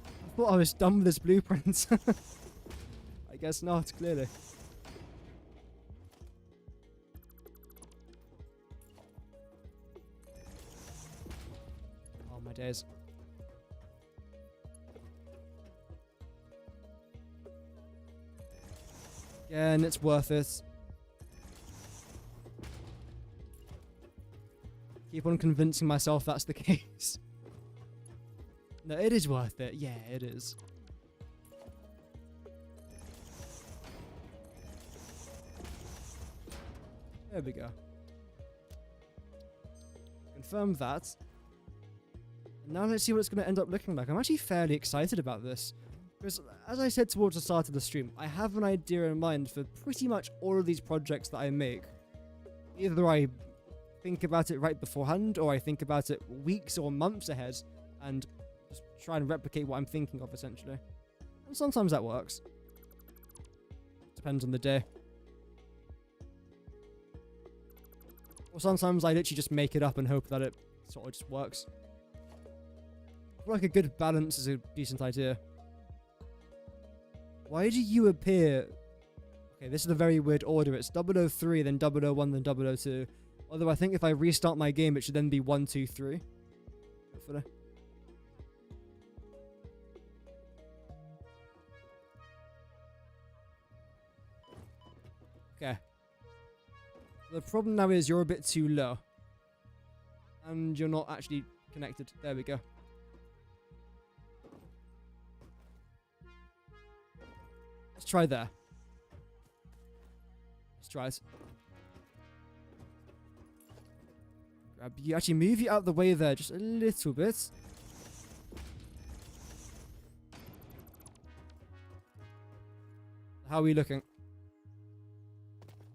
I thought I was done with this blueprint. I guess not, clearly. Oh, my days. Again, it's worth it. Keep on convincing myself that's the case. No, it is worth it. Yeah, it is. There we go. Confirm that. And now let's see what it's going to end up looking like. I'm actually fairly excited about this. Because, as I said towards the start of the stream, I have an idea in mind for pretty much all of these projects that I make. Either I think about it right beforehand, or I think about it weeks or months ahead, and just try and replicate what I'm thinking of, essentially. And sometimes that works. Depends on the day. Or sometimes I literally just make it up and hope that it sort of just works. I feel like a good balance is a decent idea. Why do you appear... Okay, this is a very weird order. It's 003, then 001, then 002. Although I think if I restart my game, it should then be 1, 2, 3. Hopefully. Okay. The problem now is you're a bit too low. And you're not actually connected. There we go. Let's try there. Let's try it. Grab you. Actually, move you out of the way there just a little bit. How are we looking?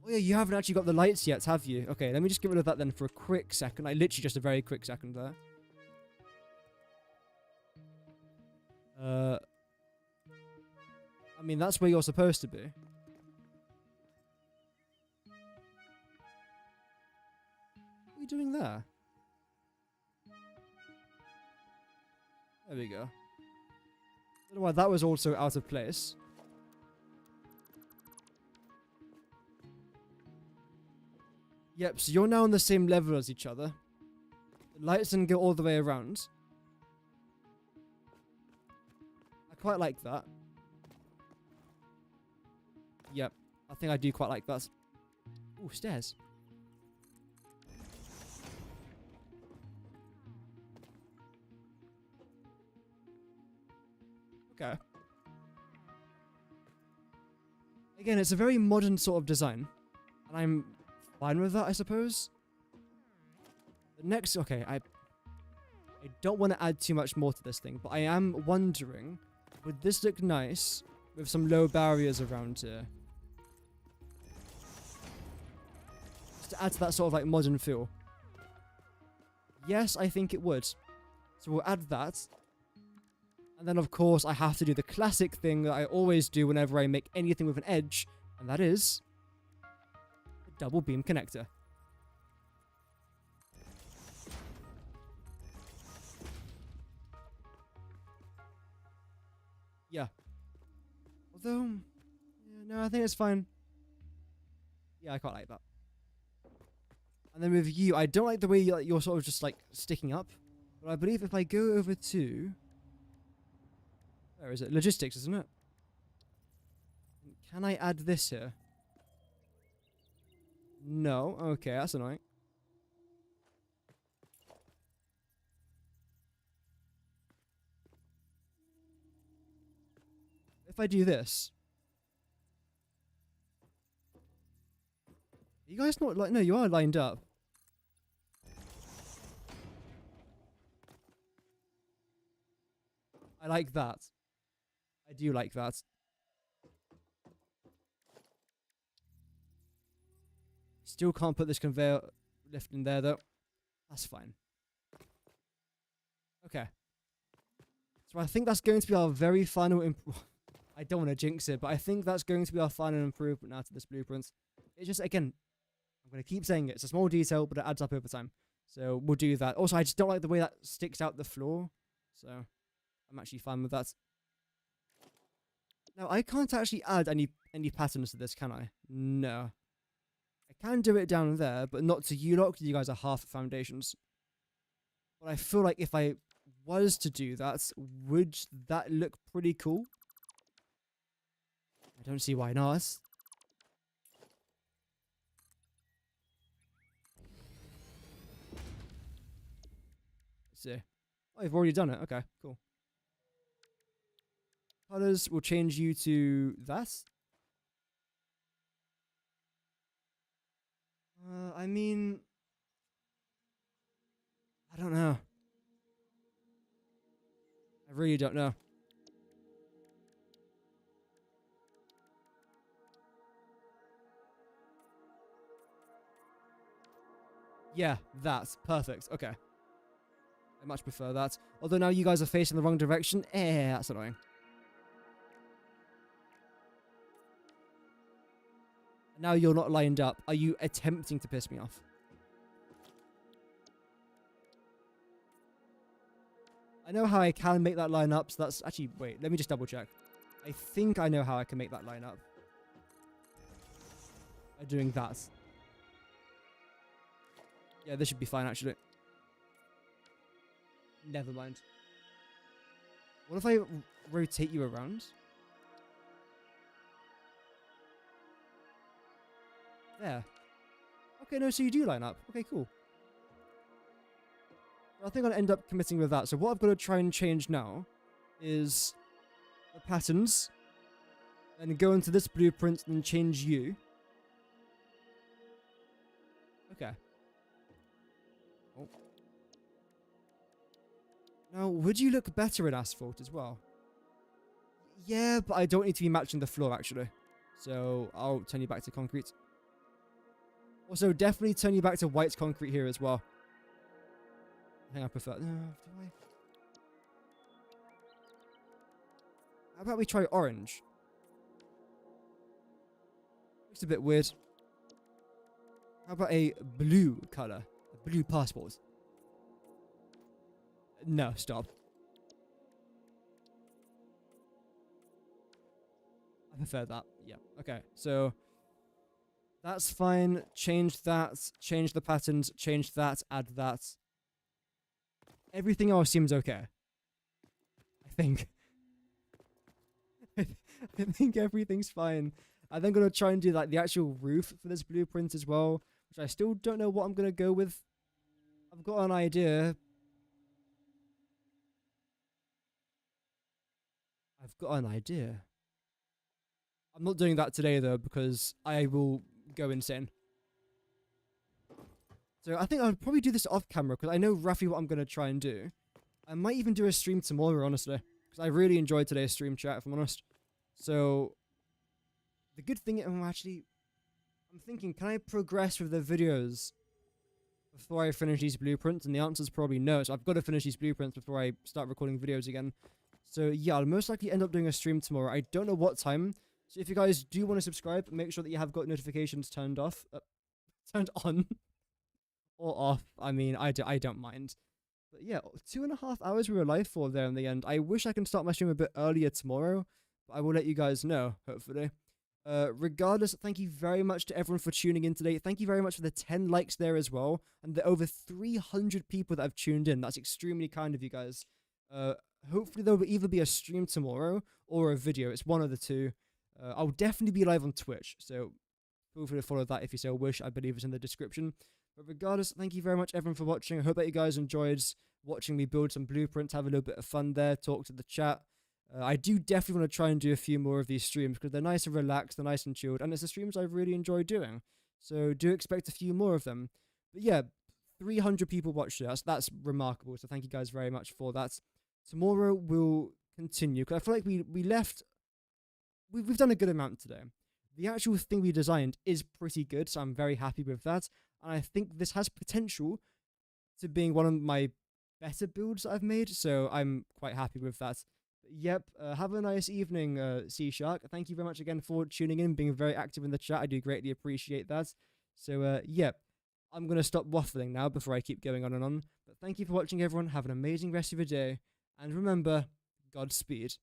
Oh yeah, you haven't actually got the lights yet, have you? Okay, let me just get rid of that then for a quick second. Like, literally just a very quick second there. I mean, that's where you're supposed to be. What are you doing there? There we go. I don't know why that was also out of place. Yep, so you're now on the same level as each other. The lights didn't go all the way around. I quite like that. Yep, I think I do quite like that. Ooh, stairs. Okay. Again, it's a very modern sort of design. And I'm fine with that, I suppose. The next... Okay, I don't want to add too much more to this thing, but I am wondering, would this look nice with some low barriers around here? Just to add to that sort of like modern feel. Yes, I think it would. So we'll add that. And then of course I have to do the classic thing that I always do whenever I make anything with an edge, and that is a double beam connector. Yeah. Although, yeah, no, I think it's fine. Yeah, I quite like that. And then with you, I don't like the way you're sort of just like sticking up. But I believe if I go over to... Where is it? Logistics, isn't it? Can I add this here? No. Okay, that's annoying. If I do this... You guys not like... No, you are lined up. I like that. I do like that. Still can't put this conveyor lift in there though. That's fine. Okay. So I think that's going to be our very final I don't want to jinx it, but I think that's going to be our final improvement now to this blueprint. It's just, again, I'm going to keep saying it. It's a small detail, but it adds up over time. So we'll do that. Also, I just don't like the way that sticks out the floor. So I'm actually fine with that. Now, I can't actually add any patterns to this, can I? No. I can do it down there, but not to you lot, because you guys are half foundations. But I feel like if I was to do that, would that look pretty cool? I don't see why not. Let's see. Oh, I've already done it. Okay, cool. Colors will change you to that. I mean, I don't know. I really don't know. Yeah, that's perfect. Okay. I much prefer that. Although now you guys are facing the wrong direction. That's annoying. Now you're not lined up. Are you attempting to piss me off? I know how I can make that line up, so that's actually... Wait, let me just double check. I think I know how I can make that line up. By doing that. Yeah, this should be fine, actually. Never mind. What if I rotate you around? There. Okay, no, so you do line up. Okay, cool. I think I'll end up committing with that. So what I've got to try and change now is the patterns. And go into this blueprint and change you. Okay. Oh. Now, would you look better in asphalt as well? Yeah, but I don't need to be matching the floor, actually. So I'll turn you back to concrete. Also, definitely turn you back to white concrete here as well. I think I prefer... No, do I? How about we try orange? Looks a bit weird. How about a blue color? A blue passport? No, stop. I prefer that. Yeah. Okay, so... That's fine. Change that. Change the patterns. Change that. Add that. Everything else seems okay. I think. I think everything's fine. I'm then going to try and do like the actual roof for this blueprint as well, which I still don't know what I'm going to go with. I've got an idea. I'm not doing that today though, because I will go insane. So I think I'll probably do this off camera, because I know roughly what I'm going to try and do. I might even do a stream tomorrow, honestly, because I really enjoyed today's stream chat, if I'm honest. So the good thing, I'm thinking, can I progress with the videos before I finish these blueprints? And the answer is probably no. So I've got to finish these blueprints before I start recording videos again. So yeah, I'll most likely end up doing a stream tomorrow. I don't know what time. So if you guys do want to subscribe, make sure that you have got notifications turned off. Turned on. Or off. I mean, I don't mind. But yeah, 2.5 hours we were live for there in the end. I wish I can start my stream a bit earlier tomorrow. But I will let you guys know, hopefully. Regardless, thank you very much to everyone for tuning in today. Thank you very much for the 10 likes there as well. And the over 300 people that have tuned in. That's extremely kind of you guys. Hopefully there will either be a stream tomorrow or a video. It's one of the two. I'll definitely be live on Twitch. So feel free to follow that if you so wish. I believe it's in the description. But regardless, thank you very much everyone for watching. I hope that you guys enjoyed watching me build some blueprints, have a little bit of fun there, talk to the chat. I do definitely want to try and do a few more of these streams because they're nice and relaxed, they're nice and chilled, and it's the streams I've really enjoyed doing. So do expect a few more of them. But yeah, 300 people watched it. That's remarkable, so thank you guys very much for that. Tomorrow we'll continue, because I feel like we've done a good amount today. the actual thing we designed is pretty good, so I'm very happy with that. And I think this has potential to being one of my better builds that I've made, so I'm quite happy with that. But yep, have a nice evening, Sea Shark. Thank you very much again for tuning in, being very active in the chat. I do greatly appreciate that. So, yep, I'm going to stop waffling now before I keep going on and on. But thank you for watching, everyone. Have an amazing rest of your day. And remember, Godspeed.